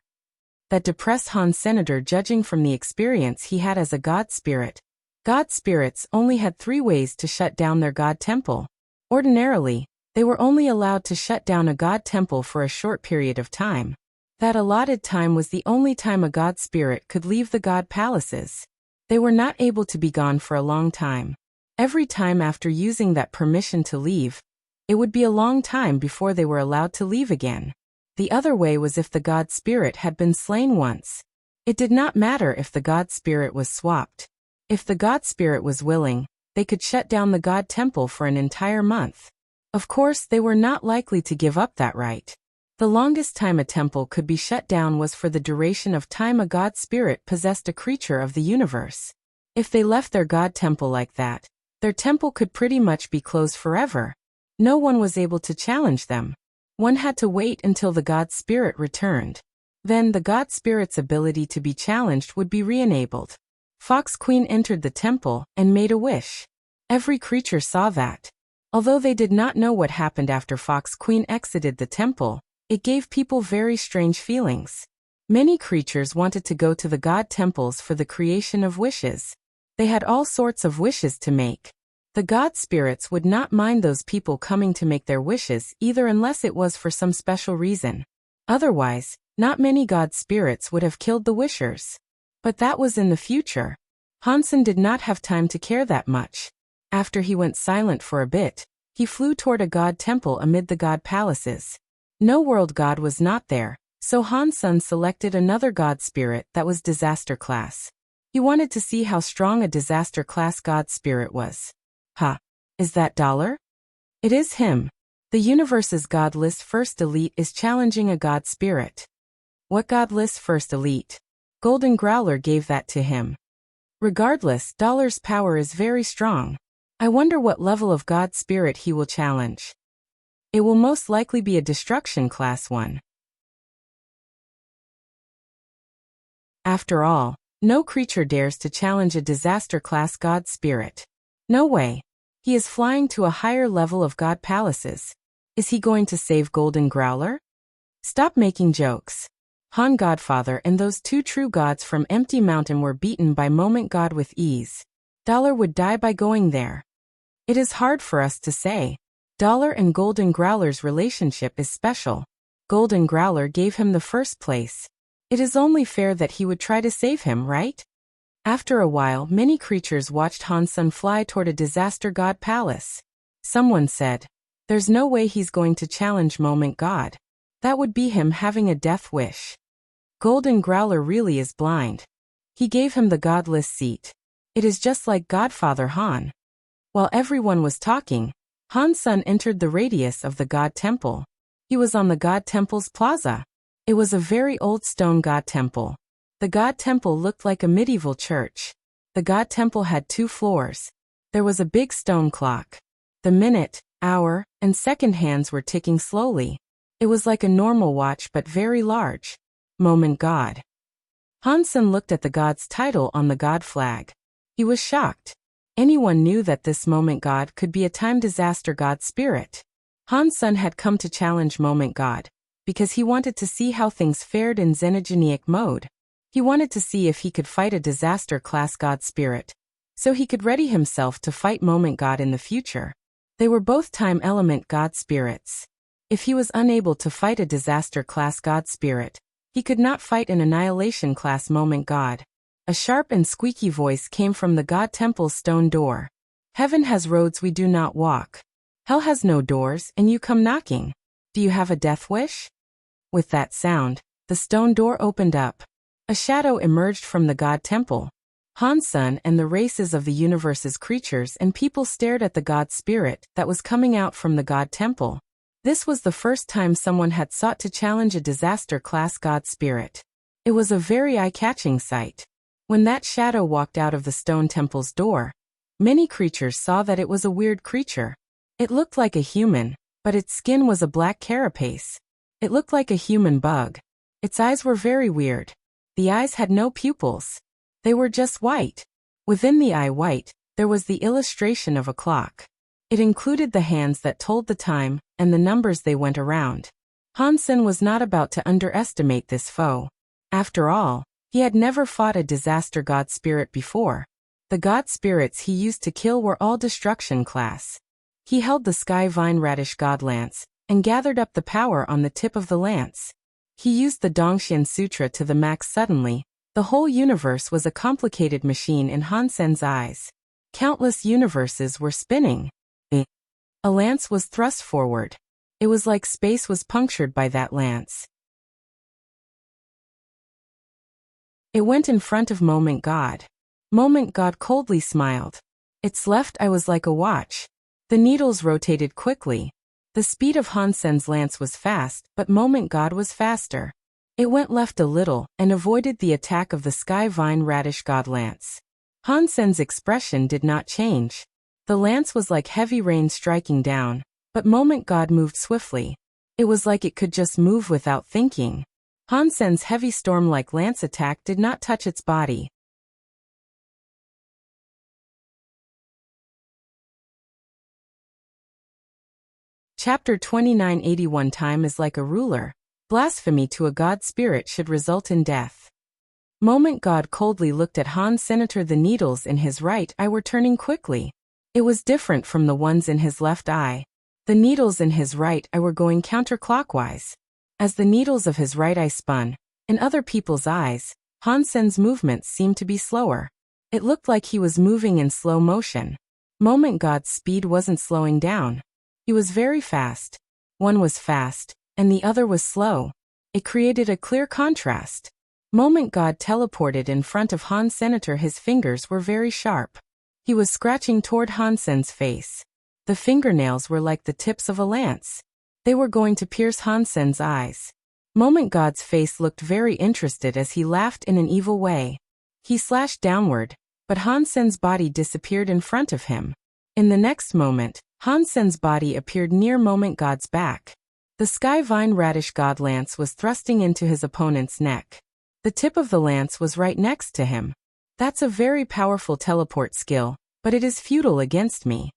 That depressed Han Senator, judging from the experience he had as a god spirit. God spirits only had 3 ways to shut down their god temple. Ordinarily, they were only allowed to shut down a god temple for a short period of time. That allotted time was the only time a god spirit could leave the god palaces. They were not able to be gone for a long time. Every time after using that permission to leave, it would be a long time before they were allowed to leave again. The other way was if the god spirit had been slain once. It did not matter if the god spirit was swapped. If the god spirit was willing, they could shut down the god temple for an entire month. Of course, they were not likely to give up that right. The longest time a temple could be shut down was for the duration of time a god spirit possessed a creature of the universe. If they left their god temple like that, their temple could pretty much be closed forever. No one was able to challenge them. One had to wait until the god spirit returned. Then the god spirit's ability to be challenged would be re-enabled. Fox Queen entered the temple and made a wish. Every creature saw that. Although they did not know what happened after Fox Queen exited the temple, it gave people very strange feelings. Many creatures wanted to go to the god temples for the creation of wishes. They had all sorts of wishes to make. The god spirits would not mind those people coming to make their wishes either, unless it was for some special reason. Otherwise, not many god spirits would have killed the wishers. But that was in the future. Hansen did not have time to care that much. After he went silent for a bit, he flew toward a god temple amid the god palaces. No world god was not there, so Hansen selected another god spirit that was disaster class. He wanted to see how strong a disaster class god spirit was. Is that Dollar? It is him. The universe's god list first elite is challenging a god spirit. What god list first elite? Golden Growler gave that to him. Regardless, Dollar's power is very strong. I wonder what level of god spirit he will challenge. It will most likely be a destruction class one. After all, no creature dares to challenge a disaster class god spirit. No way. He is flying to a higher level of god palaces. Is he going to save Golden Growler? Stop making jokes. Han Godfather and those 2 true gods from Empty Mountain were beaten by Moment God with ease. Dollar would die by going there. It is hard for us to say. Dollar and Golden Growler's relationship is special. Golden Growler gave him the first place. It is only fair that he would try to save him, right? After a while, many creatures watched Hansen fly toward a disaster god palace. Someone said, "There's no way he's going to challenge Moment God. That would be him having a death wish." Golden Growler really is blind. He gave him the godless seat. It is just like Godfather Han. While everyone was talking, Hansen entered the radius of the god temple. He was on the god temple's plaza. It was a very old stone god temple. The god temple looked like a medieval church. The god temple had 2 floors. There was a big stone clock. The minute, hour, and second hands were ticking slowly. It was like a normal watch but very large. Moment God. Hansen looked at the god's title on the god flag. He was shocked. Anyone knew that this Moment God could be a time disaster god spirit. Hansen had come to challenge Moment God because he wanted to see how things fared in xenogenic mode. He wanted to see if he could fight a disaster class god spirit, so he could ready himself to fight Moment God in the future. They were both time element god spirits. If he was unable to fight a disaster class god spirit, he could not fight an annihilation class Moment God. A sharp and squeaky voice came from the god temple's stone door. Heaven has roads we do not walk. Hell has no doors, and you come knocking. Do you have a death wish? With that sound, the stone door opened up. A shadow emerged from the god temple. Hansen and the races of the universe's creatures and people stared at the god spirit that was coming out from the god temple. This was the first time someone had sought to challenge a disaster class god spirit. It was a very eye-catching sight. When that shadow walked out of the stone temple's door, many creatures saw that it was a weird creature. It looked like a human, but its skin was a black carapace. It looked like a human bug. Its eyes were very weird. The eyes had no pupils. They were just white. Within the eye white, there was the illustration of a clock. It included the hands that told the time, and the numbers they went around. Hansen was not about to underestimate this foe. After all, he had never fought a disaster god spirit before. The god spirits he used to kill were all destruction class. He held the sky vine radish god lance, and gathered up the power on the tip of the lance. He used the Dongxian Sutra to the max suddenly. The whole universe was a complicated machine in Hansen's eyes. Countless universes were spinning. A lance was thrust forward. It was like space was punctured by that lance. It went in front of Moment God. Moment God coldly smiled. Its left eye was like a watch. The needles rotated quickly. The speed of Hansen's lance was fast, but Moment God was faster. It went left a little, and avoided the attack of the sky vine radish god lance. Hansen's expression did not change. The lance was like heavy rain striking down, but Moment God moved swiftly. It was like it could just move without thinking. Hansen's heavy storm-like lance attack did not touch its body. Chapter 2981 Time is like a ruler. Blasphemy to a god spirit should result in death. Moment God coldly looked at Han Senator. The needles in his right eye were turning quickly. It was different from the ones in his left eye. The needles in his right eye were going counterclockwise. As the needles of his right eye spun, in other people's eyes, Hansen's movements seemed to be slower. It looked like he was moving in slow motion. Moment God's speed wasn't slowing down. He was very fast. One was fast, and the other was slow. It created a clear contrast. Moment God teleported in front of Han Senator. His fingers were very sharp. He was scratching toward Hansen's face. The fingernails were like the tips of a lance. They were going to pierce Hansen's eyes. Moment God's face looked very interested as he laughed in an evil way. He slashed downward, but Hansen's body disappeared in front of him. In the next moment, Hansen's body appeared near Moment God's back. The sky vine radish god lance was thrusting into his opponent's neck. The tip of the lance was right next to him. That's a very powerful teleport skill, but it is futile against me.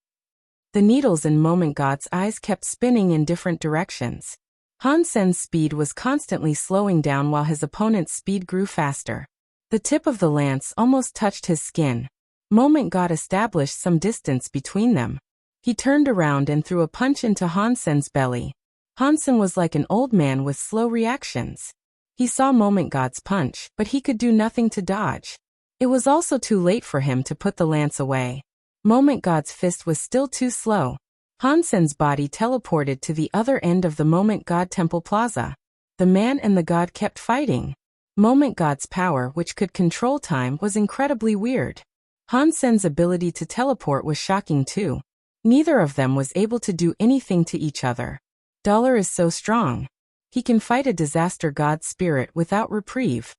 The needles in Moment God's eyes kept spinning in different directions. Hansen's speed was constantly slowing down while his opponent's speed grew faster. The tip of the lance almost touched his skin. Moment God established some distance between them. He turned around and threw a punch into Hansen's belly. Hansen was like an old man with slow reactions. He saw Moment God's punch, but he could do nothing to dodge. It was also too late for him to put the lance away. Moment God's fist was still too slow. Hansen's body teleported to the other end of the Moment God Temple Plaza. The man and the god kept fighting. Moment God's power, which could control time, was incredibly weird. Hansen's ability to teleport was shocking too. Neither of them was able to do anything to each other. Dollar is so strong. He can fight a disaster god spirit without reprieve.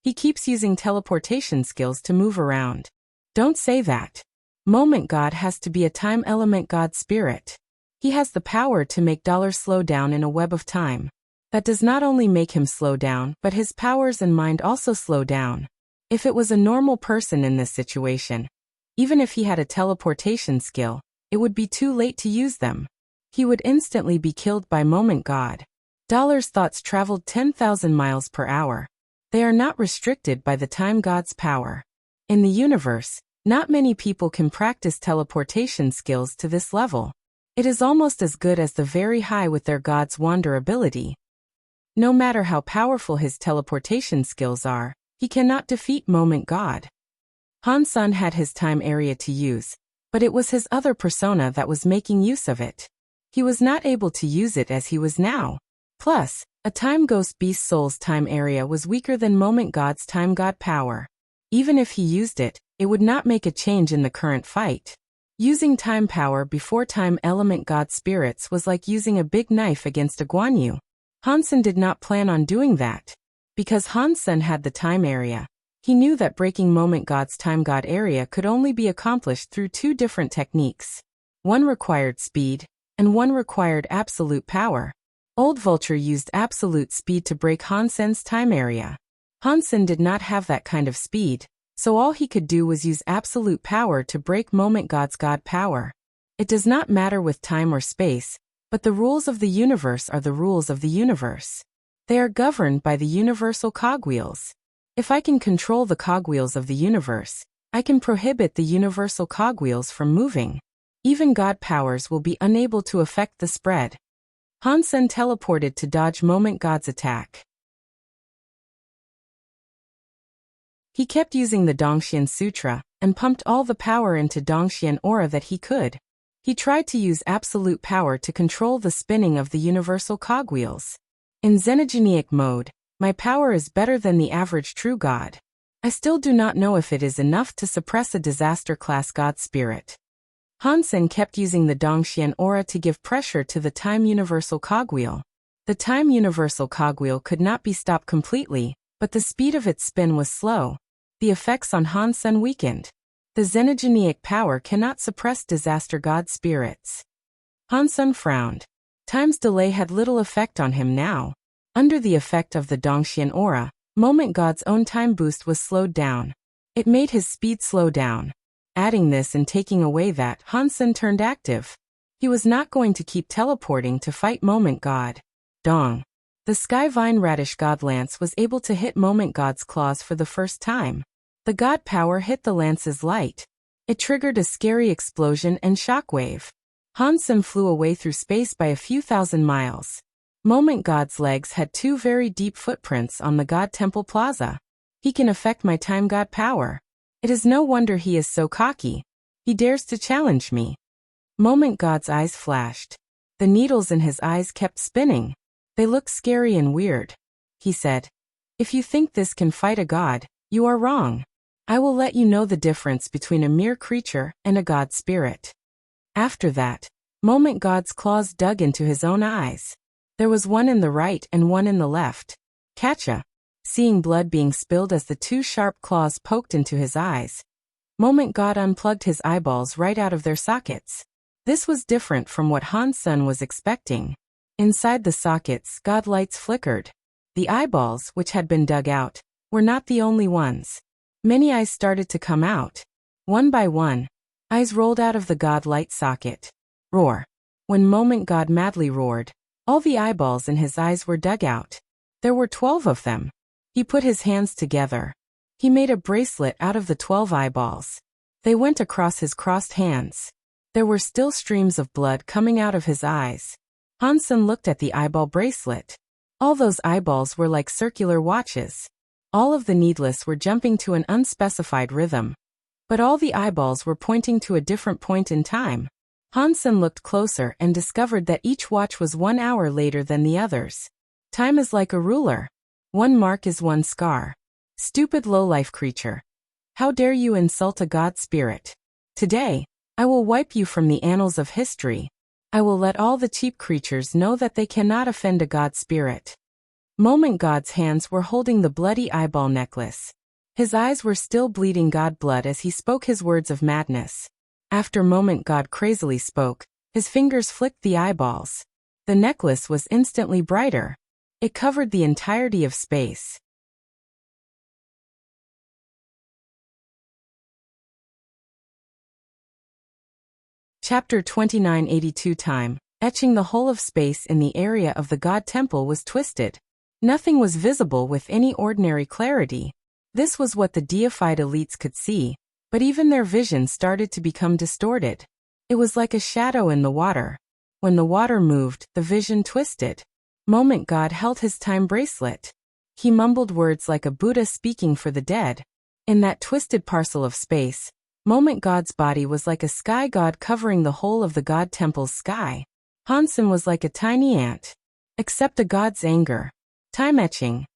He keeps using teleportation skills to move around. Don't say that. Moment God has to be a time element god spirit. He has the power to make Dollar slow down in a web of time. That does not only make him slow down, but his powers and mind also slow down. If it was a normal person in this situation, even if he had a teleportation skill, it would be too late to use them. He would instantly be killed by Moment God. Dollar's thoughts traveled 10,000 miles per hour. They are not restricted by the time god's power. In the universe, not many people can practice teleportation skills to this level. It is almost as good as the very high with their god's wander ability. No matter how powerful his teleportation skills are, he cannot defeat Moment God. Hansen had his time area to use, but it was his other persona that was making use of it. He was not able to use it as he was now. Plus, a time ghost beast soul's time area was weaker than Moment God's time god power. Even if he used it, it would not make a change in the current fight. Using time power before time element god spirits was like using a big knife against a Guan Yu. Hansen did not plan on doing that. Because Hansen had the time area, he knew that breaking Moment God's time god area could only be accomplished through two different techniques. One required speed, and one required absolute power. Old Vulture used absolute speed to break Hansen's time area. Hansen did not have that kind of speed, so all he could do was use absolute power to break Moment God's God power. It does not matter with time or space, but the rules of the universe are the rules of the universe. They are governed by the universal cogwheels. If I can control the cogwheels of the universe, I can prohibit the universal cogwheels from moving. Even God powers will be unable to affect the spread. Hansen teleported to dodge Moment God's attack. He kept using the Dongxian Sutra and pumped all the power into Dongxian aura that he could. He tried to use absolute power to control the spinning of the universal cogwheels. In Xenogenic mode, my power is better than the average true God. I still do not know if it is enough to suppress a disaster-class God spirit. Hansen kept using the Dongxian aura to give pressure to the Time Universal Cogwheel. The Time Universal Cogwheel could not be stopped completely, but the speed of its spin was slow. The effects on Hansen weakened. The Xenogenic power cannot suppress disaster God spirits. Hansen frowned. Time's delay had little effect on him now. Under the effect of the Dongxian aura, Moment God's own time boost was slowed down. It made his speed slow down. Adding this and taking away that, Hansen turned active. He was not going to keep teleporting to fight Moment God. Dong. The Sky Vine Radish God Lance was able to hit Moment God's claws for the first time. The God power hit the lance's light. It triggered a scary explosion and shockwave. Hansen flew away through space by a few thousand miles. Moment God's legs had two very deep footprints on the God Temple Plaza. He can affect my time God power. It is no wonder he is so cocky. He dares to challenge me. Moment God's eyes flashed. The needles in his eyes kept spinning. They look scary and weird. He said, "If you think this can fight a god, you are wrong. I will let you know the difference between a mere creature and a god spirit." After that, Moment God's claws dug into his own eyes. There was one in the right and one in the left. Catcha. Seeing blood being spilled as the two sharp claws poked into his eyes, Moment God unplugged his eyeballs right out of their sockets. This was different from what Hansen was expecting. Inside the sockets, God lights flickered. The eyeballs, which had been dug out, were not the only ones. Many eyes started to come out. One by one, eyes rolled out of the God light socket. Roar. When Moment God madly roared, all the eyeballs in his eyes were dug out. There were 12 of them. He put his hands together. He made a bracelet out of the 12 eyeballs. They went across his crossed hands. There were still streams of blood coming out of his eyes. Hansen looked at the eyeball bracelet. All those eyeballs were like circular watches. All of the needless were jumping to an unspecified rhythm. But all the eyeballs were pointing to a different point in time. Hansen looked closer and discovered that each watch was 1 hour later than the others. Time is like a ruler. One mark is one scar. Stupid low-life creature. How dare you insult a god spirit? Today, I will wipe you from the annals of history. I will let all the cheap creatures know that they cannot offend a god spirit. Moment God's hands were holding the bloody eyeball necklace. His eyes were still bleeding god blood as he spoke his words of madness. After Moment God crazily spoke, his fingers flicked the eyeballs. The necklace was instantly brighter. It covered the entirety of space. Chapter 2982 Time. Etching the whole of space in the area of the God Temple was twisted. Nothing was visible with any ordinary clarity. This was what the deified elites could see, but even their vision started to become distorted. It was like a shadow in the water. When the water moved, the vision twisted. Moment God held his time bracelet. He mumbled words like a Buddha speaking for the dead. In that twisted parcel of space, Moment God's body was like a sky god covering the whole of the God Temple's sky. Hansen was like a tiny ant. Except the god's anger. Time etching.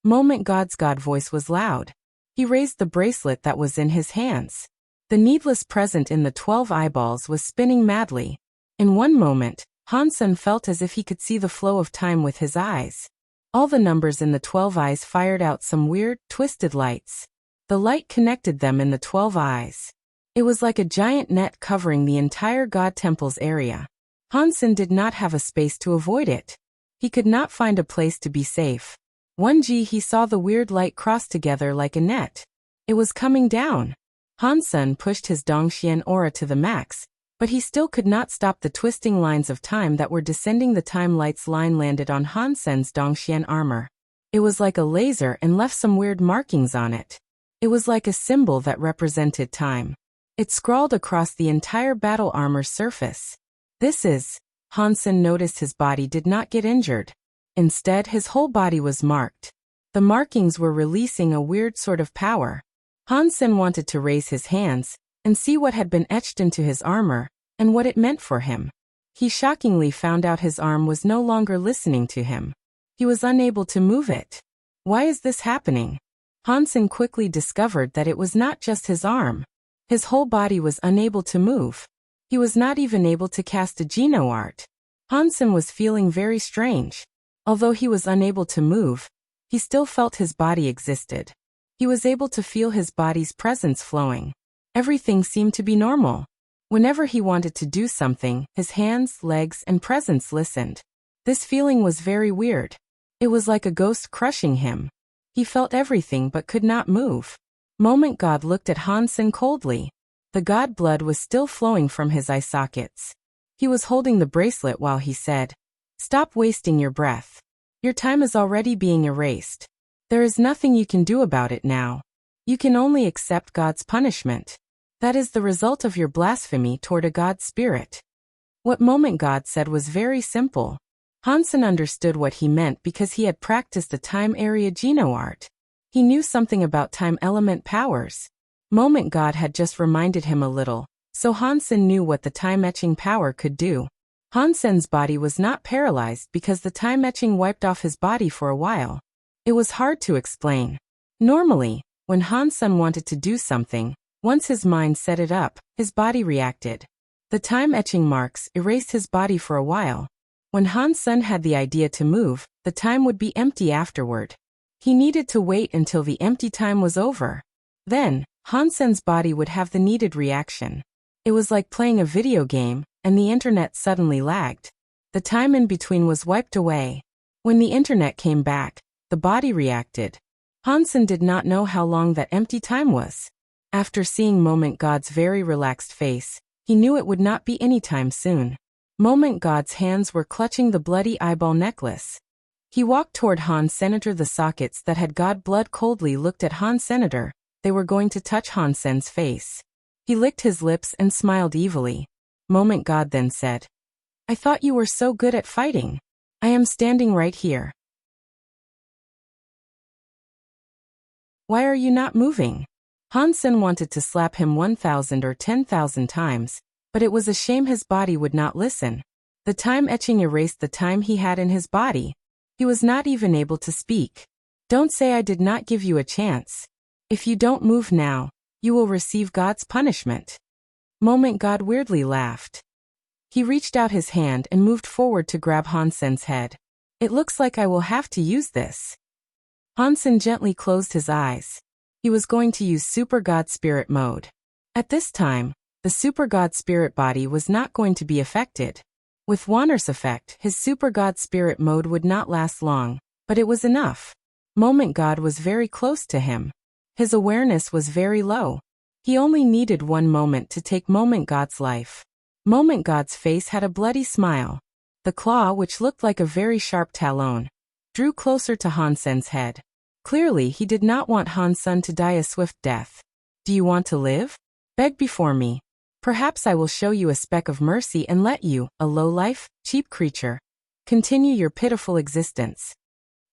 Moment God's god voice was loud. He raised the bracelet that was in his hands. The needless present in the 12 eyeballs was spinning madly. In one moment, Hansen felt as if he could see the flow of time with his eyes. All the numbers in the 12 eyes fired out some weird, twisted lights. The light connected them in the 12 eyes. It was like a giant net covering the entire God Temple's area. Hansen did not have a space to avoid it. He could not find a place to be safe. 1G he saw the weird light cross together like a net. It was coming down. Hansen pushed his Dongxian aura to the max, but he still could not stop the twisting lines of time that were descending. The time light's line landed on Hansen's Dongxian armor. It was like a laser and left some weird markings on it. It was like a symbol that represented time. It scrawled across the entire battle armor's surface. This is... Hansen noticed his body did not get injured. Instead, his whole body was marked. The markings were releasing a weird sort of power. Hansen wanted to raise his hands and see what had been etched into his armor and what it meant for him. He shockingly found out his arm was no longer listening to him. He was unable to move it. Why is this happening? Hansen quickly discovered that it was not just his arm. His whole body was unable to move. He was not even able to cast a Geno art. Hansen was feeling very strange. Although he was unable to move, he still felt his body existed. He was able to feel his body's presence flowing. Everything seemed to be normal. Whenever he wanted to do something, his hands, legs, and presence listened. This feeling was very weird. It was like a ghost crushing him. He felt everything but could not move. Moment God looked at Hansen coldly. The god blood was still flowing from his eye sockets. He was holding the bracelet while he said, "Stop wasting your breath. Your time is already being erased. There is nothing you can do about it now. You can only accept God's punishment. That is the result of your blasphemy toward a god spirit." What Moment God said was very simple. Hansen understood what he meant because he had practiced the time area Geno art. He knew something about time element powers. Moment God had just reminded him a little, so Hansen knew what the time etching power could do. Hansen's body was not paralyzed because the time etching wiped off his body for a while. It was hard to explain. Normally, when Hansen wanted to do something, once his mind set it up, his body reacted. The time etching marks erased his body for a while. When Hansen had the idea to move, the time would be empty afterward. He needed to wait until the empty time was over. Then, Hansen's body would have the needed reaction. It was like playing a video game, and the internet suddenly lagged. The time in between was wiped away. When the internet came back, the body reacted. Hansen did not know how long that empty time was. After seeing Moment God's very relaxed face, he knew it would not be any time soon. Moment God's hands were clutching the bloody eyeball necklace. He walked toward Han Senator. The sockets that had God blood coldly looked at Han Senator. They were going to touch Hansen's face. He licked his lips and smiled evilly. Moment God then said, "I thought you were so good at fighting. I am standing right here. Why are you not moving?" Hansen wanted to slap him 1,000 or 10,000 times, but it was a shame his body would not listen. The time etching erased the time he had in his body. He was not even able to speak. "Don't say I did not give you a chance. If you don't move now, you will receive God's punishment." Moment God weirdly laughed. He reached out his hand and moved forward to grab Hansen's head. "It looks like I will have to use this." Hansen gently closed his eyes. He was going to use Super God Spirit mode. At this time, the Super God Spirit body was not going to be affected. With Wanner's effect, his Super God Spirit mode would not last long, but it was enough. Moment God was very close to him. His awareness was very low. He only needed one moment to take Moment God's life. Moment God's face had a bloody smile. The claw, which looked like a very sharp talon, drew closer to Hansen's head. Clearly, he did not want Hansen to die a swift death. "Do you want to live? Beg before me. Perhaps I will show you a speck of mercy and let you, a low-life, cheap creature, continue your pitiful existence."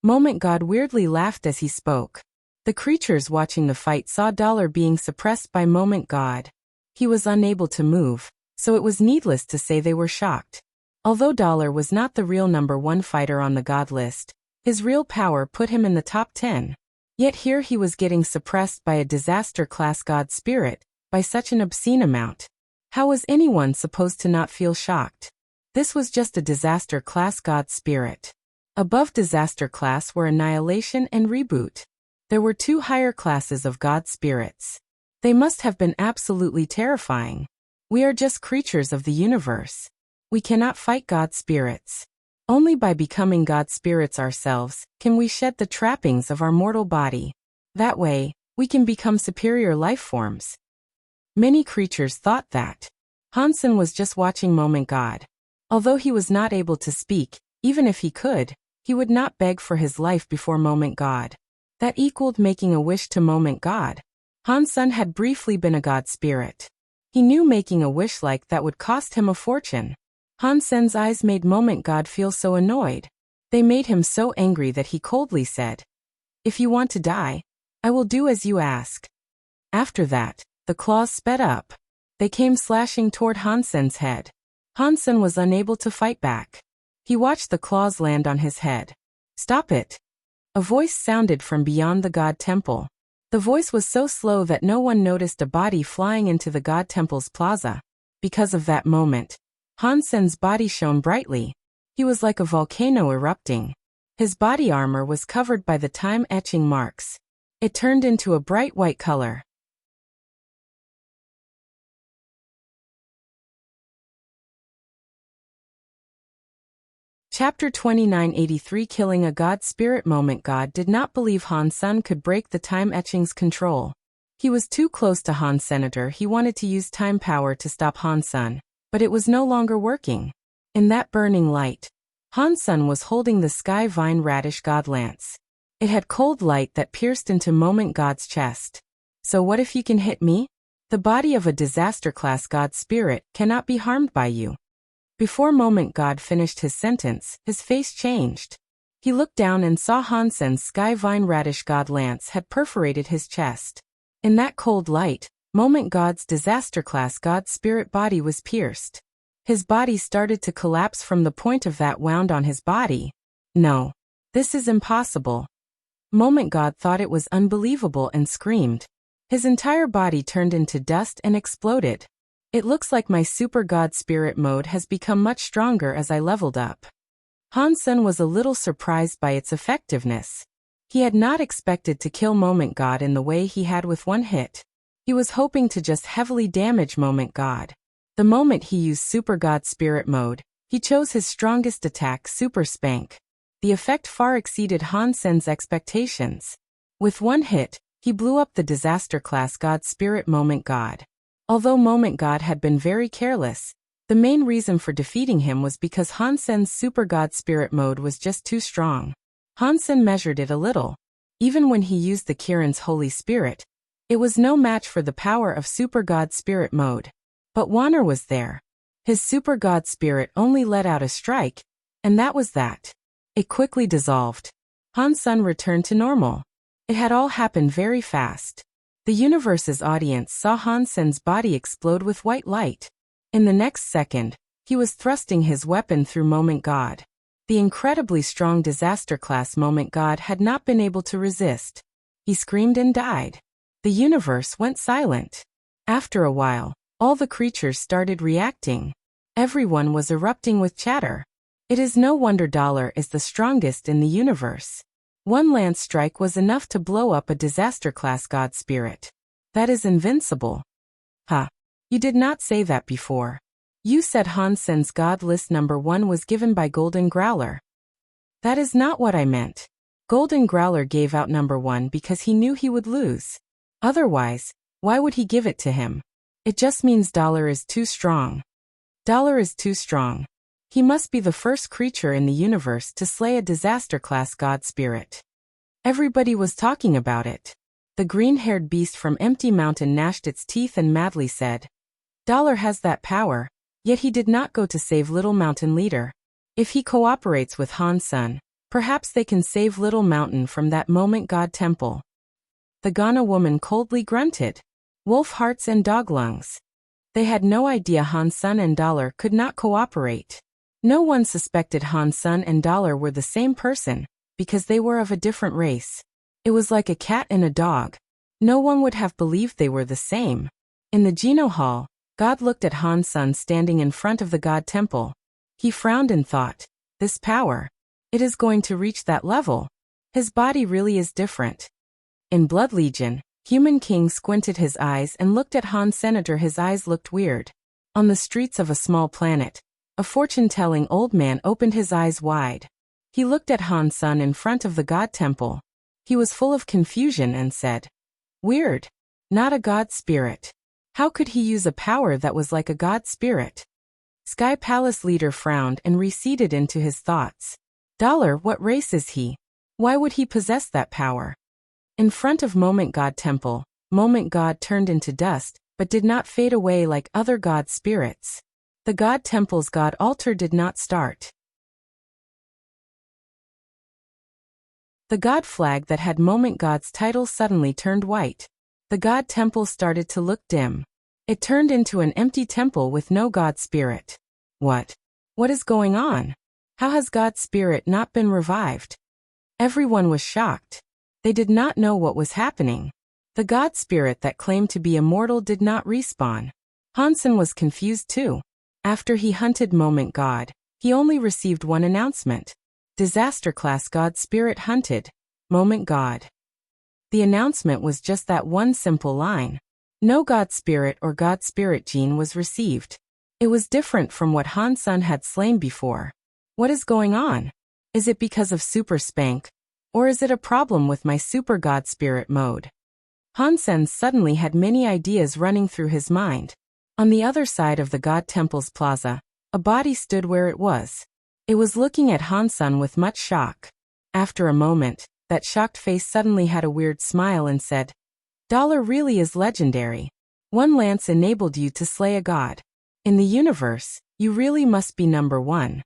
Moment God weirdly laughed as he spoke. The creatures watching the fight saw Dollar being suppressed by Moment God. He was unable to move, so it was needless to say they were shocked. Although Dollar was not the real #1 fighter on the God list, his real power put him in the top 10. Yet here he was getting suppressed by a disaster-class God spirit, by such an obscene amount. How was anyone supposed to not feel shocked? This was just a disaster-class God spirit. Above disaster class were annihilation and reboot. There were 2 higher classes of God spirits. They must have been absolutely terrifying. We are just creatures of the universe. We cannot fight God spirits. Only by becoming God spirits ourselves can we shed the trappings of our mortal body. That way, we can become superior life forms. Many creatures thought that Hansen was just watching Moment God. Although he was not able to speak, even if he could, he would not beg for his life before Moment God. That equaled making a wish to Moment God. Hansen had briefly been a God spirit. He knew making a wish like that would cost him a fortune. Hansen's eyes made Moment God feel so annoyed. They made him so angry that he coldly said, "If you want to die, I will do as you ask." After that, the claws sped up. They came slashing toward Hansen's head. Hansen was unable to fight back. He watched the claws land on his head. "Stop it!" A voice sounded from beyond the God Temple. The voice was so slow that no one noticed a body flying into the God Temple's plaza. Because of that moment, Hansen's body shone brightly. He was like a volcano erupting. His body armor was covered by the time-etching marks. It turned into a bright white color. Chapter 2983 Killing a God Spirit. Moment God did not believe Hansen could break the time-etching's control. He was too close to Hansen. He wanted to use time power to stop Hansen, but it was no longer working. In that burning light, Hansen was holding the Sky Vine Radish God Lance. It had cold light that pierced into Moment God's chest. "So what if you can hit me? The body of a disaster-class God spirit cannot be harmed by you." Before Moment God finished his sentence, his face changed. He looked down and saw Hansen's Sky Vine Radish God Lance had perforated his chest. In that cold light, Moment God's disaster-class God spirit body was pierced. His body started to collapse from the point of that wound on his body. "No. This is impossible." Moment God thought it was unbelievable and screamed. His entire body turned into dust and exploded. "It looks like my Super God Spirit mode has become much stronger as I leveled up." Hansen was a little surprised by its effectiveness. He had not expected to kill Moment God in the way he had with one hit. He was hoping to just heavily damage Moment God. The moment he used Super God Spirit mode, he chose his strongest attack, Super Spank. The effect far exceeded Hansen's expectations. With one hit, he blew up the disaster-class God Spirit Moment God. Although Moment God had been very careless, the main reason for defeating him was because Hansen's Super God Spirit mode was just too strong. Hansen measured it a little. Even when he used the Kirin's Holy Spirit, it was no match for the power of Super God Spirit mode. But Wanner was there. His Super God Spirit only let out a strike, and that was that. It quickly dissolved. Hansen returned to normal. It had all happened very fast. The universe's audience saw Hansen's body explode with white light. In the next second, he was thrusting his weapon through Moment God. The incredibly strong disaster-class Moment God had not been able to resist. He screamed and died. The universe went silent. After a while, all the creatures started reacting. Everyone was erupting with chatter. It is no wonder Dollar is the strongest in the universe. One lance strike was enough to blow up a disaster-class God spirit. That is invincible. Ha! You did not say that before. You said Hansen's God list number 1 was given by Golden Growler. That is not what I meant. Golden Growler gave out number 1 because he knew he would lose. Otherwise, why would he give it to him? It just means Dollar is too strong. Dollar is too strong. He must be the first creature in the universe to slay a disaster-class God spirit. Everybody was talking about it. The green-haired beast from Empty Mountain gnashed its teeth and madly said, "Dollar has that power, yet he did not go to save Little Mountain Leader. If he cooperates with Hansen, perhaps they can save Little Mountain from that Moment God Temple." The Ghana woman coldly grunted. Wolf hearts and dog lungs. They had no idea Hansen and Dollar could not cooperate. No one suspected Hansen and Dollar were the same person, because they were of a different race. It was like a cat and a dog. No one would have believed they were the same. In the Geno Hall, God looked at Hansen standing in front of the God Temple. He frowned and thought, this power. It is going to reach that level. His body really is different. In Blood Legion, Human King squinted his eyes and looked at Han Senator. His eyes looked weird. On the streets of a small planet, A fortune-telling old man opened his eyes wide. He looked at Han Sen in front of the god temple. He was full of confusion and said, "Weird. Not a god spirit. How could he use a power that was like a god spirit?" Sky Palace leader frowned and receded into his thoughts. Dollar, what race is he? Why would he possess that power? In front of Moment God Temple, Moment God turned into dust, but did not fade away like other god spirits. The god temple's god altar did not start. The god flag that had Moment God's title suddenly turned white. The god temple started to look dim. It turned into an empty temple with no god spirit. What? What is going on? How has God spirit not been revived? Everyone was shocked. They did not know what was happening. The god spirit that claimed to be immortal did not respawn. Han Sen was confused too. After he hunted Moment God, he only received one announcement. Disaster class god spirit hunted. Moment God. The announcement was just that one simple line. No god spirit or god spirit gene was received. It was different from what Han Sen had slain before. What is going on? Is it because of Super Spank? Or is it a problem with my Super God Spirit mode? Han Sen suddenly had many ideas running through his mind. On the other side of the God Temple's plaza, a body stood where it was. It was looking at Han Sen with much shock. After a moment, that shocked face suddenly had a weird smile and said, "Dollar really is legendary. One lance enabled you to slay a god. In the universe, you really must be number one."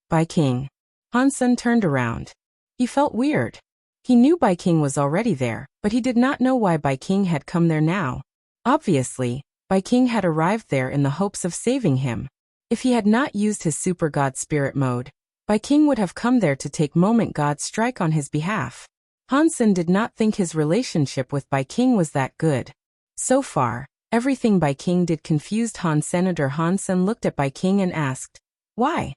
Bai King. Han Sen turned around. He felt weird. He knew Bai King was already there, but he did not know why Bai King had come there now. Obviously, Bai King had arrived there in the hopes of saving him. If he had not used his Super God Spirit mode, Bai King would have come there to take Moment God's strike on his behalf. Han Sen did not think his relationship with Bai King was that good. So far, everything Bai King did confused Han Sen. Han Sen looked at Bai King and asked, "Why?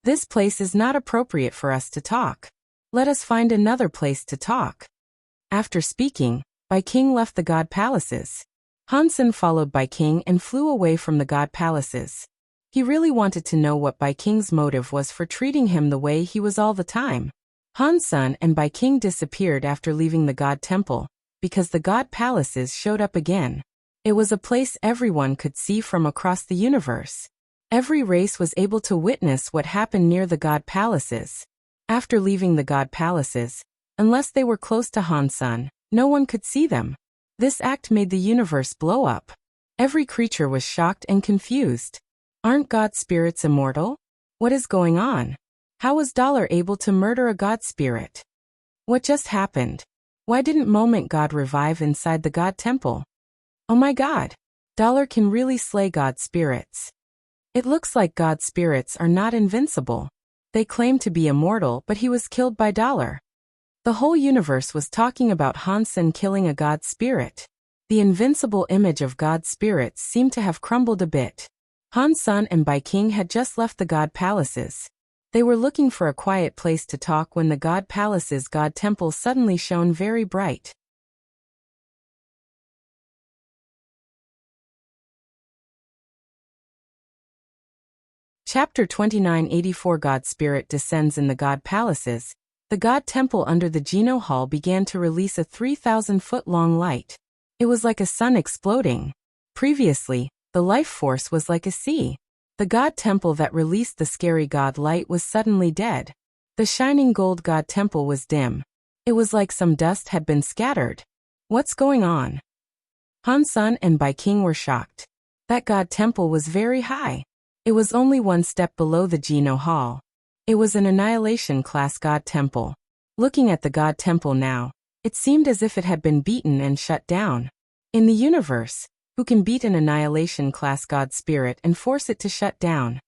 This place is not appropriate for us to talk. Let us find another place to talk." After speaking, Bai King left the god palaces. Han Sen followed Bai King and flew away from the god palaces. He really wanted to know what Bai King's motive was for treating him the way he was all the time. Han Sen and Bai King disappeared after leaving the god temple, because the god palaces showed up again. It was a place everyone could see from across the universe. Every race was able to witness what happened near the god palaces. After leaving the god palaces, unless they were close to Han Sen, no one could see them. This act made the universe blow up. Every creature was shocked and confused. Aren't god spirits immortal? What is going on? How was Dollar able to murder a god spirit? What just happened? Why didn't Moment God revive inside the god temple? Oh my god! Dollar can really slay god spirits. It looks like god spirits are not invincible. They claim to be immortal, but he was killed by Dollar. The whole universe was talking about Han Sen killing a god spirit. The invincible image of god spirits seemed to have crumbled a bit. Han Sen and Bai King had just left the god palaces. They were looking for a quiet place to talk when the god palace's god temple suddenly shone very bright. Chapter 2984 God Spirit descends in the God Palaces. The God Temple under the Geno Hall began to release a 3,000-foot-long light. It was like a sun exploding. Previously, the life force was like a sea. The God Temple that released the scary God light was suddenly dead. The shining gold God Temple was dim. It was like some dust had been scattered. What's going on? Han Sen and Bai King were shocked. That God Temple was very high. It was only one step below the Geno Hall. It was an Annihilation-class God Temple. Looking at the God Temple now, it seemed as if it had been beaten and shut down. In the universe, who can beat an Annihilation-class God Spirit and force it to shut down?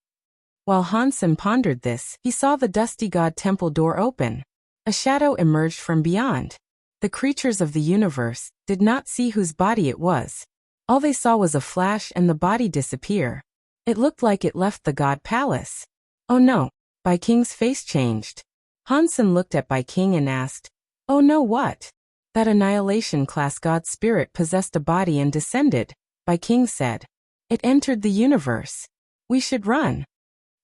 While Han Sen pondered this, he saw the dusty God Temple door open. A shadow emerged from beyond. The creatures of the universe did not see whose body it was. All they saw was a flash and the body disappear. It looked like it left the God Palace. Oh no, Bai King's face changed. Han Sen looked at Bai King and asked, "Oh no, what?" "That Annihilation-class God Spirit possessed a body and descended," Bai King said. "It entered the universe. We should run."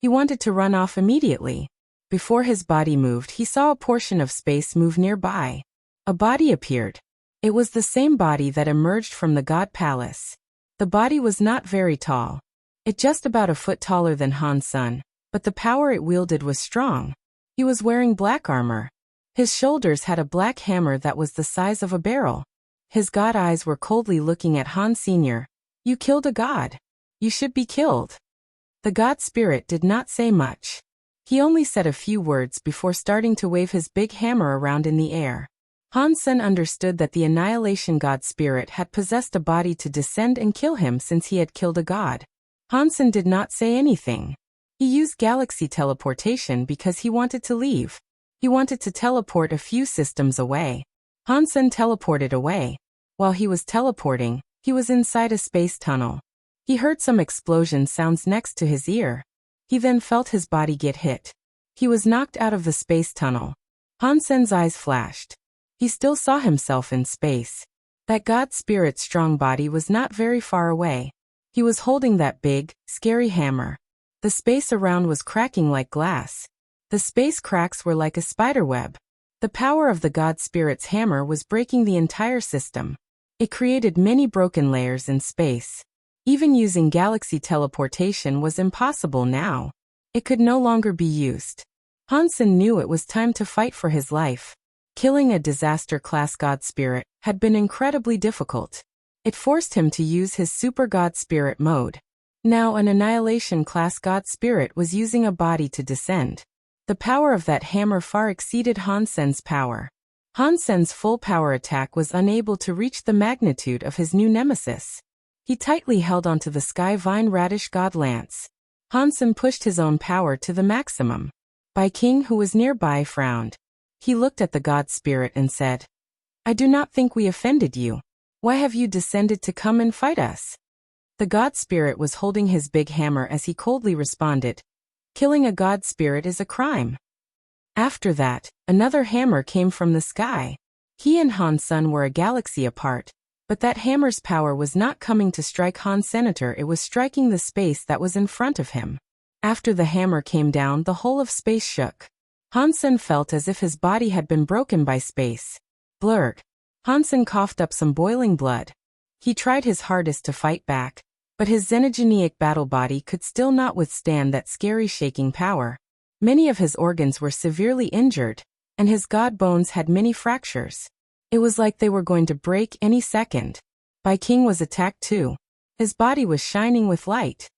He wanted to run off immediately. Before his body moved, he saw a portion of space move nearby. A body appeared. It was the same body that emerged from the God Palace. The body was not very tall. It just about a foot taller than Han Sen, but the power it wielded was strong. He was wearing black armor. His shoulders had a black hammer that was the size of a barrel. His god eyes were coldly looking at Han Sr. You killed a god. You should be killed. The god spirit did not say much. He only said a few words before starting to wave his big hammer around in the air. Han Sen understood that the annihilation god spirit had possessed a body to descend and kill him since he had killed a god. Han Sen did not say anything. He used galaxy teleportation because he wanted to leave. He wanted to teleport a few systems away. Han Sen teleported away. While he was teleporting, he was inside a space tunnel. He heard some explosion sounds next to his ear. He then felt his body get hit. He was knocked out of the space tunnel. Han Sen's eyes flashed. He still saw himself in space. That god spirit's strong body was not very far away. He was holding that big, scary hammer. The space around was cracking like glass. The space cracks were like a spiderweb. The power of the god spirit's hammer was breaking the entire system. It created many broken layers in space. Even using galaxy teleportation was impossible now. It could no longer be used. Han Sen knew it was time to fight for his life. Killing a disaster-class god spirit had been incredibly difficult. It forced him to use his super god spirit mode. Now an annihilation-class god spirit was using a body to descend. The power of that hammer far exceeded Han Sen's power. Han Sen's full power attack was unable to reach the magnitude of his new nemesis. He tightly held onto the Sky Vine Radish God Lance. Han Sen pushed his own power to the maximum. Bai King, who was nearby, frowned. He looked at the god spirit and said, I do not think we offended you. Why have you descended to come and fight us? The god spirit was holding his big hammer as he coldly responded, Killing a god spirit is a crime. After that, another hammer came from the sky. He and Han Sen were a galaxy apart, but that hammer's power was not coming to strike Han Senator, it was striking the space that was in front of him. After the hammer came down, the whole of space shook. Han Sen felt as if his body had been broken by space. Blurg. Han Sen coughed up some boiling blood. He tried his hardest to fight back, but his xenogenic battle body could still not withstand that scary shaking power. Many of his organs were severely injured, and his god bones had many fractures. It was like they were going to break any second. Bai King was attacked too. His body was shining with light.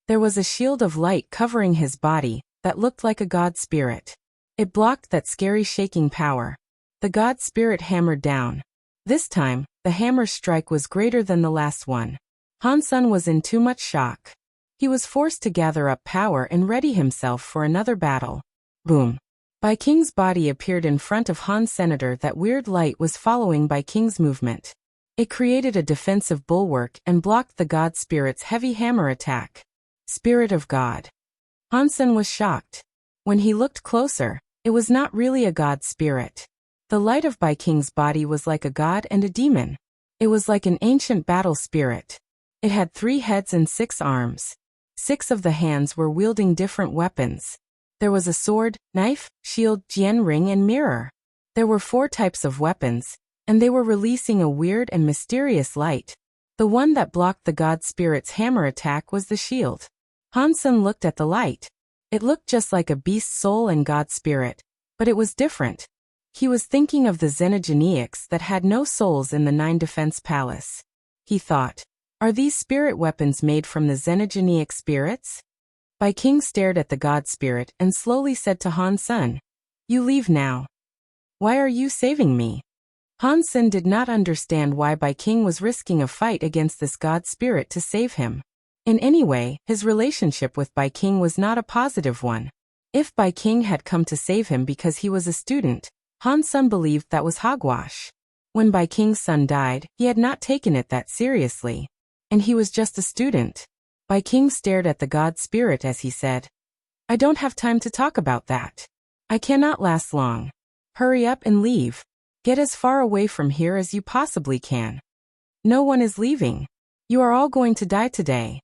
There was a shield of light covering his body that looked like a god spirit. It blocked that scary shaking power. The god spirit hammered down. This time, the hammer's strike was greater than the last one. Han Sen was in too much shock. He was forced to gather up power and ready himself for another battle. Boom. Bai King's body appeared in front of Han Senator. That weird light was following Bai King's movement. It created a defensive bulwark and blocked the god spirit's heavy hammer attack. Spirit of God. Han Sen was shocked. When he looked closer, it was not really a god spirit. The light of Bai King's body was like a god and a demon. It was like an ancient battle spirit. It had 3 heads and 6 arms. 6 of the hands were wielding different weapons. There was a sword, knife, shield, jian ring and mirror. There were 4 types of weapons, and they were releasing a weird and mysterious light. The one that blocked the god spirit's hammer attack was the shield. Han Sen looked at the light. It looked just like a beast's soul and god spirit, but it was different. He was thinking of the xenogeniacs that had no souls in the 9 Defense Palace. He thought, are these spirit weapons made from the xenogeniac spirits? Bai King stared at the god spirit and slowly said to Han Sen, you leave now. Why are you saving me? Han Sen did not understand why Bai King was risking a fight against this god spirit to save him. In any way, his relationship with Bai King was not a positive one. If Bai King had come to save him because he was a student, Han Sen believed that was hogwash. When Bai King's son died, he had not taken it that seriously. And he was just a student. Bai King stared at the god spirit as he said, I don't have time to talk about that. I cannot last long. Hurry up and leave. Get as far away from here as you possibly can. No one is leaving. You are all going to die today.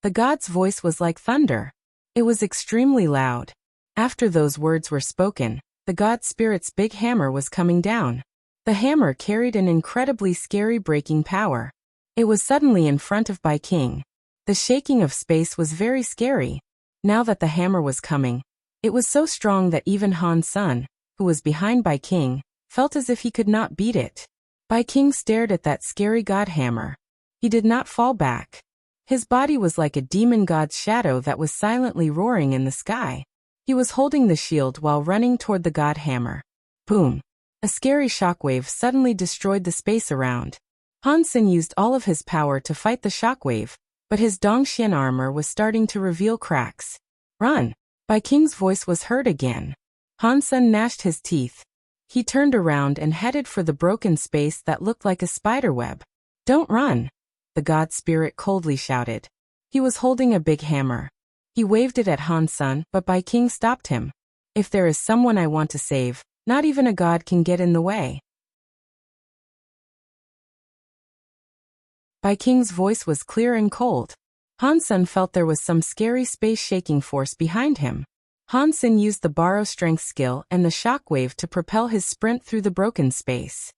The god's voice was like thunder. It was extremely loud. After those words were spoken, the god spirit's big hammer was coming down. The hammer carried an incredibly scary breaking power. It was suddenly in front of Bai King. The shaking of space was very scary. Now that the hammer was coming, it was so strong that even Han Sun, who was behind Bai King, felt as if he could not beat it. Bai King stared at that scary god hammer. He did not fall back. His body was like a demon god's shadow that was silently roaring in the sky. He was holding the shield while running toward the god hammer. Boom! A scary shockwave suddenly destroyed the space around. Han Sen used all of his power to fight the shockwave, but his Dongxian armor was starting to reveal cracks. Run! Bai King's voice was heard again. Han Sen gnashed his teeth. He turned around and headed for the broken space that looked like a spiderweb. Don't run! The god spirit coldly shouted. He was holding a big hammer. He waved it at Han Sen, but Bai King stopped him. If there is someone I want to save, not even a god can get in the way. Bai King's voice was clear and cold. Han Sen felt there was some scary space-shaking force behind him. Han Sen used the borrow strength skill and the shockwave to propel his sprint through the broken space.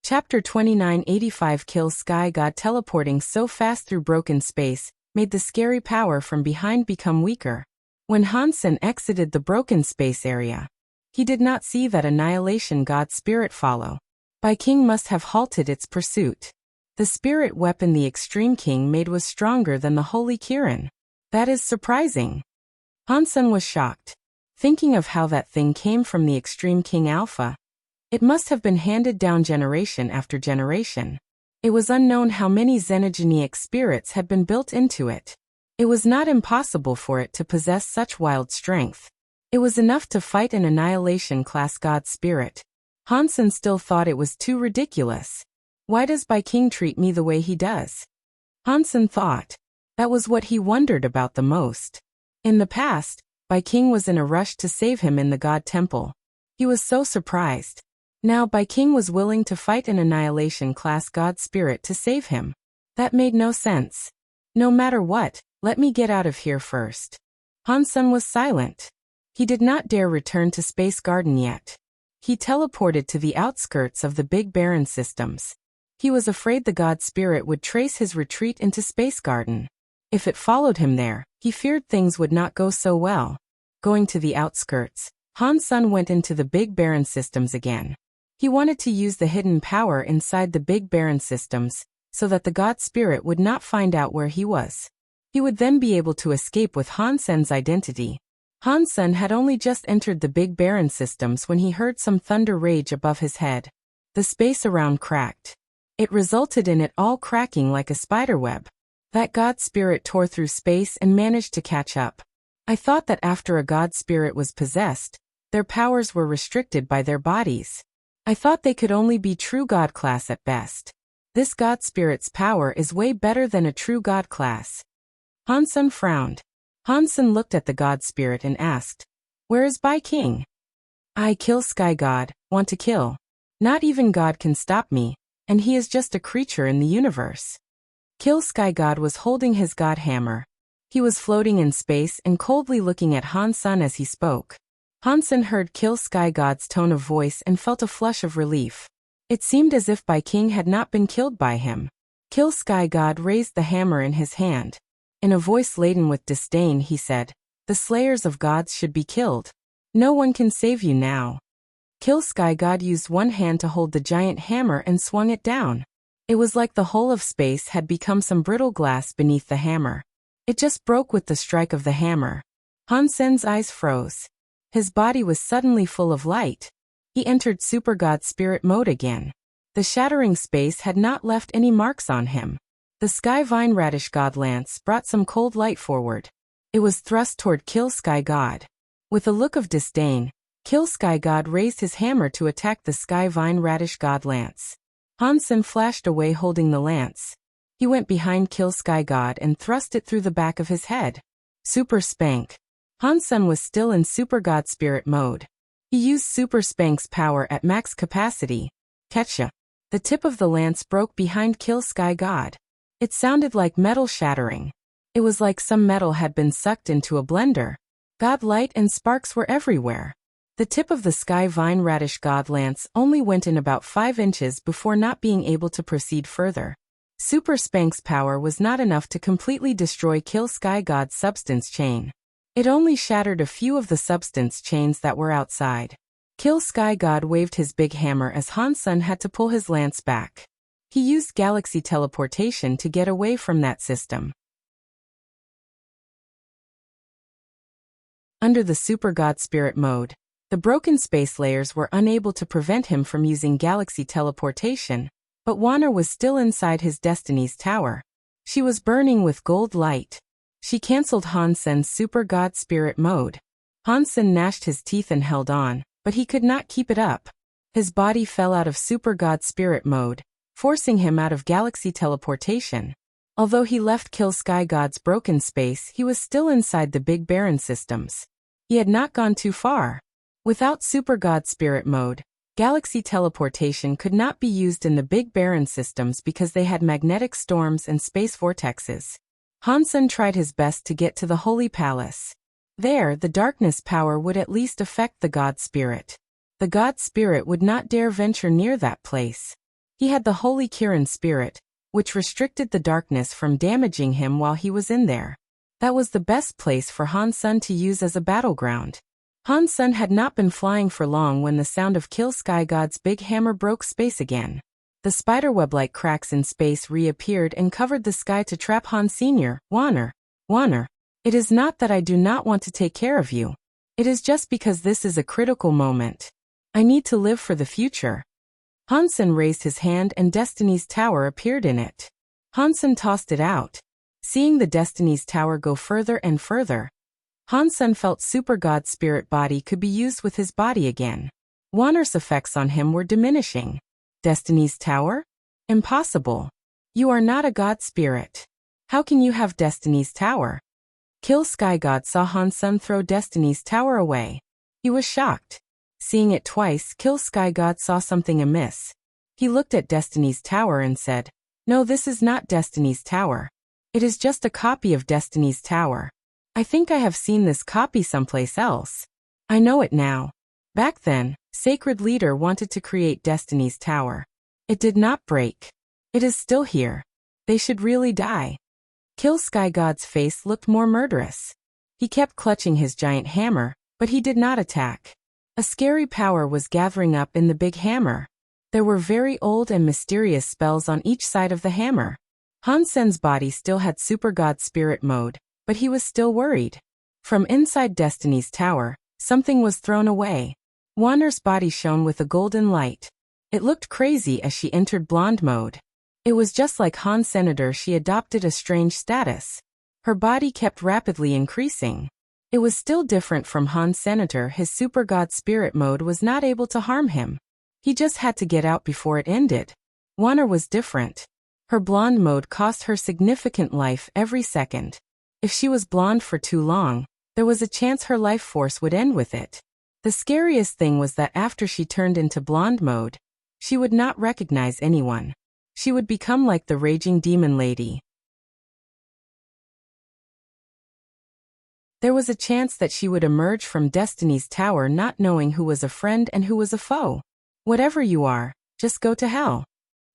Chapter 2985 Kills Sky God. Teleporting so fast through broken space made the scary power from behind become weaker. When Han Sen exited the broken space area, he did not see that Annihilation God spirit follow. Bai King must have halted its pursuit. The spirit weapon the Extreme King made was stronger than the Holy Kirin. That is surprising. Han Sen was shocked. Thinking of how that thing came from the Extreme King Alpha, it must have been handed down generation after generation. It was unknown how many xenogenic spirits had been built into it. It was not impossible for it to possess such wild strength. It was enough to fight an Annihilation class god spirit. Han Sen still thought it was too ridiculous. Why does Bai King treat me the way he does? Han Sen thought. That was what he wondered about the most. In the past, Bai King was in a rush to save him in the god temple. He was so surprised. Now Bai King was willing to fight an Annihilation class god spirit to save him. That made no sense. No matter what, let me get out of here first. Han Sen was silent. He did not dare return to Space Garden yet. He teleported to the outskirts of the Big Barren systems. He was afraid the god spirit would trace his retreat into Space Garden. If it followed him there, he feared things would not go so well. Going to the outskirts, Han Sen went into the Big Barren systems again. He wanted to use the hidden power inside the Big Barren systems, so that the god spirit would not find out where he was. He would then be able to escape with Han Sen's identity. Han Sen had only just entered the Big Barren systems when he heard some thunder rage above his head. The space around cracked. It resulted in it all cracking like a spiderweb. That god spirit tore through space and managed to catch up. I thought that after a god spirit was possessed, their powers were restricted by their bodies. I thought they could only be true god class at best. This god spirit's power is way better than a true god class. Han Sen frowned. Han Sen looked at the god spirit and asked, "Where is Bai King?" "I kill Sky God, want to kill. Not even God can stop me, and he is just a creature in the universe." Kill Sky God was holding his god hammer. He was floating in space and coldly looking at Han Sen as he spoke. Han Sen heard Kill Sky God's tone of voice and felt a flush of relief. It seemed as if Bai King had not been killed by him. Kill Sky God raised the hammer in his hand. In a voice laden with disdain he said, "The slayers of gods should be killed. No one can save you now." Kill Sky God used one hand to hold the giant hammer and swung it down. It was like the whole of space had become some brittle glass beneath the hammer. It just broke with the strike of the hammer. Han Sen's eyes froze. His body was suddenly full of light. He entered Super God Spirit mode again. The shattering space had not left any marks on him. The Sky Vine Radish God Lance brought some cold light forward. It was thrust toward Kill Sky God. With a look of disdain, Kill Sky God raised his hammer to attack the Sky Vine Radish God Lance. Han Sen flashed away holding the lance. He went behind Kill Sky God and thrust it through the back of his head. Super Spank. Han Sen was still in Super God Spirit mode. He used Super Spank's power at max capacity. Ketcha. The tip of the lance broke behind Kill Sky God. It sounded like metal shattering. It was like some metal had been sucked into a blender. God light and sparks were everywhere. The tip of the Sky Vine Radish God lance only went in about 5 inches before not being able to proceed further. Super Spank's power was not enough to completely destroy Kill Sky God's substance chain. It only shattered a few of the substance chains that were outside. Kill Sky God waved his big hammer as Hansen had to pull his lance back. He used galaxy teleportation to get away from that system. Under the Super God Spirit mode, the broken space layers were unable to prevent him from using galaxy teleportation, but Wanner was still inside his Destiny's Tower. She was burning with gold light. She cancelled Hansen's Super God Spirit mode. Hansen gnashed his teeth and held on, but he could not keep it up. His body fell out of Super God Spirit mode, forcing him out of galaxy teleportation. Although he left Kill Sky God's broken space, he was still inside the Big Baron systems. He had not gone too far. Without Super God Spirit mode, galaxy teleportation could not be used in the Big Baron systems because they had magnetic storms and space vortexes. Hansen tried his best to get to the Holy Palace. There, the darkness power would at least affect the God Spirit. The God Spirit would not dare venture near that place. He had the Holy Kirin Spirit, which restricted the darkness from damaging him while he was in there. That was the best place for Hansen to use as a battleground. Hansen had not been flying for long when the sound of Kill Sky God's big hammer broke space again. The spiderweb-like cracks in space reappeared and covered the sky to trap Han Sr. Wanner. It is not that I do not want to take care of you. It is just because this is a critical moment. I need to live for the future. Hansen raised his hand and Destiny's Tower appeared in it. Hansen tossed it out. Seeing the Destiny's Tower go further and further, Hansen felt Super God Spirit body could be used with his body again. Wanner's effects on him were diminishing. Destiny's Tower? Impossible. You are not a God Spirit. How can you have Destiny's Tower? Kill Sky God saw Hansen throw Destiny's Tower away. He was shocked. Seeing it twice, Kill Sky God saw something amiss. He looked at Destiny's Tower and said, "No, this is not Destiny's Tower. It is just a copy of Destiny's Tower. I think I have seen this copy someplace else. I know it now. Back then, Sacred Leader wanted to create Destiny's Tower. It did not break. It is still here. They should really die." Kill Sky God's face looked more murderous. He kept clutching his giant hammer, but he did not attack. A scary power was gathering up in the big hammer. There were very old and mysterious spells on each side of the hammer. Hansen's body still had Super God Spirit mode, but he was still worried. From inside Destiny's Tower, something was thrown away. Wanner's body shone with a golden light. It looked crazy as she entered blonde mode. It was just like Han Senator, she adopted a strange status. Her body kept rapidly increasing. It was still different from Han Senator. His Super God Spirit mode was not able to harm him. He just had to get out before it ended. Wanner was different. Her blonde mode cost her significant life every second. If she was blonde for too long, there was a chance her life force would end with it. The scariest thing was that after she turned into blonde mode, she would not recognize anyone. She would become like the raging demon lady. There was a chance that she would emerge from Destiny's Tower not knowing who was a friend and who was a foe. Whatever you are, just go to hell.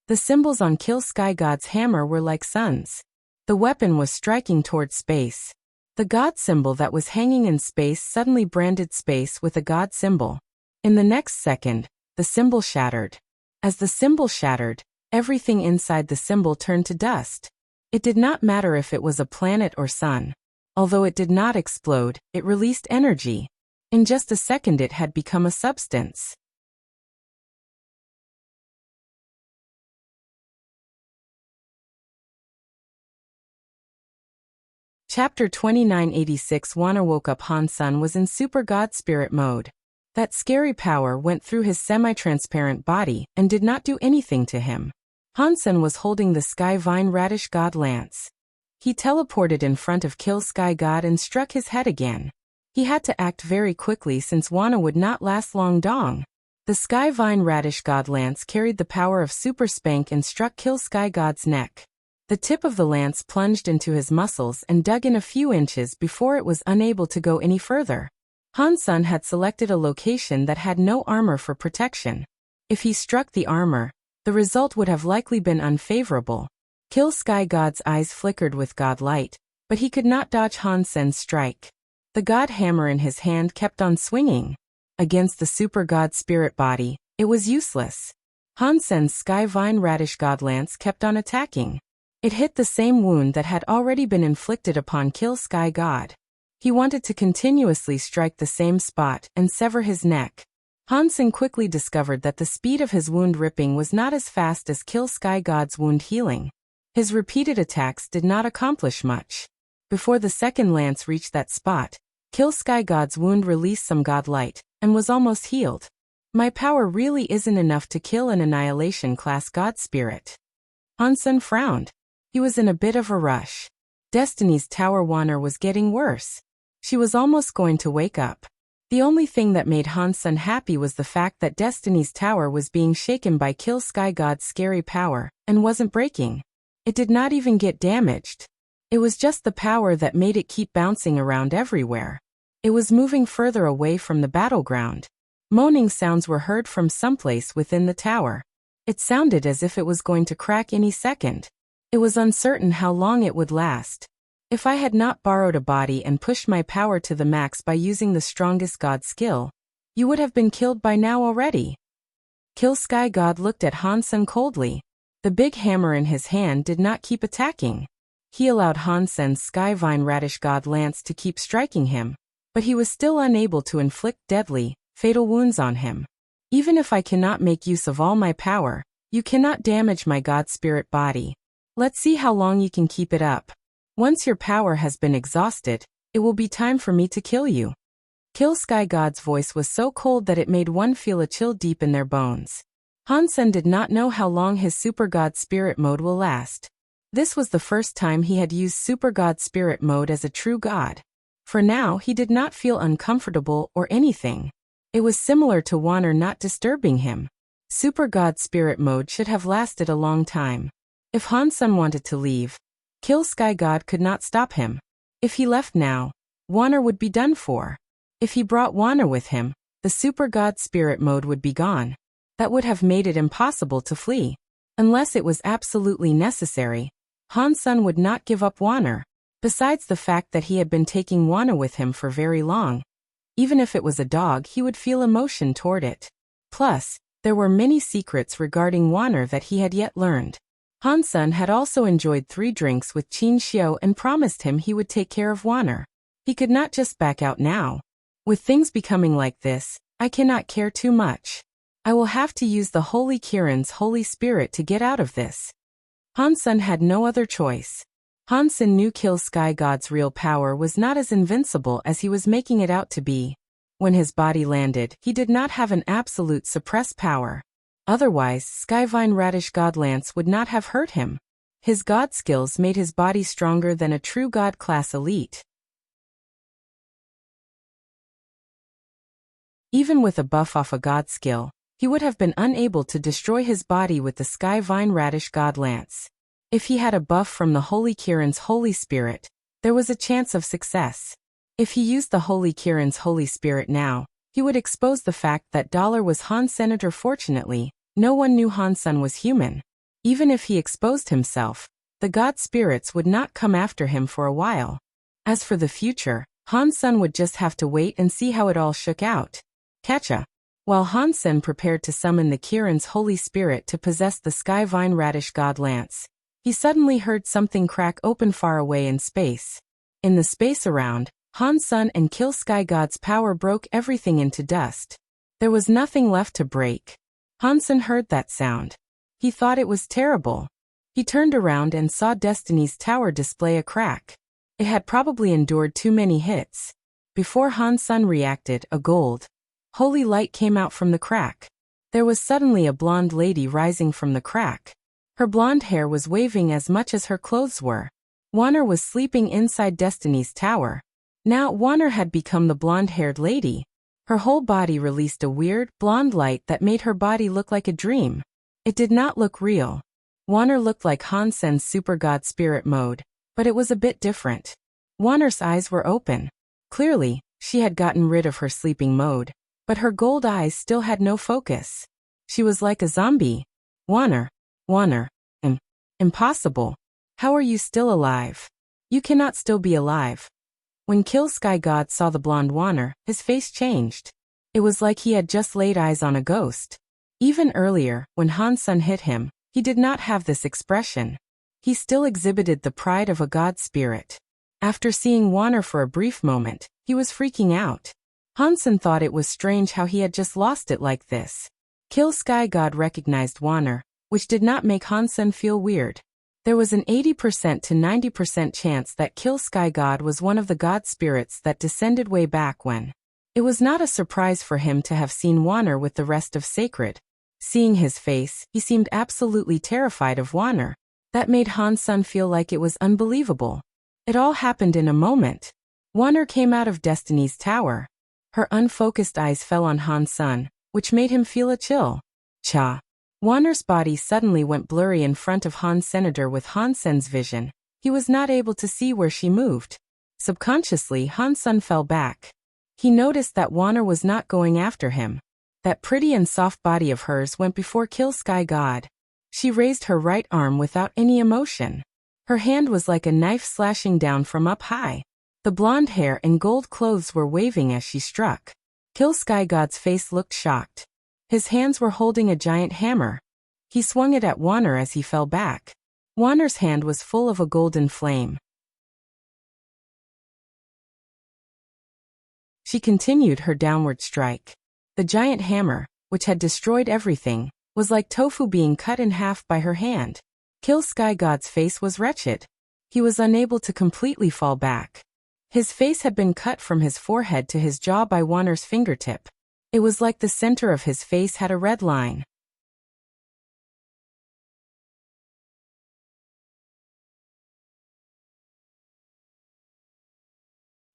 The symbols on Kill Sky God's hammer were like suns. The weapon was striking towards space. The God symbol that was hanging in space suddenly branded space with a God symbol. In the next second, the symbol shattered. As the symbol shattered, everything inside the symbol turned to dust. It did not matter if it was a planet or sun. Although it did not explode, it released energy. In just a second it had become a substance. Chapter 2986. Wanner woke up. Hansen was in Super God Spirit mode. That scary power went through his semi-transparent body and did not do anything to him. Hansen was holding the Sky Vine Radish God lance. He teleported in front of Kill Sky God and struck his head again. He had to act very quickly since Wana would not last long. Dong. The Sky Vine Radish God Lance carried the power of Super Spank and struck Kill Sky God's neck. The tip of the lance plunged into his muscles and dug in a few inches before it was unable to go any further. Han Sun had selected a location that had no armor for protection. If he struck the armor, the result would have likely been unfavorable. Kill Sky God's eyes flickered with God light, but he could not dodge Han Sen's strike. The God hammer in his hand kept on swinging. Against the Super God Spirit body, it was useless. Han Sen's Sky Vine Radish God Lance kept on attacking. It hit the same wound that had already been inflicted upon Kill Sky God. He wanted to continuously strike the same spot and sever his neck. Han Sen quickly discovered that the speed of his wound ripping was not as fast as Kill Sky God's wound healing. His repeated attacks did not accomplish much. Before the second lance reached that spot, Kill Sky God's wound released some God light, and was almost healed. My power really isn't enough to kill an Annihilation class God Spirit. Han Sen frowned. He was in a bit of a rush. Destiny's Tower Wanner was getting worse. She was almost going to wake up. The only thing that made Han Sen happy was the fact that Destiny's Tower was being shaken by Kill Sky God's scary power, and wasn't breaking. It did not even get damaged. It was just the power that made it keep bouncing around everywhere. It was moving further away from the battleground. Moaning sounds were heard from someplace within the tower. It sounded as if it was going to crack any second. It was uncertain how long it would last. If I had not borrowed a body and pushed my power to the max by using the strongest God skill, you would have been killed by now already. Kill Sky God looked at Han Sen coldly. The big hammer in his hand did not keep attacking. He allowed Han Sen's Sky Vine Radish God Lance to keep striking him, but he was still unable to inflict deadly, fatal wounds on him. Even if I cannot make use of all my power, you cannot damage my God Spirit body. Let's see how long you can keep it up. Once your power has been exhausted, it will be time for me to kill you. Kill Sky God's voice was so cold that it made one feel a chill deep in their bones. Han Sen did not know how long his Super God Spirit mode will last. This was the first time he had used Super God Spirit mode as a true god. For now, he did not feel uncomfortable or anything. It was similar to Wanner not disturbing him. Super God Spirit mode should have lasted a long time. If Han Sen wanted to leave, Kill Sky God could not stop him. If he left now, Wanner would be done for. If he brought Wanner with him, the Super God Spirit mode would be gone. That would have made it impossible to flee. Unless it was absolutely necessary, Han Sen would not give up Wanner. Besides the fact that he had been taking Wanner with him for very long. Even if it was a dog, he would feel emotion toward it. Plus, there were many secrets regarding Wanner that he had yet learned. Han Sen had also enjoyed 3 drinks with Qin Xiu and promised him he would take care of Wanner. He could not just back out now. With things becoming like this, I cannot care too much. I will have to use the Holy Kirin's Holy Spirit to get out of this. Han Sen had no other choice. Han Sen knew Kill Sky God's real power was not as invincible as he was making it out to be. When his body landed, he did not have an absolute suppressed power. Otherwise, Skyvine Radish God Lance would not have hurt him. His god skills made his body stronger than a true god class elite. Even with a buff off a god skill, he would have been unable to destroy his body with the Skyvine Radish God Lance. If he had a buff from the Holy Kirin's Holy Spirit, there was a chance of success. If he used the Holy Kirin's Holy Spirit now, he would expose the fact that Dollar was Han's senator. Fortunately, no one knew Han Sen was human. Even if he exposed himself, the god spirits would not come after him for a while. As for the future, Han Sen would just have to wait and see how it all shook out. Catcha. While Han Sen prepared to summon the Kirin's Holy Spirit to possess the Skyvine Radish God Lance, he suddenly heard something crack open far away in space. In the space around, Han Sen and Kill Sky God's power broke everything into dust. There was nothing left to break. Han Sen heard that sound. He thought it was terrible. He turned around and saw Destiny's tower display a crack. It had probably endured too many hits. Before Han Sen reacted, a gold holy light came out from the crack. There was suddenly a blonde lady rising from the crack. Her blonde hair was waving as much as her clothes were. Wanner was sleeping inside Destiny's tower. Now Wanner had become the blonde-haired lady. Her whole body released a weird, blonde light that made her body look like a dream. It did not look real. Wanner looked like Hansen's super god spirit mode, but it was a bit different. Wanner's eyes were open. Clearly, she had gotten rid of her sleeping mode, but her gold eyes still had no focus. She was like a zombie. Wanner. Impossible. How are you still alive? You cannot still be alive. When Kill Sky God saw the blonde Wanner, his face changed. It was like he had just laid eyes on a ghost. Even earlier, when Hansen hit him, he did not have this expression. He still exhibited the pride of a god spirit. After seeing Wanner for a brief moment, he was freaking out. Hansen thought it was strange how he had just lost it like this. Kill Sky God recognized Wanner, which did not make Hansen feel weird. There was an 80% to 90% chance that Kill Sky God was one of the god spirits that descended way back when. It was not a surprise for him to have seen Wanner with the rest of Sacred. Seeing his face, he seemed absolutely terrified of Wanner. That made Hansen feel like it was unbelievable. It all happened in a moment. Wanner came out of Destiny's tower. Her unfocused eyes fell on Hansen, which made him feel a chill. Cha. Wanner's body suddenly went blurry in front of Hans Senator with Hansen's vision. He was not able to see where she moved. Subconsciously, Hansen fell back. He noticed that Wanner was not going after him. That pretty and soft body of hers went before Kill Sky God. She raised her right arm without any emotion. Her hand was like a knife slashing down from up high. The blonde hair and gold clothes were waving as she struck. Kill Sky God's face looked shocked. His hands were holding a giant hammer. He swung it at Wanner as he fell back. Wanner's hand was full of a golden flame. She continued her downward strike. The giant hammer, which had destroyed everything, was like tofu being cut in half by her hand. Kill Sky God's face was wretched. He was unable to completely fall back. His face had been cut from his forehead to his jaw by Wanner's fingertip. It was like the center of his face had a red line.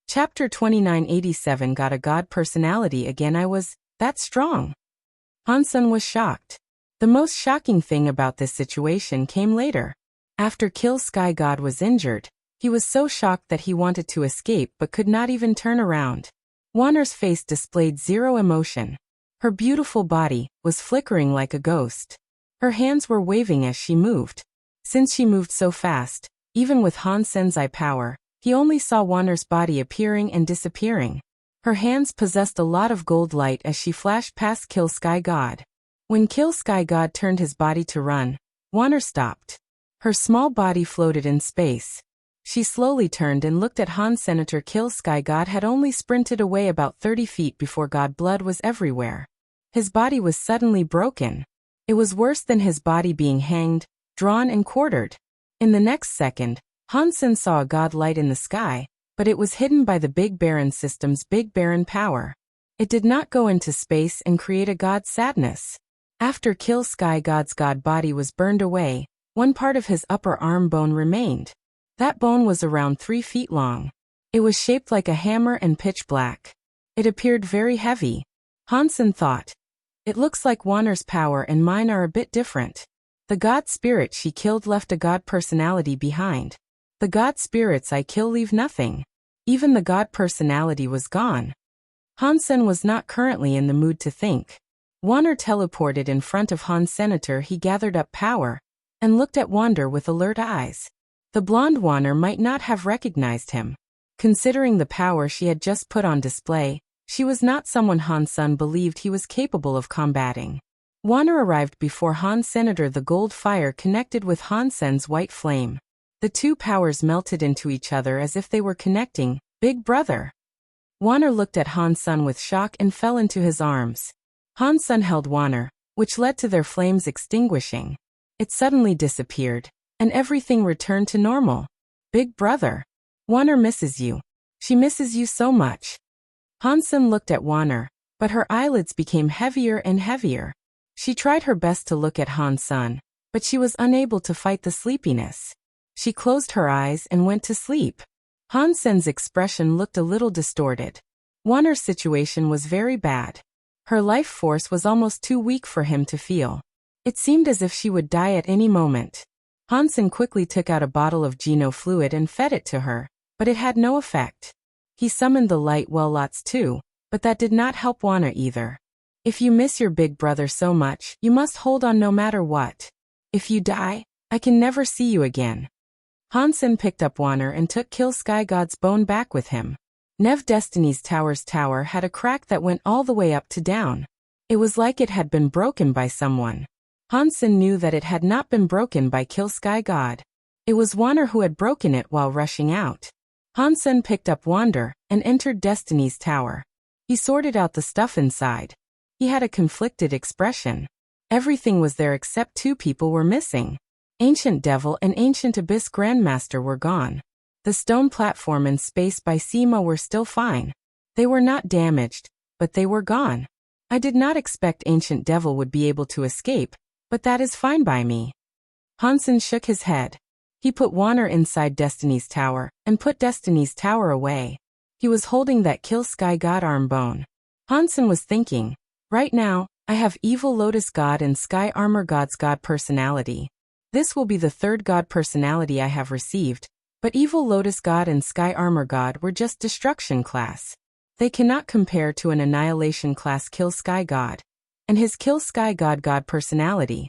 Chapter 2987 Got a god personality again. I was that strong. Hansen was shocked. The most shocking thing about this situation came later. After Kill Sky God was injured, he was so shocked that he wanted to escape but could not even turn around. Wanner's face displayed zero emotion. Her beautiful body was flickering like a ghost. Her hands were waving as she moved. Since she moved so fast, even with Hansen's eye power, he only saw Wanner's body appearing and disappearing. Her hands possessed a lot of gold light as she flashed past Kill Sky God. When Kill Sky God turned his body to run, Wanner stopped. Her small body floated in space. She slowly turned and looked at Han Senator. Kill Sky God had only sprinted away about 30 feet before God blood was everywhere. His body was suddenly broken. It was worse than his body being hanged, drawn and quartered. In the next second, Hansen saw a god light in the sky, but it was hidden by the Big Baron system's Big Baron power. It did not go into space and create a god sadness. After Kill Sky God's god body was burned away, one part of his upper arm bone remained. That bone was around 3 feet long. It was shaped like a hammer and pitch black. It appeared very heavy. Hansen thought, it looks like Wanner's power and mine are a bit different. The god spirit she killed left a god personality behind. The god spirits I kill leave nothing. Even the god personality was gone. Hansen was not currently in the mood to think. Wanner teleported in front of Han Senator. He gathered up power and looked at Wander with alert eyes. The blonde Wanner might not have recognized him. Considering the power she had just put on display, she was not someone Hansen believed he was capable of combating. Wanner arrived before Han Senator. The gold fire connected with Hansen's white flame. The two powers melted into each other as if they were connecting. Big brother. Wanner looked at Hansen with shock and fell into his arms. Hansen held Wanner, which led to their flames extinguishing. It suddenly disappeared, and everything returned to normal. Big brother. Wanner misses you. She misses you so much. Hansen looked at Wanner, but her eyelids became heavier and heavier. She tried her best to look at Hansen, but she was unable to fight the sleepiness. She closed her eyes and went to sleep. Hansen's expression looked a little distorted. Wanner's situation was very bad. Her life force was almost too weak for him to feel. It seemed as if she would die at any moment. Hansen quickly took out a bottle of Geno fluid and fed it to her, but it had no effect. He summoned the light well lots too, but that did not help Wanner either. If you miss your big brother so much, you must hold on no matter what. If you die, I can never see you again. Hansen picked up Wanner and took Kill Sky God's bone back with him. Nev Destiny's tower's tower had a crack that went all the way up to down. It was like it had been broken by someone. Hansen knew that it had not been broken by Kill Sky God. It was Wanner who had broken it while rushing out. Hansen picked up Wander and entered Destiny's tower. He sorted out the stuff inside. He had a conflicted expression. Everything was there except two people were missing. Ancient Devil and Ancient Abyss Grandmaster were gone. The stone platform and space by Sema were still fine. They were not damaged, but they were gone. I did not expect Ancient Devil would be able to escape, but that is fine by me. Hansen shook his head. He put Wanner inside Destiny's tower and put Destiny's tower away. He was holding that Kill Sky God arm bone. Hansen was thinking, right now, I have Evil Lotus God and Sky Armor God's God personality. This will be the third God personality I have received, but Evil Lotus God and Sky Armor God were just destruction class. They cannot compare to an annihilation class Kill Sky God, and his Kill Sky God God personality.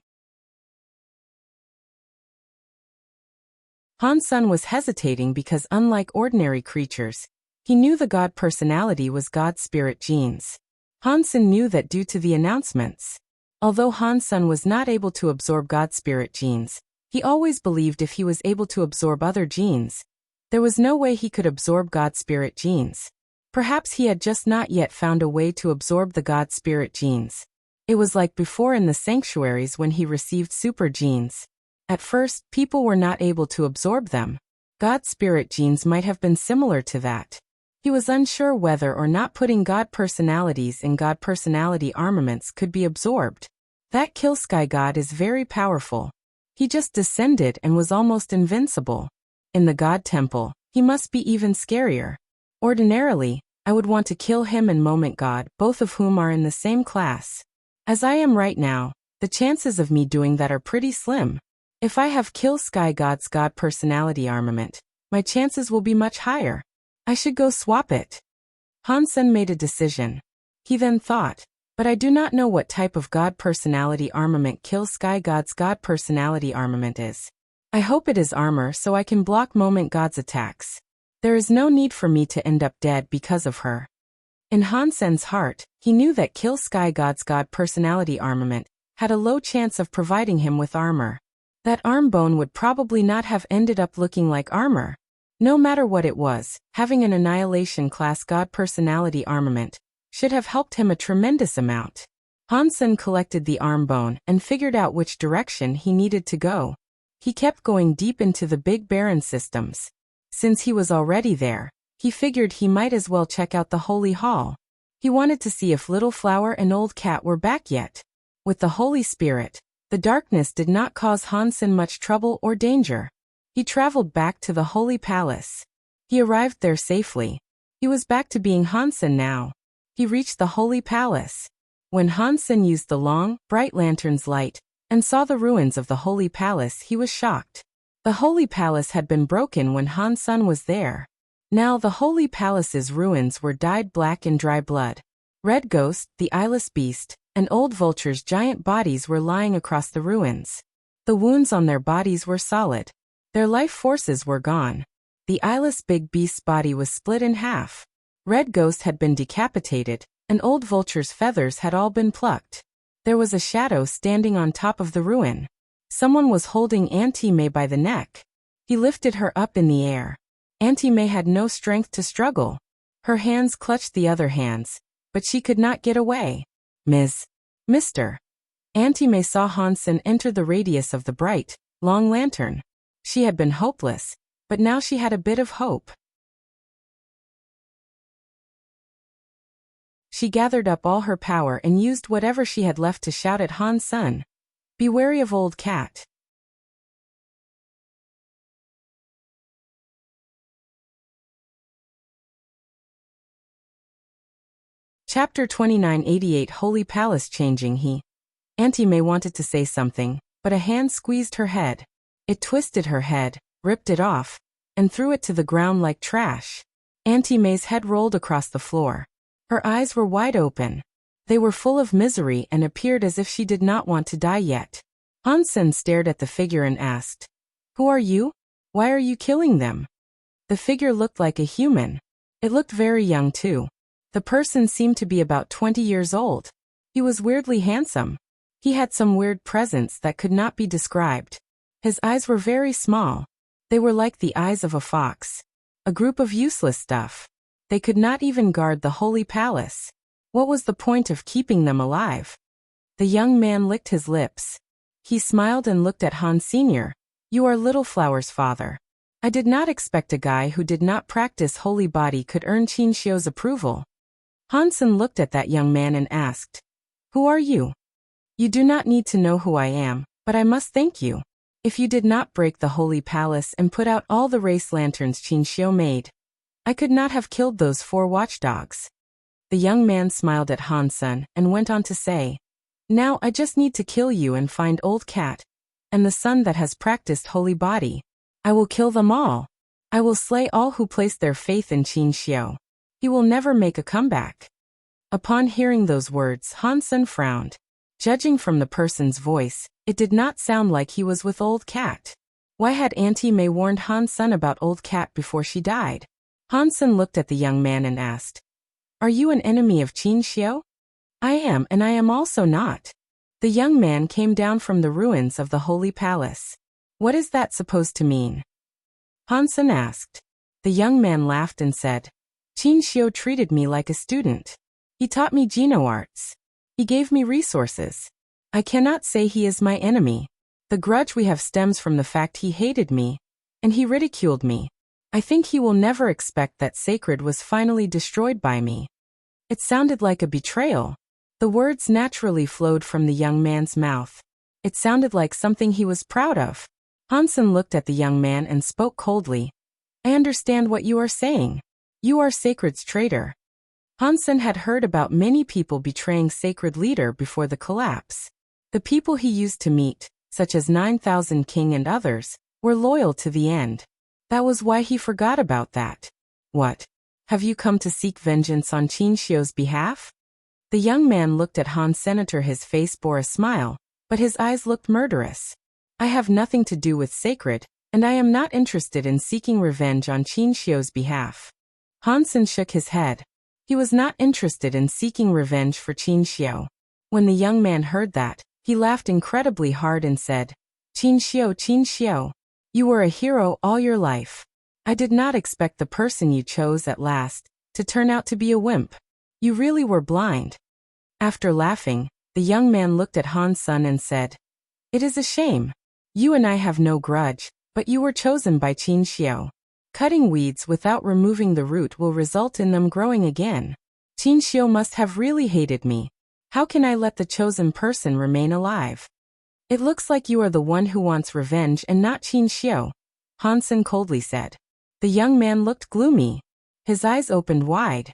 Hansen was hesitating because unlike ordinary creatures, he knew the God personality was God's spirit genes. Hansen knew that due to the announcements. Although Hansen was not able to absorb God's spirit genes, he always believed if he was able to absorb other genes, there was no way he could absorb God's spirit genes. Perhaps he had just not yet found a way to absorb the God spirit genes. It was like before in the sanctuaries when he received super genes. At first, people were not able to absorb them. God's spirit genes might have been similar to that. He was unsure whether or not putting God personalities in God personality armaments could be absorbed. That Kill Sky God is very powerful. He just descended and was almost invincible. In the God Temple, he must be even scarier. Ordinarily, I would want to kill him and Moment God, both of whom are in the same class. As I am right now, the chances of me doing that are pretty slim. If I have Kill Sky God's God personality armament, my chances will be much higher. I should go swap it. Hansen made a decision. He then thought, but I do not know what type of God personality armament Kill Sky God's God personality armament is. I hope it is armor so I can block Moment God's attacks. There is no need for me to end up dead because of her. In Hansen's heart, he knew that Kill Sky God's God personality armament had a low chance of providing him with armor. That arm bone would probably not have ended up looking like armor. No matter what it was, having an Annihilation class God personality armament should have helped him a tremendous amount. Hansen collected the arm bone and figured out which direction he needed to go. He kept going deep into the Big Baron systems. Since he was already there, he figured he might as well check out the Holy Hall. He wanted to see if Little Flower and Old Cat were back yet. With the Holy Spirit, the darkness did not cause Hansen much trouble or danger. He traveled back to the Holy Palace. He arrived there safely. He was back to being Hansen now. He reached the Holy Palace. When Hansen used the long, bright lantern's light and saw the ruins of the Holy Palace, he was shocked. The Holy Palace had been broken when Hansen was there. Now the Holy Palace's ruins were dyed black in dry blood. Red Ghost, the eyeless beast, and Old Vulture's giant bodies were lying across the ruins. The wounds on their bodies were solid. Their life forces were gone. The eyeless big beast's body was split in half. Red Ghost had been decapitated, and Old Vulture's feathers had all been plucked. There was a shadow standing on top of the ruin. Someone was holding Auntie May by the neck. He lifted her up in the air. Auntie May had no strength to struggle. Her hands clutched the other hands, but she could not get away. Mr. Auntie May saw Hansen enter the radius of the bright, long lantern. She had been hopeless, but now she had a bit of hope. She gathered up all her power and used whatever she had left to shout at Hansen. Be wary of Old Cat. Chapter 2988 Holy Palace Changing. Auntie May wanted to say something, but a hand squeezed her head. It twisted her head, ripped it off, and threw it to the ground like trash. Auntie May's head rolled across the floor. Her eyes were wide open. They were full of misery and appeared as if she did not want to die yet. Hansen stared at the figure and asked, "Who are you? Why are you killing them?" The figure looked like a human. It looked very young too. The person seemed to be about 20 years old. He was weirdly handsome. He had some weird presence that could not be described. His eyes were very small. They were like the eyes of a fox. A group of useless stuff. They could not even guard the holy palace. What was the point of keeping them alive? The young man licked his lips. He smiled and looked at Han Sr. "You are Little Flower's father. I did not expect a guy who did not practice holy body could earn Qin Xiu's approval." Hansen looked at that young man and asked, "Who are you?" "You do not need to know who I am, but I must thank you. If you did not break the holy palace and put out all the race lanterns Qin Xiu made, I could not have killed those 4 watchdogs." The young man smiled at Hansen and went on to say, "Now I just need to kill you and find Old Cat, and the son that has practiced holy body. I will kill them all. I will slay all who place their faith in Qin Xiu. He will never make a comeback." Upon hearing those words, Hansen frowned. Judging from the person's voice, it did not sound like he was with Old Cat. Why had Auntie May warned Hansen about Old Cat before she died? Hansen looked at the young man and asked, "Are you an enemy of Qin Xiu?" "I am, and I am also not." The young man came down from the ruins of the holy palace. "What is that supposed to mean?" Hansen asked. The young man laughed and said, "Qin Xiu treated me like a student. He taught me Geno arts. He gave me resources. I cannot say he is my enemy. The grudge we have stems from the fact he hated me, and he ridiculed me. I think he will never expect that sacred was finally destroyed by me." It sounded like a betrayal. The words naturally flowed from the young man's mouth. It sounded like something he was proud of. Hansen looked at the young man and spoke coldly. "I understand what you are saying. You are Sacred's traitor." Hansen had heard about many people betraying Sacred leader before the collapse. The people he used to meet, such as 9,000 King and others, were loyal to the end. That was why he forgot about that. "What? Have you come to seek vengeance on Qin Xiu's behalf?" The young man looked at Han Senator. His face bore a smile, but his eyes looked murderous. "I have nothing to do with Sacred, and I am not interested in seeking revenge on Qin Xiu's behalf." Hansen shook his head. He was not interested in seeking revenge for Qin Xiu. When the young man heard that, he laughed incredibly hard and said, Qin Xiu, you were a hero all your life. I did not expect the person you chose at last to turn out to be a wimp. You really were blind." After laughing, the young man looked at Hansen and said, "It is a shame. You and I have no grudge, but you were chosen by Qin Xiu. Cutting weeds without removing the root will result in them growing again. Qin Xiu must have really hated me. How can I let the chosen person remain alive?" "It looks like you are the one who wants revenge and not Qin Xiu," Hansen coldly said. The young man looked gloomy. His eyes opened wide.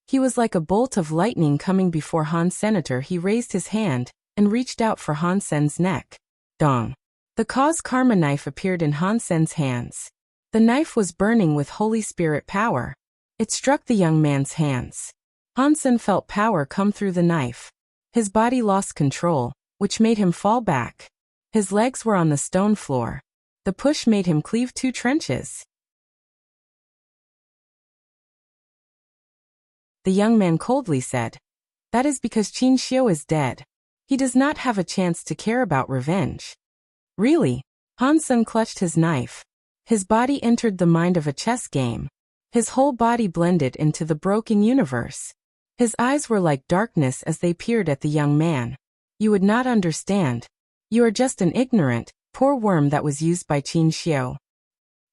He was like a bolt of lightning coming before Han Senator. He raised his hand and reached out for Hansen's neck. Dong. The cause karma knife appeared in Hansen's hands. The knife was burning with Holy Spirit power. It struck the young man's hands. Hansen felt power come through the knife. His body lost control, which made him fall back. His legs were on the stone floor. The push made him cleave 2 trenches. The young man coldly said, "That is because Qin Xiu is dead. He does not have a chance to care about revenge." "Really?" Hansen clutched his knife. His body entered the mind of a chess game. His whole body blended into the broken universe. His eyes were like darkness as they peered at the young man. "You would not understand. You are just an ignorant, poor worm that was used by Qin Xiu."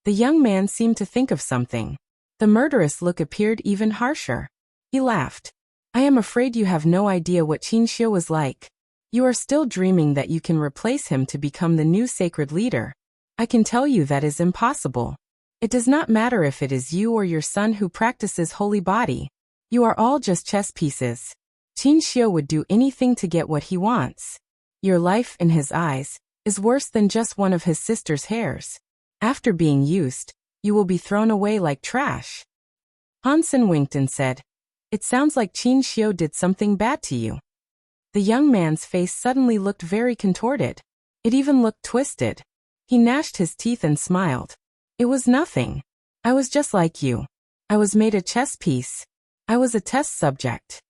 The young man seemed to think of something. The murderous look appeared even harsher. He laughed. "I am afraid you have no idea what Qin Xiu was like. You are still dreaming that you can replace him to become the new sacred leader. I can tell you that is impossible. It does not matter if it is you or your son who practices holy body. You are all just chess pieces. Qin Xiu would do anything to get what he wants. Your life, in his eyes, is worse than just one of his sister's hairs. After being used, you will be thrown away like trash. Hansen winked and said, "It sounds like Qin Xiu did something bad to you." The young man's face suddenly looked very contorted. It even looked twisted. He gnashed his teeth and smiled. "It was nothing. I was just like you. I was made a chess piece. I was a test subject.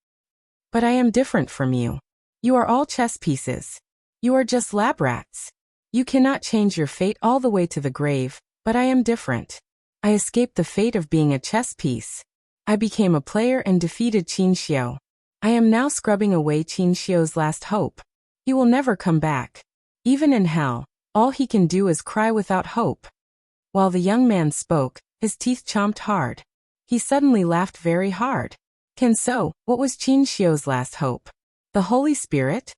But I am different from you. You are all chess pieces. You are just lab rats. You cannot change your fate all the way to the grave, but I am different. I escaped the fate of being a chess piece. I became a player and defeated Qin Xiu. I am now scrubbing away Qin Xiu's last hope. He will never come back. Even in hell, all he can do is cry without hope." While the young man spoke, his teeth chomped hard. He suddenly laughed very hard. So, what was Qin Xiu's last hope? The Holy Spirit?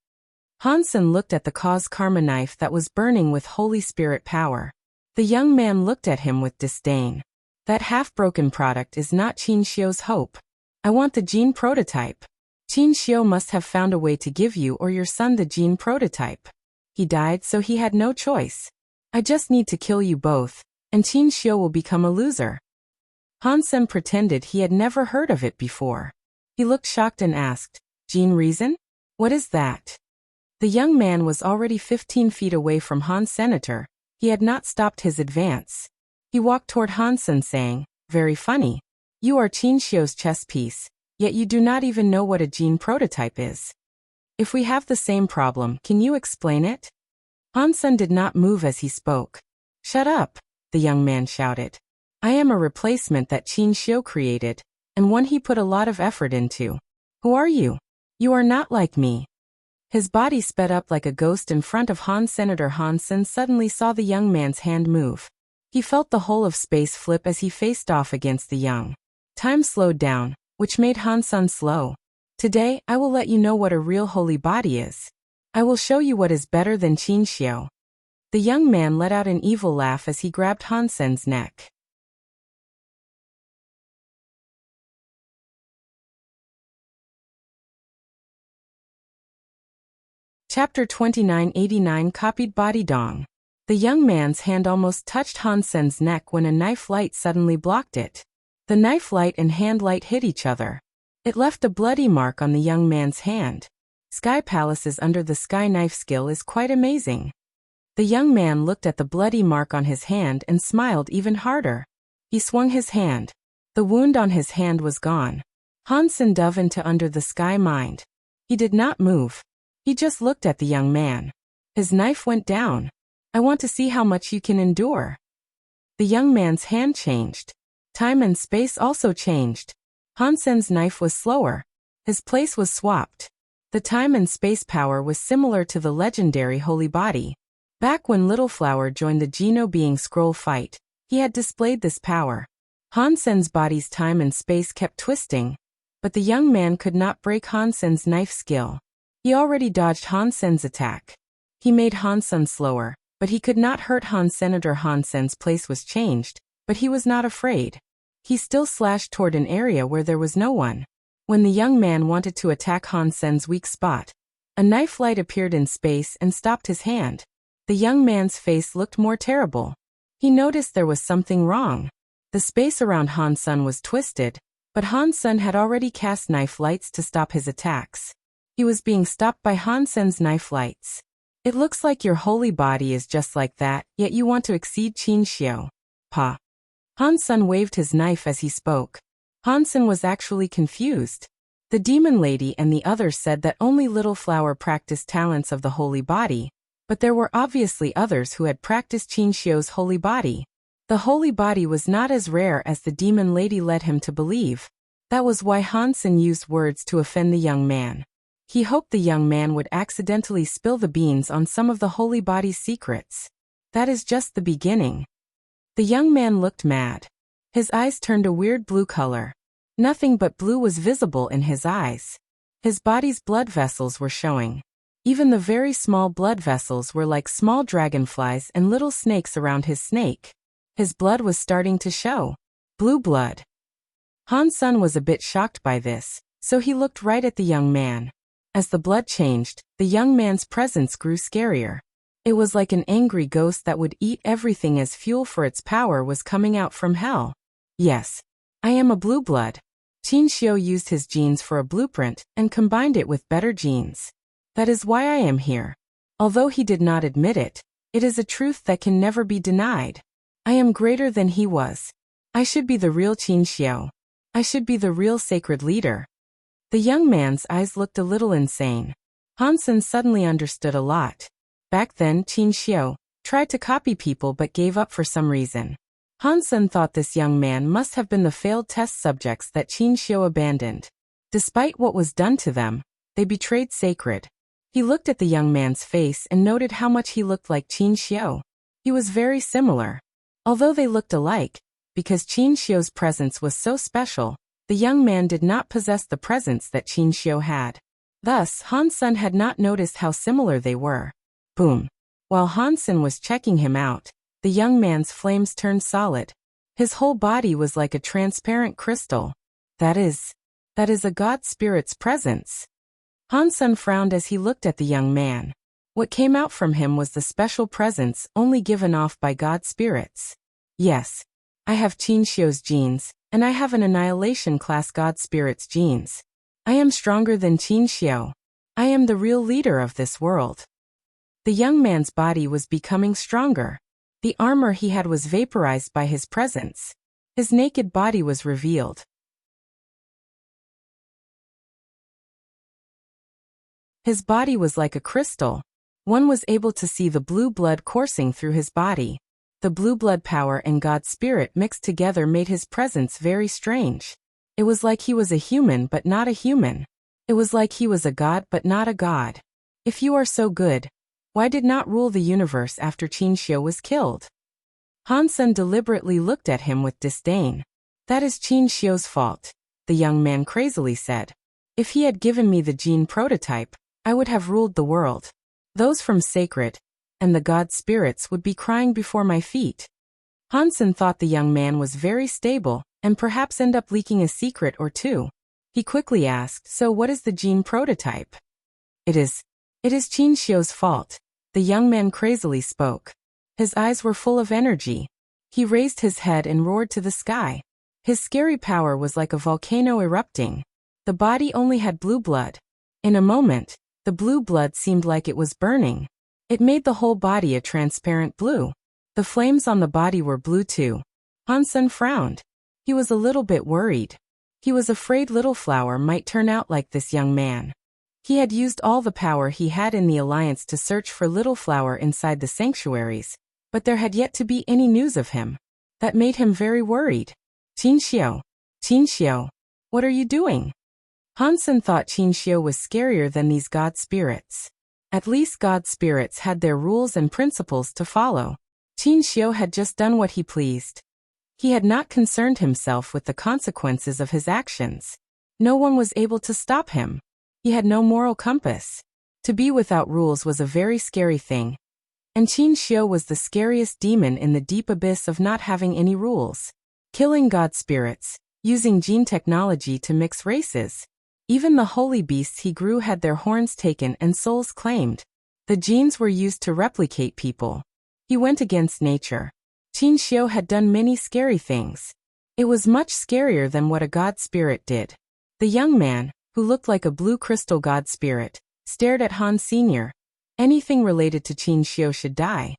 Hansen looked at the cause karma knife that was burning with Holy Spirit power. The young man looked at him with disdain. "That half-broken product is not Qin Xiu's hope. I want the gene prototype. Qin Xiu must have found a way to give you or your son the gene prototype. He died, so he had no choice. I just need to kill you both, and Qin Xiu will become a loser." Hansen pretended he had never heard of it before. He looked shocked and asked, "Gene reason? What is that?" The young man was already 15 feet away from Han's senator. He had not stopped his advance. He walked toward Hansen saying, "Very funny. You are Qin Xiu's chess piece, yet you do not even know what a gene prototype is. If we have the same problem, can you explain it?" Hansen did not move as he spoke. "Shut up," the young man shouted. "I am a replacement that Qin Xiu created, and one he put a lot of effort into. Who are you? You are not like me." His body sped up like a ghost in front of Han. Senator Hansen suddenly saw the young man's hand move. He felt the whole of space flip as he faced off against the young. Time slowed down, which made Hansen slow. "Today, I will let you know what a real holy body is. I will show you what is better than Qin Xiu." The young man let out an evil laugh as he grabbed Hansen's neck. Chapter 2989 Copied Body Dong. The young man's hand almost touched Hansen's neck when a knife light suddenly blocked it. The knife light and hand light hit each other. It left a bloody mark on the young man's hand. Sky Palace's under the sky knife skill is quite amazing. The young man looked at the bloody mark on his hand and smiled even harder. He swung his hand. The wound on his hand was gone. Hansen dove into under the sky mind. He did not move. He just looked at the young man. His knife went down. "I want to see how much you can endure." The young man's hand changed. Time and space also changed. Hansen's knife was slower. His place was swapped. The time and space power was similar to the legendary Holy Body. Back when Little Flower joined the Geno Being Scroll fight, he had displayed this power. Hansen's body's time and space kept twisting, but the young man could not break Hansen's knife skill. He already dodged Hansen's attack. He made Hansen slower, but he could not hurt Han. Senator Hansen's place was changed, but he was not afraid. He still slashed toward an area where there was no one. When the young man wanted to attack Hansen's weak spot, a knife light appeared in space and stopped his hand. The young man's face looked more terrible. He noticed there was something wrong. The space around Hansen was twisted, but Hansen had already cast knife lights to stop his attacks. He was being stopped by Hansen's knife lights. "It looks like your holy body is just like that, yet you want to exceed Qin Xiu. Pa." Hansen waved his knife as he spoke. Hansen was actually confused. The demon lady and the others said that only Little Flower practiced talents of the holy body, but there were obviously others who had practiced Qin Xiu's holy body. The holy body was not as rare as the demon lady led him to believe. That was why Hansen used words to offend the young man. He hoped the young man would accidentally spill the beans on some of the holy body's secrets. That is just the beginning. The young man looked mad. His eyes turned a weird blue color. Nothing but blue was visible in his eyes. His body's blood vessels were showing. Even the very small blood vessels were like small dragonflies and little snakes around his snake. His blood was starting to show. Blue blood. Han Sen was a bit shocked by this, so he looked right at the young man. As the blood changed, the young man's presence grew scarier. It was like an angry ghost that would eat everything as fuel for its power was coming out from hell. Yes, I am a blue blood. Qin Xiu used his genes for a blueprint and combined it with better genes. That is why I am here. Although he did not admit it, it is a truth that can never be denied. I am greater than he was. I should be the real Qin Xiu. I should be the real sacred leader. The young man's eyes looked a little insane. Han Sen suddenly understood a lot. Back then, Qin Xiu tried to copy people but gave up for some reason. Han Sen thought this young man must have been the failed test subjects that Qin Xiu abandoned. Despite what was done to them, they betrayed sacred. He looked at the young man's face and noted how much he looked like Qin Xiu. He was very similar. Although they looked alike, because Qin Xiu's presence was so special, the young man did not possess the presence that Qin Xiu had. Thus, Han Sen had not noticed how similar they were. Boom. While Han Sen was checking him out, the young man's flames turned solid. His whole body was like a transparent crystal. That is a god spirit's presence. Han Sen frowned as he looked at the young man. What came out from him was the special presence only given off by god spirits. Yes, I have Qin Xiu's genes, and I have an annihilation class god spirit's genes. I am stronger than Qin Xiu. I am the real leader of this world. The young man's body was becoming stronger. The armor he had was vaporized by his presence. His naked body was revealed. His body was like a crystal. One was able to see the blue blood coursing through his body. The blue blood power and God spirit mixed together made his presence very strange. It was like he was a human but not a human. It was like he was a god but not a god. If you are so good, why did not rule the universe after Qin Xiu was killed? Han Sen deliberately looked at him with disdain. That is Qin Xiu's fault, the young man crazily said. If he had given me the gene prototype, I would have ruled the world. Those from sacred and the god spirits would be crying before my feet. Han Sen thought the young man was very stable and perhaps end up leaking a secret or two. He quickly asked, so what is the gene prototype? It is Qin Xiu's fault. The young man crazily spoke. His eyes were full of energy. He raised his head and roared to the sky. His scary power was like a volcano erupting. The body only had blue blood. In a moment, the blue blood seemed like it was burning. It made the whole body a transparent blue. The flames on the body were blue too. Han Sen frowned. He was a little bit worried. He was afraid Little Flower might turn out like this young man. He had used all the power he had in the alliance to search for Little Flower inside the sanctuaries, but there had yet to be any news of him. That made him very worried. Qin Xiu, what are you doing? Han Sen thought Qin Xiu was scarier than these god spirits. At least god spirits had their rules and principles to follow. Qin Xiu had just done what he pleased. He had not concerned himself with the consequences of his actions. No one was able to stop him. He had no moral compass. To be without rules was a very scary thing. And Qin Xiu was the scariest demon in the deep abyss of not having any rules. Killing god spirits, using gene technology to mix races. Even the holy beasts he grew had their horns taken and souls claimed. The genes were used to replicate people. He went against nature. Qin Xiu had done many scary things. It was much scarier than what a god spirit did. The young man, who looked like a blue crystal god spirit, stared at Han Sr. Anything related to Qin Xiu should die.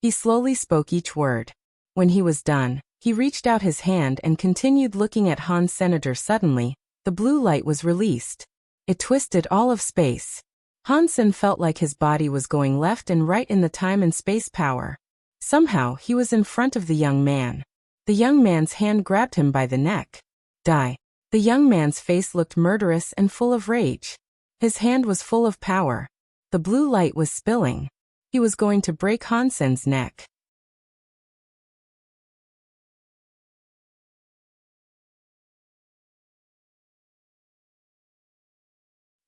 He slowly spoke each word. When he was done, he reached out his hand and continued looking at Han Senator. Suddenly, the blue light was released. It twisted all of space. Han Sen felt like his body was going left and right in the time and space power. Somehow, he was in front of the young man. The young man's hand grabbed him by the neck. Die. The young man's face looked murderous and full of rage. His hand was full of power. The blue light was spilling. He was going to break Han Sen's neck.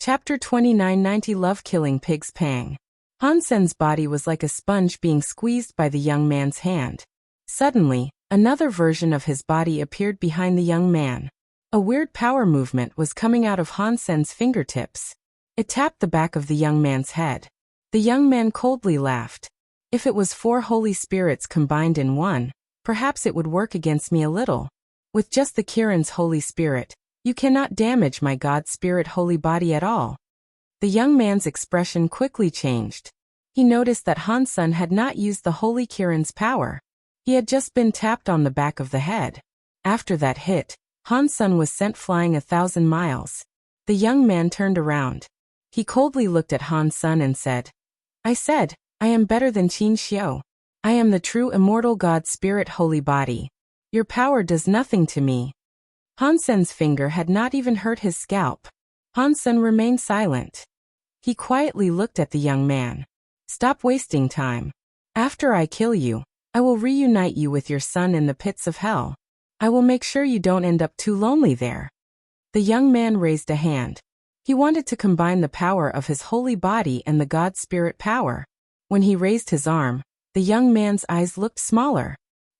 Chapter 2990 Love Killing Pig's Pang. Han Sen's body was like a sponge being squeezed by the young man's hand. Suddenly, another version of his body appeared behind the young man. A weird power movement was coming out of Han Sen's fingertips. It tapped the back of the young man's head. The young man coldly laughed. If it was 4 holy spirits combined in one, perhaps it would work against me a little. With just the Kirin's holy spirit, you cannot damage my God spirit holy body at all. The young man's expression quickly changed. He noticed that Han Sen had not used the holy Kirin's power. He had just been tapped on the back of the head. After that hit, Han Sen was sent flying 1,000 miles. The young man turned around. He coldly looked at Han Sen and said, I am better than Qin Xiu. I am the true immortal God spirit holy body. Your power does nothing to me. Han Sen's finger had not even hurt his scalp. Han Sen remained silent. He quietly looked at the young man. Stop wasting time. After I kill you, I will reunite you with your son in the pits of hell. I will make sure you don't end up too lonely there. The young man raised a hand. He wanted to combine the power of his holy body and the God spirit power. When he raised his arm, the young man's eyes looked smaller.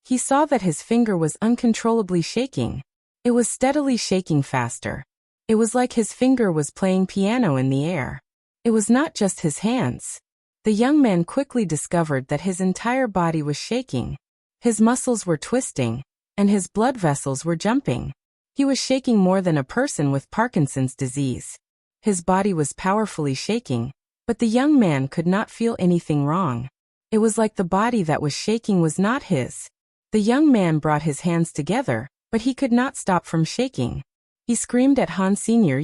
He saw that his finger was uncontrollably shaking. It was steadily shaking faster. It was like his finger was playing piano in the air. It was not just his hands. The young man quickly discovered that his entire body was shaking. His muscles were twisting, and his blood vessels were jumping. He was shaking more than a person with Parkinson's disease. His body was powerfully shaking, but the young man could not feel anything wrong. It was like the body that was shaking was not his. The young man brought his hands together, but he could not stop from shaking. He screamed at Han Senior,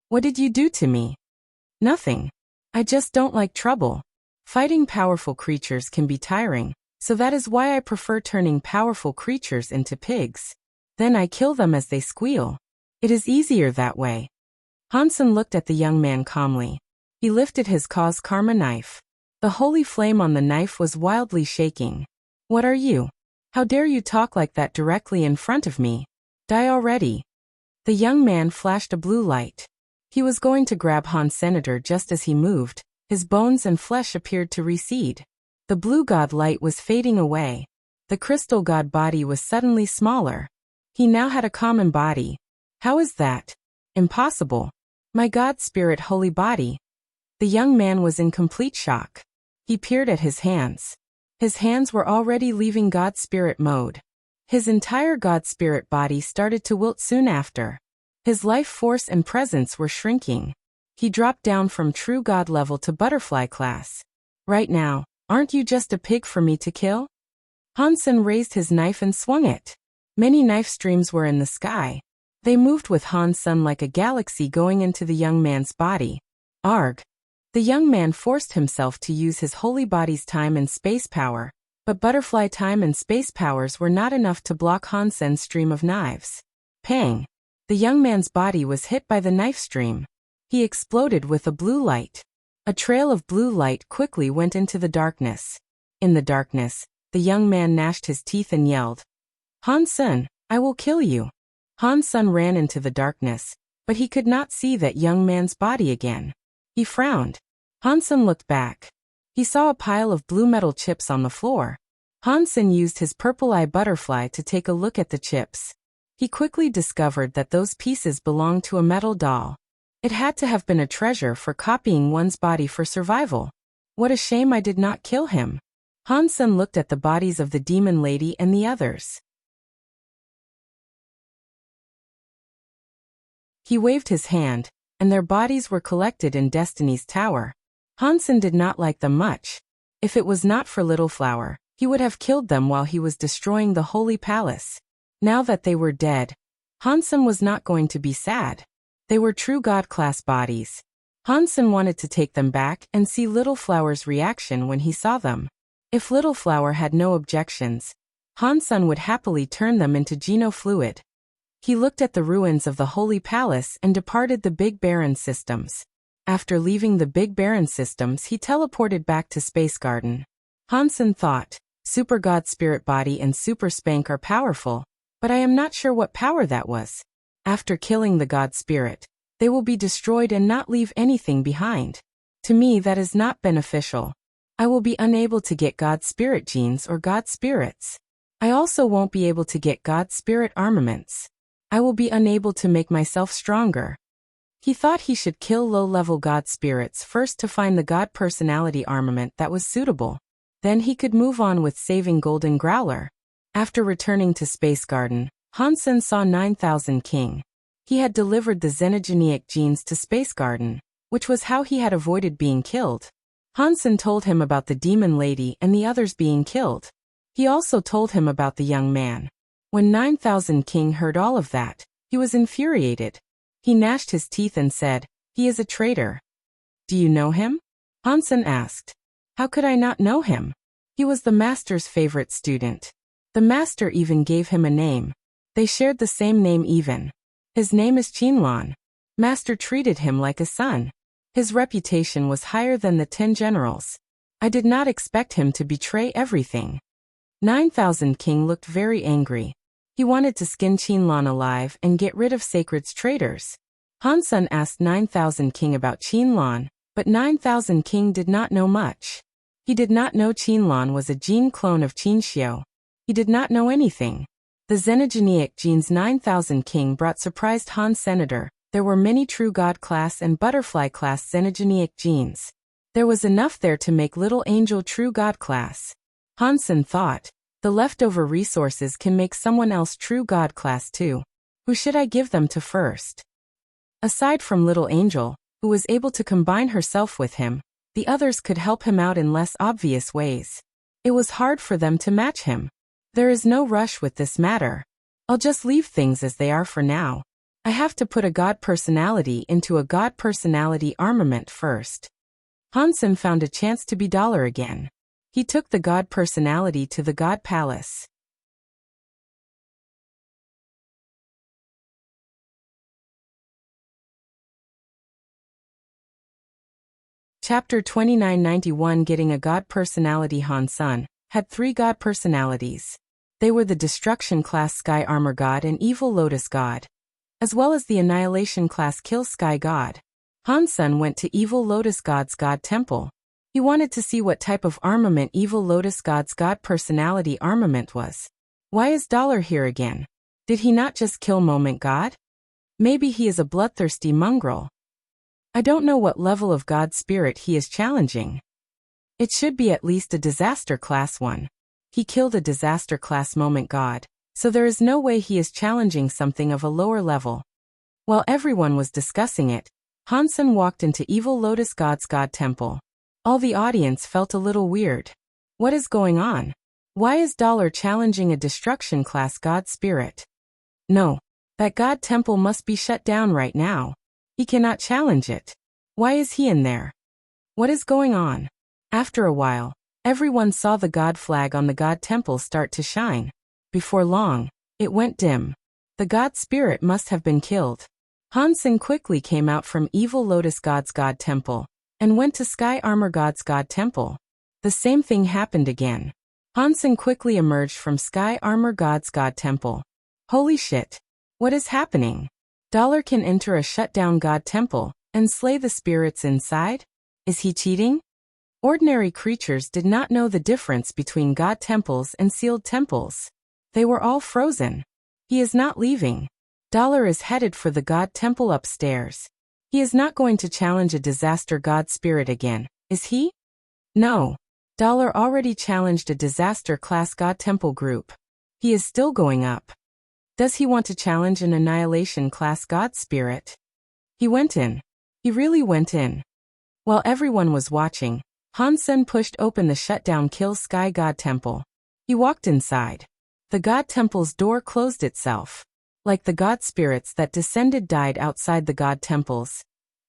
what did you do to me? Nothing. I just don't like trouble. Fighting powerful creatures can be tiring, so that is why I prefer turning powerful creatures into pigs. Then I kill them as they squeal. It is easier that way. Han Sen looked at the young man calmly. He lifted his cause karma knife. The holy flame on the knife was wildly shaking. What are you? How dare you talk like that directly in front of me? Die already. The young man flashed a blue light. He was going to grab Han Senator just as he moved. His bones and flesh appeared to recede. The blue god light was fading away. The crystal god body was suddenly smaller. He now had a common body. How is that? Impossible. My God spirit holy body. The young man was in complete shock. He peered at his hands. His hands were already leaving God spirit mode. His entire God spirit body started to wilt soon after. His life force and presence were shrinking. He dropped down from true God level to butterfly class. Right now, aren't you just a pig for me to kill? Han Sen raised his knife and swung it. Many knife streams were in the sky. They moved with Han Sen like a galaxy going into the young man's body. Arg! The young man forced himself to use his holy body's time and space power, but butterfly time and space powers were not enough to block Han Sen's stream of knives. Pang! The young man's body was hit by the knife stream. He exploded with a blue light. A trail of blue light quickly went into the darkness. In the darkness, the young man gnashed his teeth and yelled, Han Sen, I will kill you. Han Sen ran into the darkness, but he could not see that young man's body again. He frowned. Han Sen looked back. He saw a pile of blue metal chips on the floor. Han Sen used his purple eye butterfly to take a look at the chips. He quickly discovered that those pieces belonged to a metal doll. It had to have been a treasure for copying one's body for survival. What a shame I did not kill him. Han Sen looked at the bodies of the demon lady and the others. He waved his hand, and their bodies were collected in Destiny's Tower. Han Sen did not like them much. If it was not for Little Flower, he would have killed them while he was destroying the Holy Palace. Now that they were dead, Han Sen was not going to be sad. They were true God-class bodies. Han Sen wanted to take them back and see Little Flower's reaction when he saw them. If Little Flower had no objections, Han Sen would happily turn them into genofluid. He looked at the ruins of the Holy Palace and departed the Big Baron systems. After leaving the Big Baron systems, he teleported back to Space Garden. Han Sen thought, Super God Spirit Body and Super Spank are powerful, but I am not sure what power that was. After killing the God Spirit, they will be destroyed and not leave anything behind. To me, that is not beneficial. I will be unable to get God Spirit genes or God Spirits. I also won't be able to get God Spirit armaments. I will be unable to make myself stronger. He thought he should kill low-level god spirits first to find the god personality armament that was suitable. Then he could move on with saving Golden Growler. After returning to Space Garden, Hansen saw 9000 King. He had delivered the xenogenic genes to Space Garden, which was how he had avoided being killed. Hansen told him about the demon lady and the others being killed. He also told him about the young man. When 9000 King heard all of that, he was infuriated. He gnashed his teeth and said, "He is a traitor." "Do you know him?" Hansen asked. "How could I not know him? He was the master's favorite student. The master even gave him a name. They shared the same name even. His name is Qinlan. Master treated him like a son. His reputation was higher than the 10 generals. I did not expect him to betray everything." 9000 King looked very angry. He wanted to skin Qinlan alive and get rid of Sacred's traitors. Hansen asked 9000 King about Qinlan, but 9000 King did not know much. He did not know Qinlan was a gene clone of Qinxiu. He did not know anything. The xenogenic genes 9000 King brought surprised Han Senator. There were many true God class and butterfly class xenogenic genes. There was enough there to make Little Angel true God class. Hansen thought, the leftover resources can make someone else true God class too. Who should I give them to first? Aside from Little Angel, who was able to combine herself with him, the others could help him out in less obvious ways. It was hard for them to match him. There is no rush with this matter. I'll just leave things as they are for now. I have to put a god personality into a god personality armament first. Hansen found a chance to be Dollar again. He took the god personality to the god palace. Chapter 2991 Getting a God Personality. Hansen had 3 god personalities. They were the Destruction class Sky Armor God and Evil Lotus God, as well as the Annihilation class Kill Sky God. Hansen went to Evil Lotus God's God Temple. He wanted to see what type of armament Evil Lotus God's God personality armament was. Why is Dollar here again? Did he not just kill Moment God? Maybe he is a bloodthirsty mongrel. I don't know what level of God spirit he is challenging. It should be at least a disaster class one. He killed a disaster class Moment God, so there is no way he is challenging something of a lower level. While everyone was discussing it, Hansen walked into Evil Lotus God's God Temple. All the audience felt a little weird. What is going on? Why is Dollar challenging a destruction class God spirit? No. That God Temple must be shut down right now. He cannot challenge it. Why is he in there? What is going on? After a while, everyone saw the God flag on the God Temple start to shine. Before long, it went dim. The God spirit must have been killed. Hansen quickly came out from Evil Lotus God's God Temple and went to Sky Armor God's God Temple. The same thing happened again. Hansen quickly emerged from Sky Armor God's God Temple. Holy shit! What is happening? Dollar can enter a shut-down God Temple and slay the spirits inside? Is he cheating? Ordinary creatures did not know the difference between God temples and sealed temples. They were all frozen. He is not leaving. Dollar is headed for the God Temple upstairs. He is not going to challenge a disaster God spirit again, is he? No. Dollar already challenged a disaster class God Temple group. He is still going up. Does he want to challenge an annihilation class God spirit? He went in. He really went in. While everyone was watching, Hansen pushed open the shutdown Kill Sky God Temple. He walked inside. The God Temple's door closed itself. Like the God spirits that descended died outside the God temples.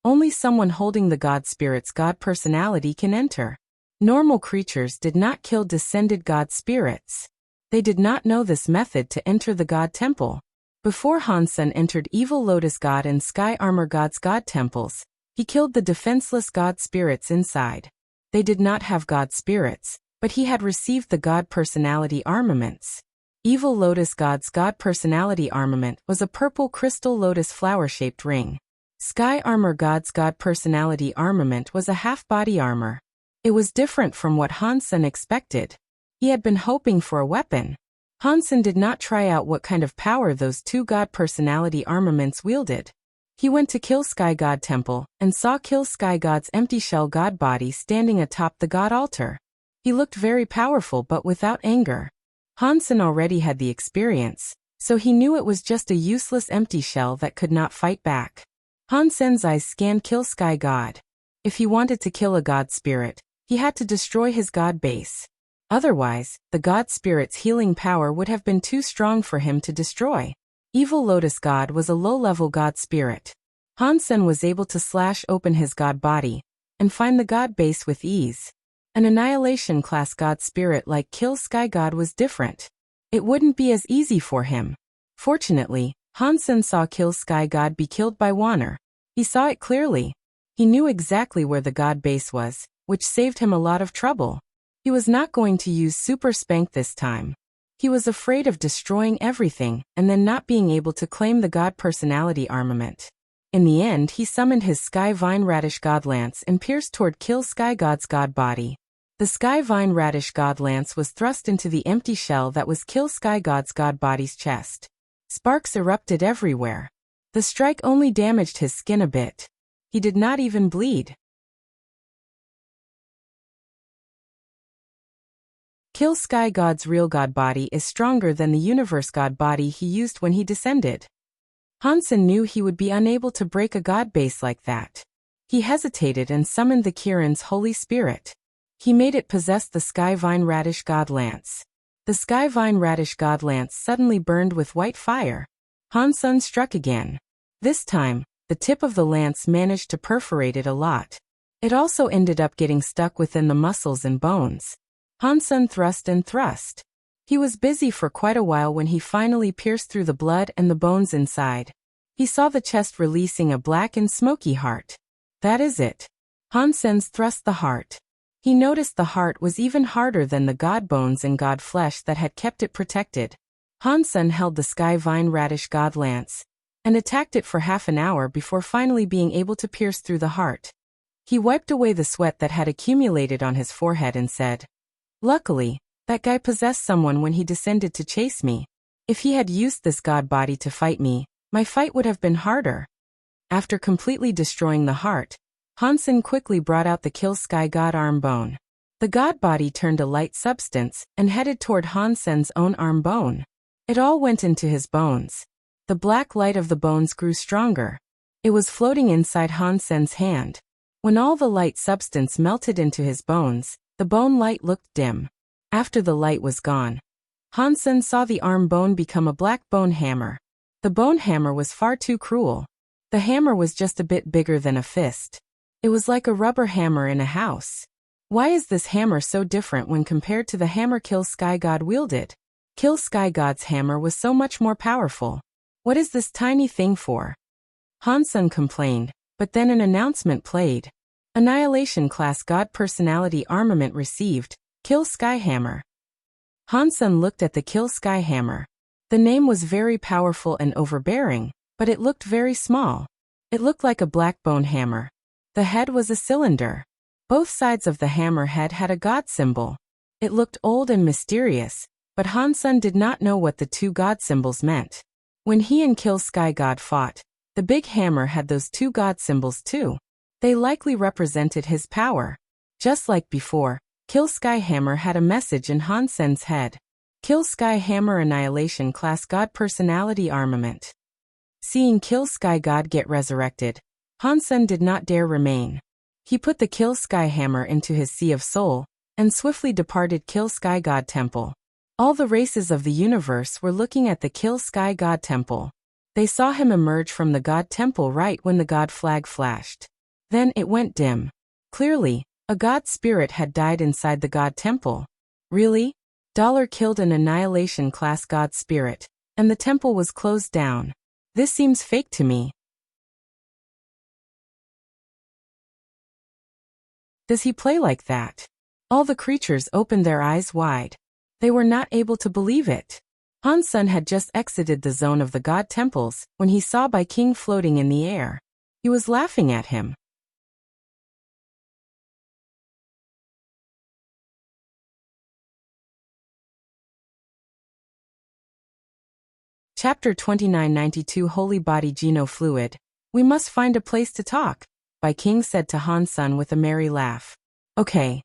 Only someone holding the God spirit's God personality can enter. Normal creatures did not kill descended God spirits. They did not know this method to enter the God temple. Before Hansen entered Evil Lotus God and Sky Armor God's God temples, he killed the defenseless God spirits inside. They did not have God spirits, but he had received the God personality armaments. Evil Lotus God's God personality armament was a purple crystal lotus flower-shaped ring. Sky Armor God's God personality armament was a half-body armor. It was different from what Hansen expected. He had been hoping for a weapon. Hansen did not try out what kind of power those two god personality armaments wielded. He went to Kill Sky God Temple and saw Kill Sky God's empty shell god body standing atop the god altar. He looked very powerful but without anger. Hansen already had the experience, so he knew it was just a useless empty shell that could not fight back. Hansen's eyes scanned Kill Sky God. If he wanted to kill a god spirit, he had to destroy his god base. Otherwise, the god spirit's healing power would have been too strong for him to destroy. Evil Lotus God was a low-level god spirit. Hansen was able to slash open his god body and find the god base with ease. An Annihilation class god spirit like Kill Sky God was different. It wouldn't be as easy for him. Fortunately, Hansen saw Kill Sky God be killed by Wanner. He saw it clearly. He knew exactly where the god base was, which saved him a lot of trouble. He was not going to use Super Spank this time. He was afraid of destroying everything and then not being able to claim the god personality armament. In the end, he summoned his Sky Vine Radish God Lance and pierced toward Kill Sky God's god body. The Sky Vine Radish God Lance was thrust into the empty shell that was Kill Sky God's god body's chest. Sparks erupted everywhere. The strike only damaged his skin a bit. He did not even bleed. Kill Sky God's real god body is stronger than the universe god body he used when he descended. Hansen knew he would be unable to break a god base like that. He hesitated and summoned the Kirin's Holy Spirit. He made it possess the Sky Vine Radish God Lance. The Sky Vine Radish God Lance suddenly burned with white fire. Hansen struck again. This time, the tip of the lance managed to perforate it a lot. It also ended up getting stuck within the muscles and bones. Hansen thrust and thrust. He was busy for quite a while when he finally pierced through the blood and the bones inside. He saw the chest releasing a black and smoky heart. That is it. Hansen's thrust the heart. He noticed the heart was even harder than the god bones and god flesh that had kept it protected. Hansen held the Sky Vine Radish God Lance and attacked it for half an hour before finally being able to pierce through the heart. He wiped away the sweat that had accumulated on his forehead and said, "Luckily, that guy possessed someone when he descended to chase me. If he had used this god body to fight me, my fight would have been harder." After completely destroying the heart, Hansen quickly brought out the Kill Sky God arm bone. The god body turned a light substance and headed toward Hansen's own arm bone. It all went into his bones. The black light of the bones grew stronger. It was floating inside Hansen's hand. When all the light substance melted into his bones, the bone light looked dim. After the light was gone, Hansen saw the arm bone become a black bone hammer. The bone hammer was far too cruel. The hammer was just a bit bigger than a fist. It was like a rubber hammer in a house. Why is this hammer so different when compared to the hammer Kill Sky God wielded? Kill Sky God's hammer was so much more powerful. What is this tiny thing for? Hansen complained, but then an announcement played. Annihilation class god personality armament received, Kill Sky Hammer. Hansen looked at the Kill Sky Hammer. The name was very powerful and overbearing, but it looked very small. It looked like a black bone hammer. The head was a cylinder. Both sides of the hammer head had a god symbol. It looked old and mysterious, but Hansen did not know what the two god symbols meant. When he and Kill Sky God fought, the big hammer had those two god symbols too. They likely represented his power. Just like before, Kill Sky Hammer had a message in Hansen's head. Kill Sky Hammer Annihilation Class God Personality Armament. Seeing Kill Sky God get resurrected, Hansen did not dare remain. He put the Kill Sky Hammer into his Sea of Soul, and swiftly departed Kill Sky God Temple. All the races of the universe were looking at the Kill Sky God Temple. They saw him emerge from the God Temple right when the God flag flashed. Then it went dim. Clearly, a God spirit had died inside the God Temple. Really? Dollar killed an Annihilation class God spirit, and the temple was closed down. This seems fake to me. Does he play like that? All the creatures opened their eyes wide. They were not able to believe it. Hansen had just exited the zone of the god temples when he saw Bai King floating in the air. He was laughing at him. Chapter 2992 Holy Body Geno Fluid. We must find a place to talk, Bai King said to Han Sen with a merry laugh. Okay.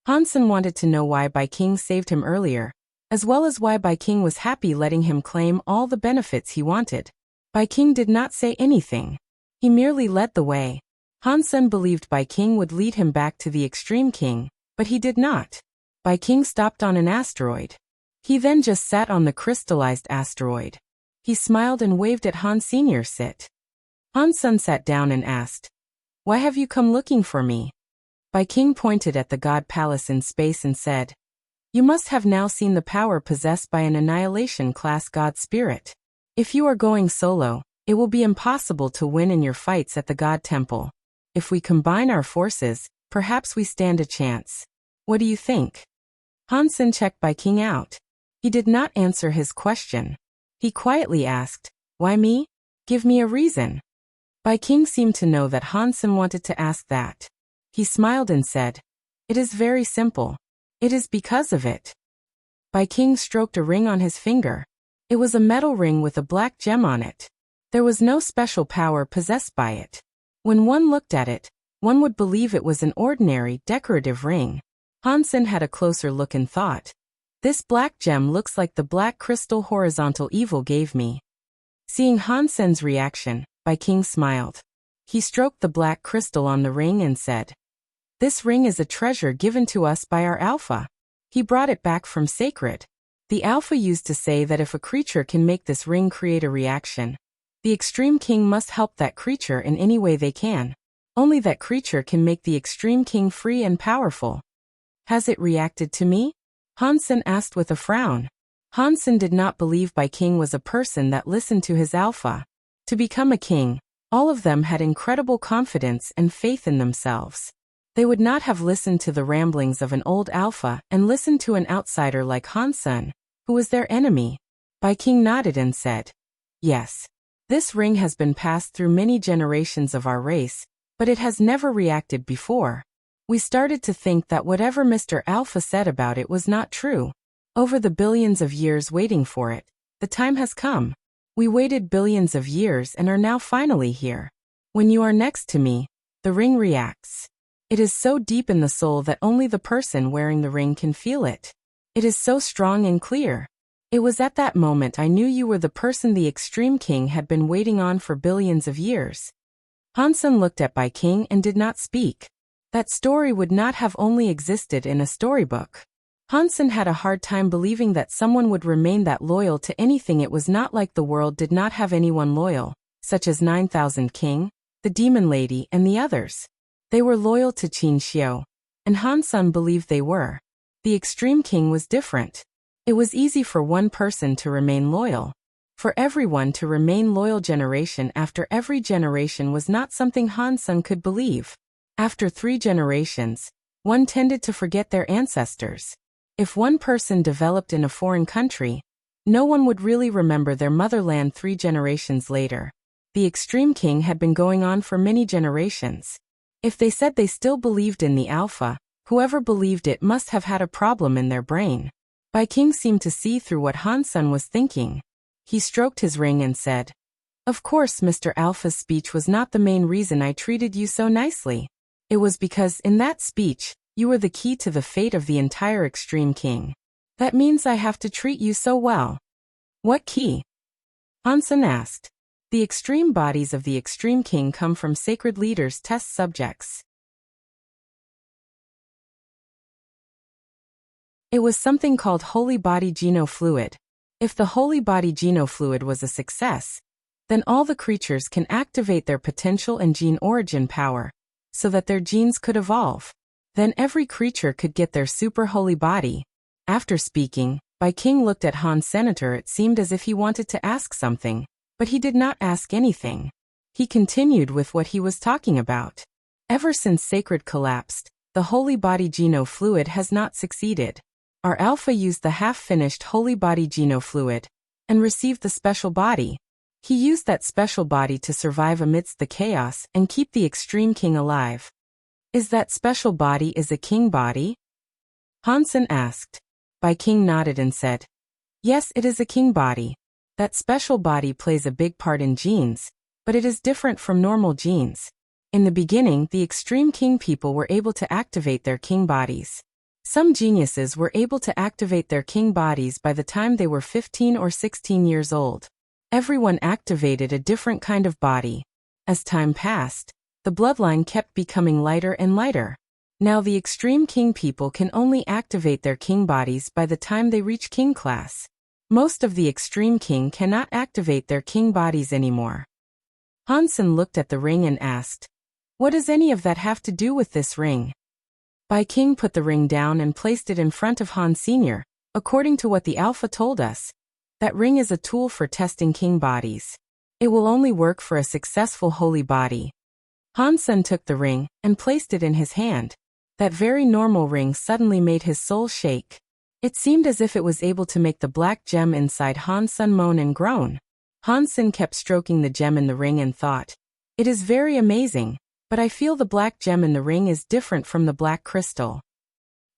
Han Sen wanted to know why Bai King saved him earlier, as well as why Bai King was happy letting him claim all the benefits he wanted. Bai King did not say anything. He merely led the way. Han Sen believed Bai King would lead him back to the Extreme King, but he did not. Bai King stopped on an asteroid. He then just sat on the crystallized asteroid. He smiled and waved at Han Senior. Sit. Han Sen sat down and asked, "Why have you come looking for me?" Bai King pointed at the God Palace in space and said, "You must have now seen the power possessed by an annihilation-class God Spirit. If you are going solo, it will be impossible to win in your fights at the God Temple. If we combine our forces, perhaps we stand a chance. What do you think?" Han Sen checked Bai King out. He did not answer his question. He quietly asked, "Why me? Give me a reason." Bai King seemed to know that Han Sen wanted to ask that. He smiled and said, "It is very simple. It is because of it." Bai King stroked a ring on his finger. It was a metal ring with a black gem on it. There was no special power possessed by it. When one looked at it, one would believe it was an ordinary, decorative ring. Han Sen had a closer look and thought, "This black gem looks like the black crystal horizontal evil gave me." Seeing Han Sen's reaction, Bai King smiled. He stroked the black crystal on the ring and said, "This ring is a treasure given to us by our Alpha. He brought it back from Sacred. The Alpha used to say that if a creature can make this ring create a reaction, the Extreme King must help that creature in any way they can. Only that creature can make the Extreme King free and powerful." "Has it reacted to me?" Han Sen asked with a frown. Han Sen did not believe Bai King was a person that listened to his Alpha. To become a king, all of them had incredible confidence and faith in themselves. They would not have listened to the ramblings of an old Alpha and listened to an outsider like Han Sen, who was their enemy. Bai King nodded and said, "Yes. This ring has been passed through many generations of our race, but it has never reacted before. We started to think that whatever Mr. Alpha said about it was not true. Over the billions of years waiting for it, the time has come. We waited billions of years and are now finally here. When you are next to me, the ring reacts. It is so deep in the soul that only the person wearing the ring can feel it. It is so strong and clear. It was at that moment I knew you were the person the Extreme King had been waiting on for billions of years." Han Sen looked at Bai King and did not speak. That story would not have only existed in a storybook. Han Sen had a hard time believing that someone would remain that loyal to anything. It was not like the world did not have anyone loyal, such as 9000 King, the Demon Lady and the others. They were loyal to Qin Xiu, and Han Sen believed they were. The Extreme King was different. It was easy for one person to remain loyal. For everyone to remain loyal generation after every generation was not something Han Sen could believe. After 3 generations, one tended to forget their ancestors. If one person developed in a foreign country, no one would really remember their motherland 3 generations later. The Extreme King had been going on for many generations. If they said they still believed in the Alpha, whoever believed it must have had a problem in their brain. Bai King seemed to see through what Han Sen was thinking. He stroked his ring and said, "Of course Mr. Alpha's speech was not the main reason I treated you so nicely. It was because in that speech, you were the key to the fate of the entire Extreme King. That means I have to treat you so well." "What key?" Han Sen asked. "The extreme bodies of the Extreme King come from sacred leaders' test subjects. It was something called Holy Body Geno Fluid. If the Holy Body Geno Fluid was a success, then all the creatures can activate their potential and gene origin power, so that their genes could evolve. Then every creature could get their super holy body." After speaking, Bai King looked at Han Senator. It seemed as if he wanted to ask something, but he did not ask anything. He continued with what he was talking about. "Ever since Sacred collapsed, the Holy Body Geno Fluid has not succeeded. Our Alpha used the half-finished Holy Body Geno Fluid and received the special body. He used that special body to survive amidst the chaos and keep the Extreme King alive." "Is that special body is a king body?" Han Sen asked. Bai King nodded and said, "Yes, it is a king body. That special body plays a big part in genes, but it is different from normal genes. In the beginning, the extreme king people were able to activate their king bodies. Some geniuses were able to activate their king bodies by the time they were 15 or 16 years old. Everyone activated a different kind of body. As time passed, the bloodline kept becoming lighter and lighter. Now the extreme king people can only activate their king bodies by the time they reach king class. Most of the extreme king cannot activate their king bodies anymore. Hansen looked at the ring and asked, "What does any of that have to do with this ring?" Bai King put the ring down and placed it in front of Han Sr. According to what the Alpha told us, that ring is a tool for testing king bodies. It will only work for a successful holy body. Hansen took the ring and placed it in his hand. That very normal ring suddenly made his soul shake. It seemed as if it was able to make the black gem inside Hansen moan and groan. Hansen kept stroking the gem in the ring and thought, "It is very amazing, but I feel the black gem in the ring is different from the black crystal."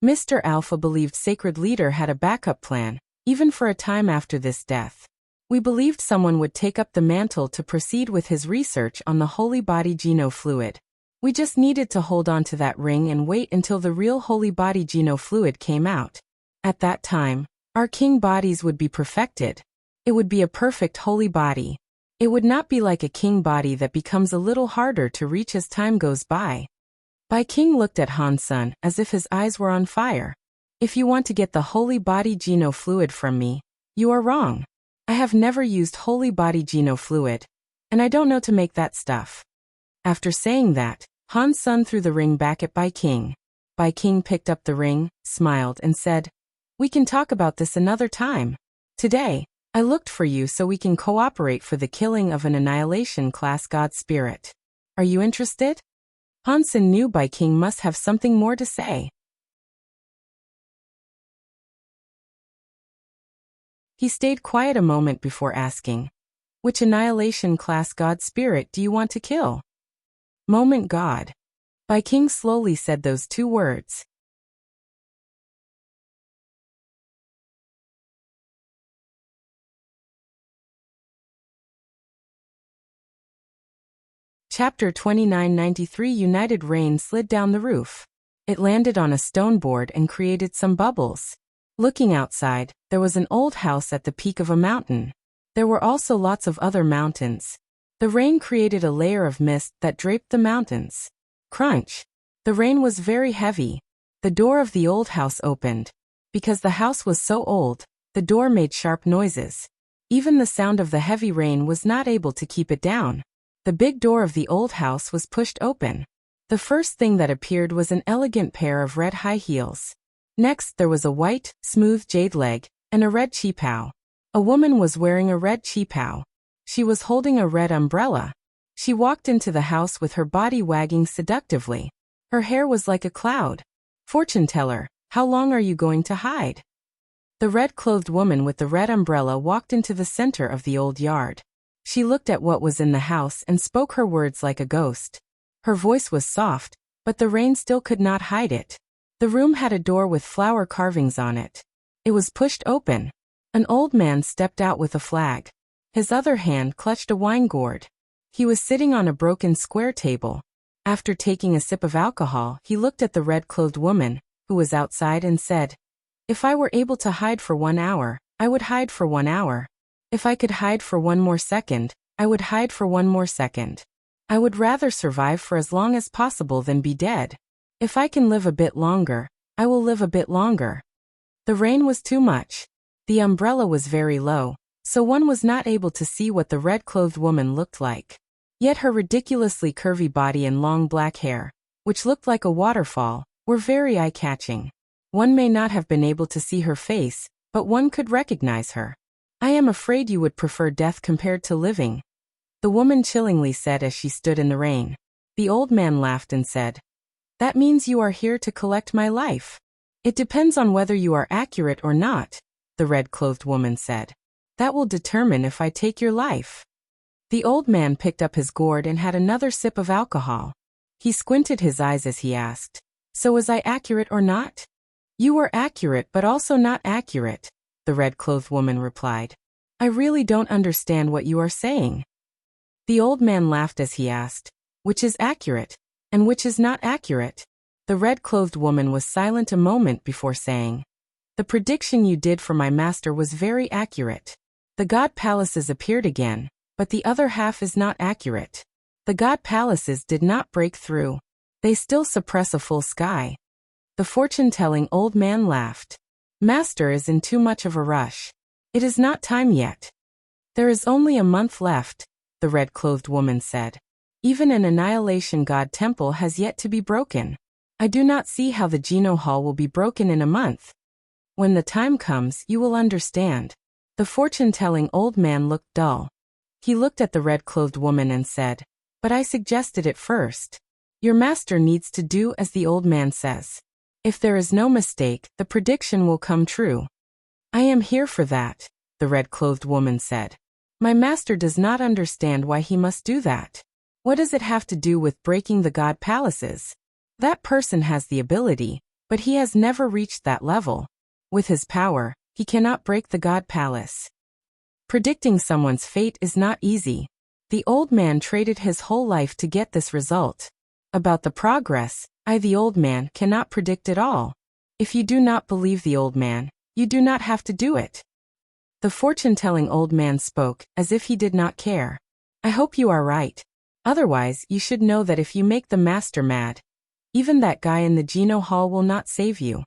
Mr. Alpha believed Sacred Leader had a backup plan, even for a time after this death. We believed someone would take up the mantle to proceed with his research on the holy body geno fluid. We just needed to hold on to that ring and wait until the real holy body geno fluid came out. At that time, our king bodies would be perfected. It would be a perfect holy body. It would not be like a king body that becomes a little harder to reach as time goes by. Bai King looked at Hansen as if his eyes were on fire. "If you want to get the holy body geno fluid from me, you are wrong. I have never used holy body geno fluid, and I don't know to make that stuff." After saying that, Hansen threw the ring back at Bai King. Bai King picked up the ring, smiled, and said, "We can talk about this another time. Today, I looked for you so we can cooperate for the killing of an annihilation class god spirit. Are you interested?" Hansen knew Bai King must have something more to say. He stayed quiet a moment before asking, "Which annihilation class god spirit do you want to kill?" "Moment God." Bai King slowly said those two words. Chapter 2993 United Rain slid down the roof. It landed on a stone board and created some bubbles. Looking outside, there was an old house at the peak of a mountain. There were also lots of other mountains. The rain created a layer of mist that draped the mountains. Crunch! The rain was very heavy. The door of the old house opened. Because the house was so old, the door made sharp noises. Even the sound of the heavy rain was not able to keep it down. The big door of the old house was pushed open. The first thing that appeared was an elegant pair of red high heels. Next there was a white, smooth jade leg, and a red qipao. A woman was wearing a red qipao. She was holding a red umbrella. She walked into the house with her body wagging seductively. Her hair was like a cloud. "Fortune teller, how long are you going to hide?" The red-clothed woman with the red umbrella walked into the center of the old yard. She looked at what was in the house and spoke her words like a ghost. Her voice was soft, but the rain still could not hide it. The room had a door with flower carvings on it. It was pushed open. An old man stepped out with a flag. His other hand clutched a wine gourd. He was sitting on a broken square table. After taking a sip of alcohol, he looked at the red-clothed woman, who was outside, and said, "If I were able to hide for 1 hour, I would hide for 1 hour. If I could hide for 1 more second, I would hide for 1 more second. I would rather survive for as long as possible than be dead. If I can live a bit longer, I will live a bit longer." The rain was too much. The umbrella was very low, so one was not able to see what the red-clothed woman looked like. Yet her ridiculously curvy body and long black hair, which looked like a waterfall, were very eye-catching. One may not have been able to see her face, but one could recognize her. "I am afraid you would prefer death compared to living," the woman chillingly said as she stood in the rain. The old man laughed and said, "That means you are here to collect my life." "It depends on whether you are accurate or not," the red-clothed woman said. "That will determine if I take your life." The old man picked up his gourd and had another sip of alcohol. He squinted his eyes as he asked, "So was I accurate or not?" "You were accurate but also not accurate," the red-clothed woman replied. I really don't understand what you are saying. The old man laughed as he asked, which is accurate, and which is not accurate? The red-clothed woman was silent a moment before saying, the prediction you did for my master was very accurate. The god palaces appeared again, but the other half is not accurate. The god palaces did not break through. They still suppress a full sky. The fortune-telling old man laughed. Master is in too much of a rush. It is not time yet. There is only a month left, the red-clothed woman said. Even an annihilation god temple has yet to be broken. I do not see how the Geno Hall will be broken in a month. When the time comes, you will understand. The fortune-telling old man looked dull. He looked at the red-clothed woman and said, but I suggested it first. Your master needs to do as the old man says. If there is no mistake, the prediction will come true. I am here for that, the red-clothed woman said. My master does not understand why he must do that. What does it have to do with breaking the god palaces? That person has the ability, but he has never reached that level. With his power, he cannot break the god palace. Predicting someone's fate is not easy. The old man traded his whole life to get this result. About the progress, I, the old man, cannot predict it all. If you do not believe the old man, you do not have to do it. The fortune-telling old man spoke, as if he did not care. I hope you are right. Otherwise, you should know that if you make the master mad, even that guy in the Geno Hall will not save you.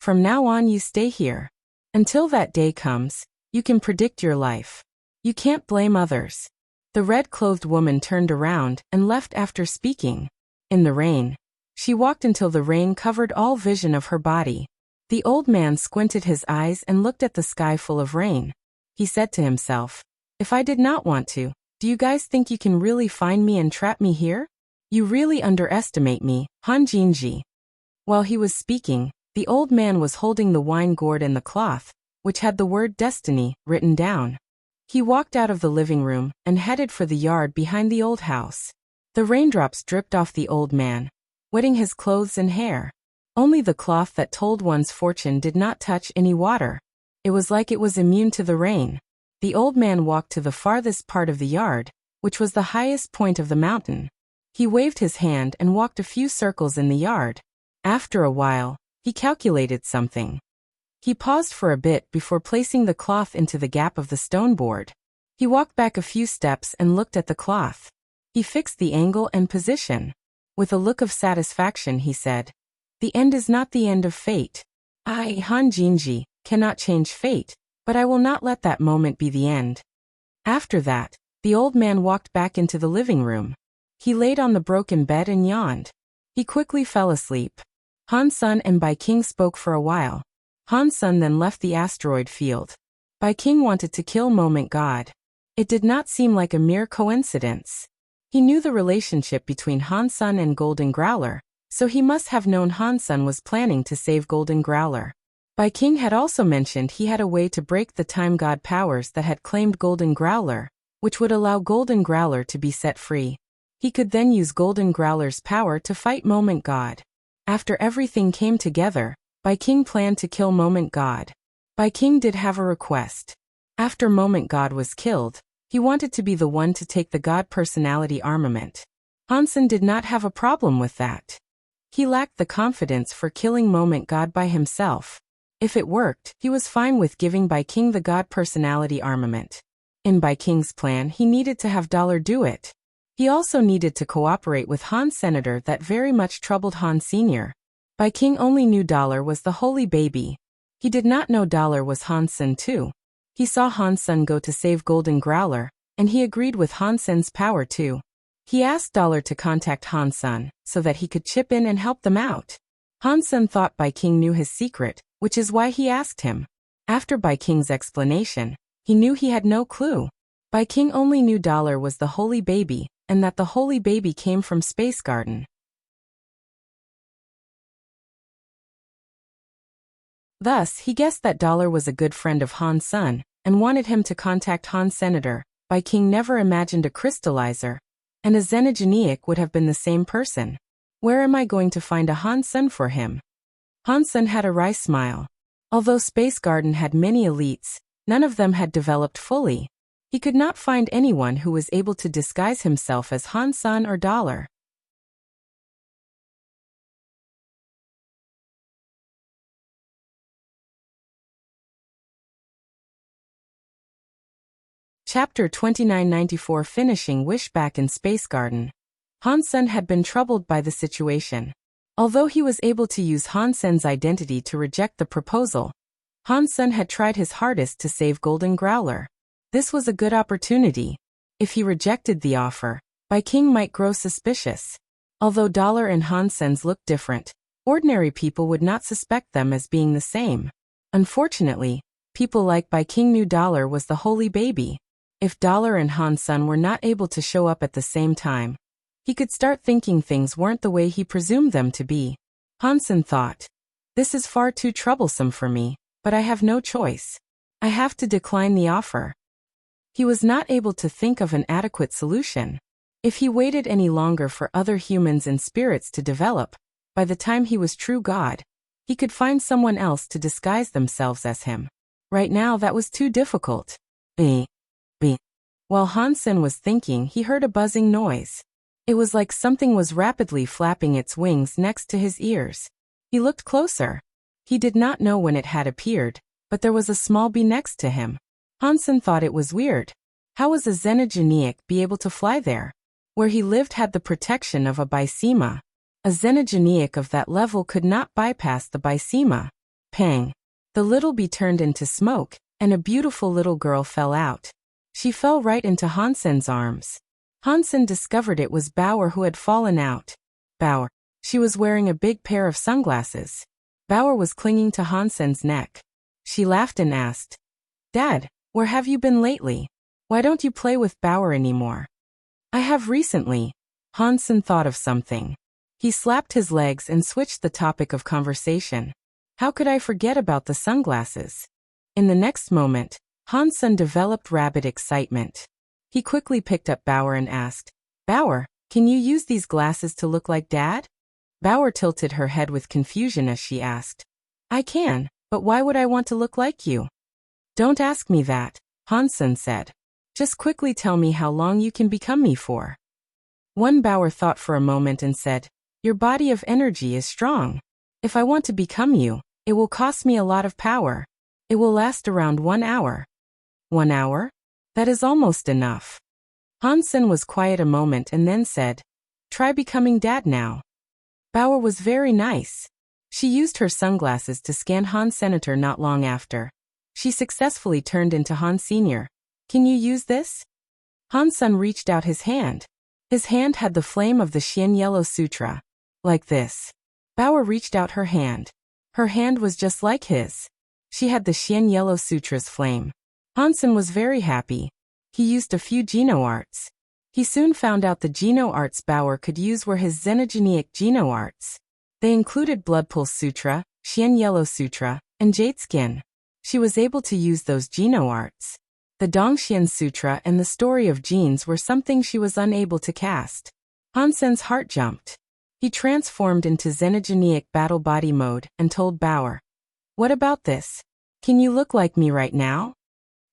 From now on you stay here. Until that day comes, you can predict your life. You can't blame others. The red-clothed woman turned around and left after speaking. In the rain. She walked until the rain covered all vision of her body. The old man squinted his eyes and looked at the sky full of rain. He said to himself, if I did not want to, do you guys think you can really find me and trap me here? You really underestimate me, Han Jinji. While he was speaking, the old man was holding the wine gourd and the cloth, which had the word destiny written down. He walked out of the living room and headed for the yard behind the old house. The raindrops dripped off the old man, wetting his clothes and hair. Only the cloth that told one's fortune did not touch any water. It was like it was immune to the rain. The old man walked to the farthest part of the yard, which was the highest point of the mountain. He waved his hand and walked a few circles in the yard. After a while, he calculated something. He paused for a bit before placing the cloth into the gap of the stone board. He walked back a few steps and looked at the cloth. He fixed the angle and position. With a look of satisfaction he said, the end is not the end of fate. I, Han Jinji, cannot change fate, but I will not let that moment be the end. After that, the old man walked back into the living room. He laid on the broken bed and yawned. He quickly fell asleep. Han Sun and Bai King spoke for a while. Han Sun then left the asteroid field. Bai King wanted to kill Moment God. It did not seem like a mere coincidence. He knew the relationship between Han Sun and Golden Growler, so he must have known Han Sun was planning to save Golden Growler. Bai King had also mentioned he had a way to break the time god powers that had claimed Golden Growler, which would allow Golden Growler to be set free. He could then use Golden Growler's power to fight Moment God. After everything came together, Bai King planned to kill Moment God. Bai King did have a request. After Moment God was killed, he wanted to be the one to take the God personality armament. Hansen did not have a problem with that. He lacked the confidence for killing Moment God by himself. If it worked, he was fine with giving Bai King the God personality armament. In Bai King's plan, he needed to have Dollar do it. He also needed to cooperate with Han Senator that very much troubled Han Sr. Bai King only knew Dollar was the holy baby. He did not know Dollar was Hansen too. He saw Hansen go to save Golden Growler, and he agreed with Hansen's power too. He asked Dollar to contact Hansen, so that he could chip in and help them out. Hansen thought Bai King knew his secret, which is why he asked him. After Bai King's explanation, he knew he had no clue. Bai King only knew Dollar was the holy baby, and that the holy baby came from Space Garden. Thus, he guessed that Dollar was a good friend of Han Sun, and wanted him to contact Han Senator. Bai King never imagined a crystallizer, and a Xenogeniac would have been the same person. Where am I going to find a Han Sun for him? Hansen had a wry smile. Although Space Garden had many elites, none of them had developed fully. He could not find anyone who was able to disguise himself as Hansen or Dollar. Chapter 2994 Finishing Wish. Back in Space Garden, Hansen had been troubled by the situation. Although he was able to use Hansen's identity to reject the proposal, Hansen had tried his hardest to save Golden Growler. This was a good opportunity. If he rejected the offer, King might grow suspicious. Although Dollar and Hansen's looked different, ordinary people would not suspect them as being the same. Unfortunately, people like King knew Dollar was the holy baby. If Dollar and Hansen were not able to show up at the same time, he could start thinking things weren't the way he presumed them to be. Hansen thought, "This is far too troublesome for me, but I have no choice. I have to decline the offer." He was not able to think of an adequate solution. If he waited any longer for other humans and spirits to develop, by the time he was true God, he could find someone else to disguise themselves as him. Right now that was too difficult. While Hansen was thinking, he heard a buzzing noise. It was like something was rapidly flapping its wings next to his ears. He looked closer. He did not know when it had appeared, but there was a small bee next to him. Hansen thought it was weird. How was a Xenogeniac be able to fly there? Where he lived had the protection of a Bysema. A Xenogeniac of that level could not bypass the Bysema. Pang! The little bee turned into smoke, and a beautiful little girl fell out. She fell right into Hansen's arms. Hansen discovered it was Bauer who had fallen out. Bauer. She was wearing a big pair of sunglasses. Bauer was clinging to Hansen's neck. She laughed and asked, "Dad, where have you been lately? Why don't you play with Bauer anymore?" "I have recently." Hansen thought of something. He slapped his legs and switched the topic of conversation. "How could I forget about the sunglasses?" In the next moment, Hansen developed rabid excitement. He quickly picked up Bauer and asked, "Bauer, can you use these glasses to look like Dad?" Bauer tilted her head with confusion as she asked, "I can, but why would I want to look like you?" "Don't ask me that," Hansen said. "Just quickly tell me how long you can become me for." One Bauer thought for a moment and said, "Your body of energy is strong. If I want to become you, it will cost me a lot of power. It will last around 1 hour. 1 hour? That is almost enough." Hansen was quiet a moment and then said, "Try becoming Dad now." Bauer was very nice. She used her sunglasses to scan Han Senator not long after. She successfully turned into Han Senior. "Can you use this?" Hansen reached out his hand. His hand had the flame of the Xian Yellow Sutra. Like this. Bauer reached out her hand. Her hand was just like his. She had the Xian Yellow Sutra's flame. Hansen was very happy. He used a few Geno arts. He soon found out the Geno arts Bauer could use were his Xenogeniac Geno arts. They included Blood Pulse Sutra, Xian Yellow Sutra, and Jade Skin. She was able to use those Geno arts. The Dongxian Sutra and the Story of Genes were something she was unable to cast. Hansen's heart jumped. He transformed into Xenogeniac Battle Body mode and told Bauer, "What about this? Can you look like me right now?"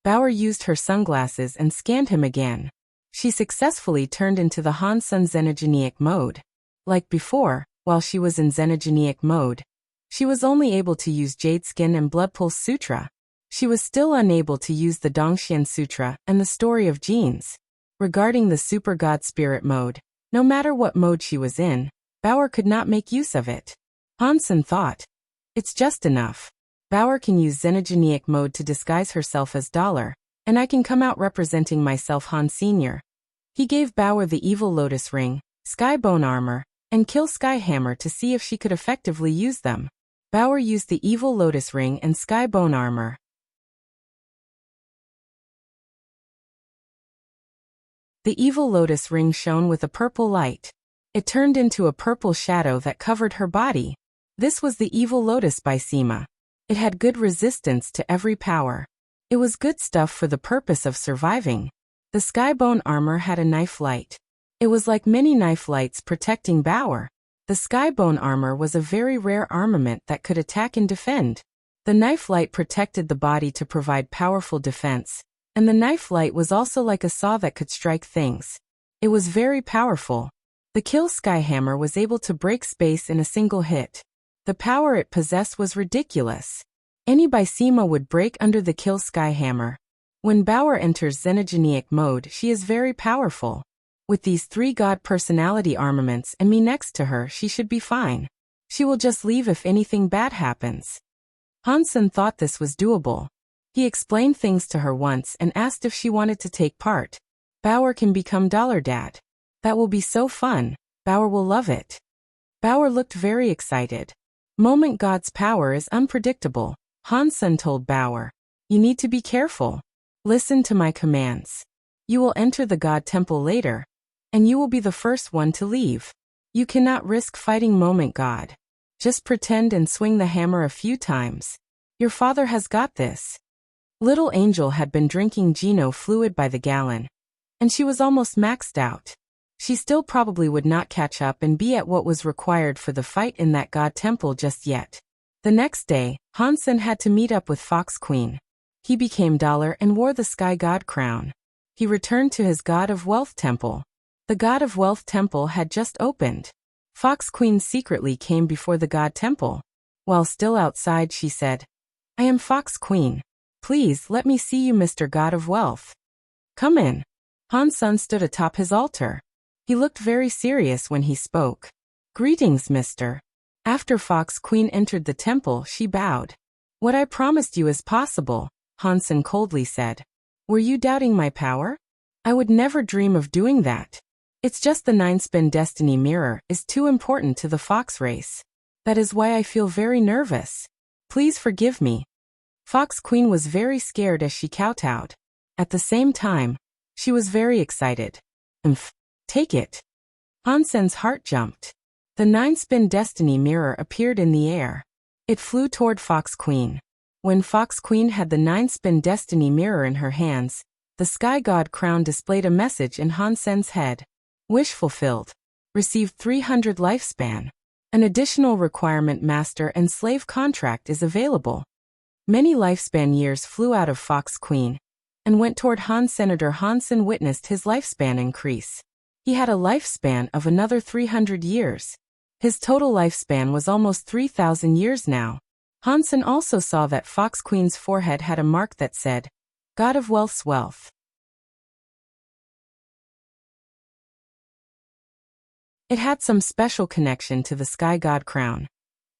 Bauer used her sunglasses and scanned him again. She successfully turned into the Hansen Xenogeniac mode. Like before, while she was in Xenogeniac mode, she was only able to use Jade Skin and Blood Pulse Sutra. She was still unable to use the Dongxian Sutra and the Story of Genes. Regarding the Super God Spirit mode, no matter what mode she was in, Bauer could not make use of it. Hansen thought, "It's just enough. Bauer can use Xenogeniac mode to disguise herself as Dollar, and I can come out representing myself Han Senior." He gave Bauer the Evil Lotus Ring, Sky Bone Armor, and Kill Sky Hammer to see if she could effectively use them. Bauer used the Evil Lotus Ring and Sky Bone Armor. The Evil Lotus Ring shone with a purple light. It turned into a purple shadow that covered her body. This was the Evil Lotus Bysema. It had good resistance to every power. It was good stuff for the purpose of surviving. The Skybone armor had a knife light. It was like many knife lights protecting Bauer. The skybone armor was a very rare armament that could attack and defend. The knife light protected the body to provide powerful defense, and the knife light was also like a saw that could strike things. It was very powerful. The Kill Skyhammer was able to break space in a single hit. The power it possessed was ridiculous. Any Bysema would break under the Kill Skyhammer. When Bauer enters Xenogenic mode, she is very powerful. With these 3 god personality armaments and me next to her, she should be fine. She will just leave if anything bad happens. Hansen thought this was doable. He explained things to her once and asked if she wanted to take part. Bauer can become Dollar Dad. That will be so fun. Bauer will love it. Bauer looked very excited. Moment God's power is unpredictable. Hansen told Bauer, "You need to be careful. Listen to my commands. You will enter the God Temple later, and you will be the first one to leave. You cannot risk fighting Moment God. Just pretend and swing the hammer a few times. Your father has got this." Little Angel had been drinking Geno fluid by the gallon, and she was almost maxed out. She still probably would not catch up and be at what was required for the fight in that God Temple just yet. The next day, Hansen had to meet up with Fox Queen. He became Dollar and wore the Sky God crown. He returned to his God of Wealth Temple. The God of Wealth Temple had just opened. Fox Queen secretly came before the God Temple. While still outside, she said, "I am Fox Queen. Please let me see you, Mr. God of Wealth." "Come in." Hansen stood atop his altar. He looked very serious when he spoke. "Greetings, Mr." After Fox Queen entered the temple, she bowed. "What I promised you is possible," Hansen coldly said. "Were you doubting my power? I would never dream of doing that. It's just the 9-spin destiny mirror is too important to the fox race. That is why I feel very nervous. Please forgive me." Fox Queen was very scared as she kowtowed. At the same time, she was very excited. Take it." Hansen's heart jumped. The 9-spin destiny mirror appeared in the air. It flew toward Fox Queen. When Fox Queen had the 9-spin destiny mirror in her hands, the Sky God crown displayed a message in Hansen's head. Wish fulfilled. Received 300 lifespan. An additional requirement master and slave contract is available. Many lifespan years flew out of Fox Queen and went toward Han. Senator Hansen witnessed his lifespan increase. He had a lifespan of another 300 years. His total lifespan was almost 3,000 years now. Hansen also saw that Fox Queen's forehead had a mark that said, God of Wealth's Wealth. It had some special connection to the Sky God crown.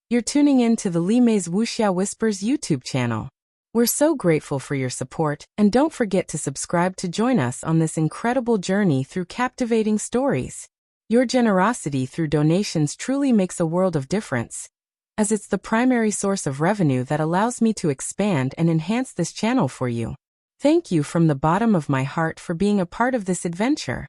You're tuning in to the Li Mei's Wuxia Whispers YouTube channel. We're so grateful for your support, and don't forget to subscribe to join us on this incredible journey through captivating stories. Your generosity through donations truly makes a world of difference, as it's the primary source of revenue that allows me to expand and enhance this channel for you. Thank you from the bottom of my heart for being a part of this adventure.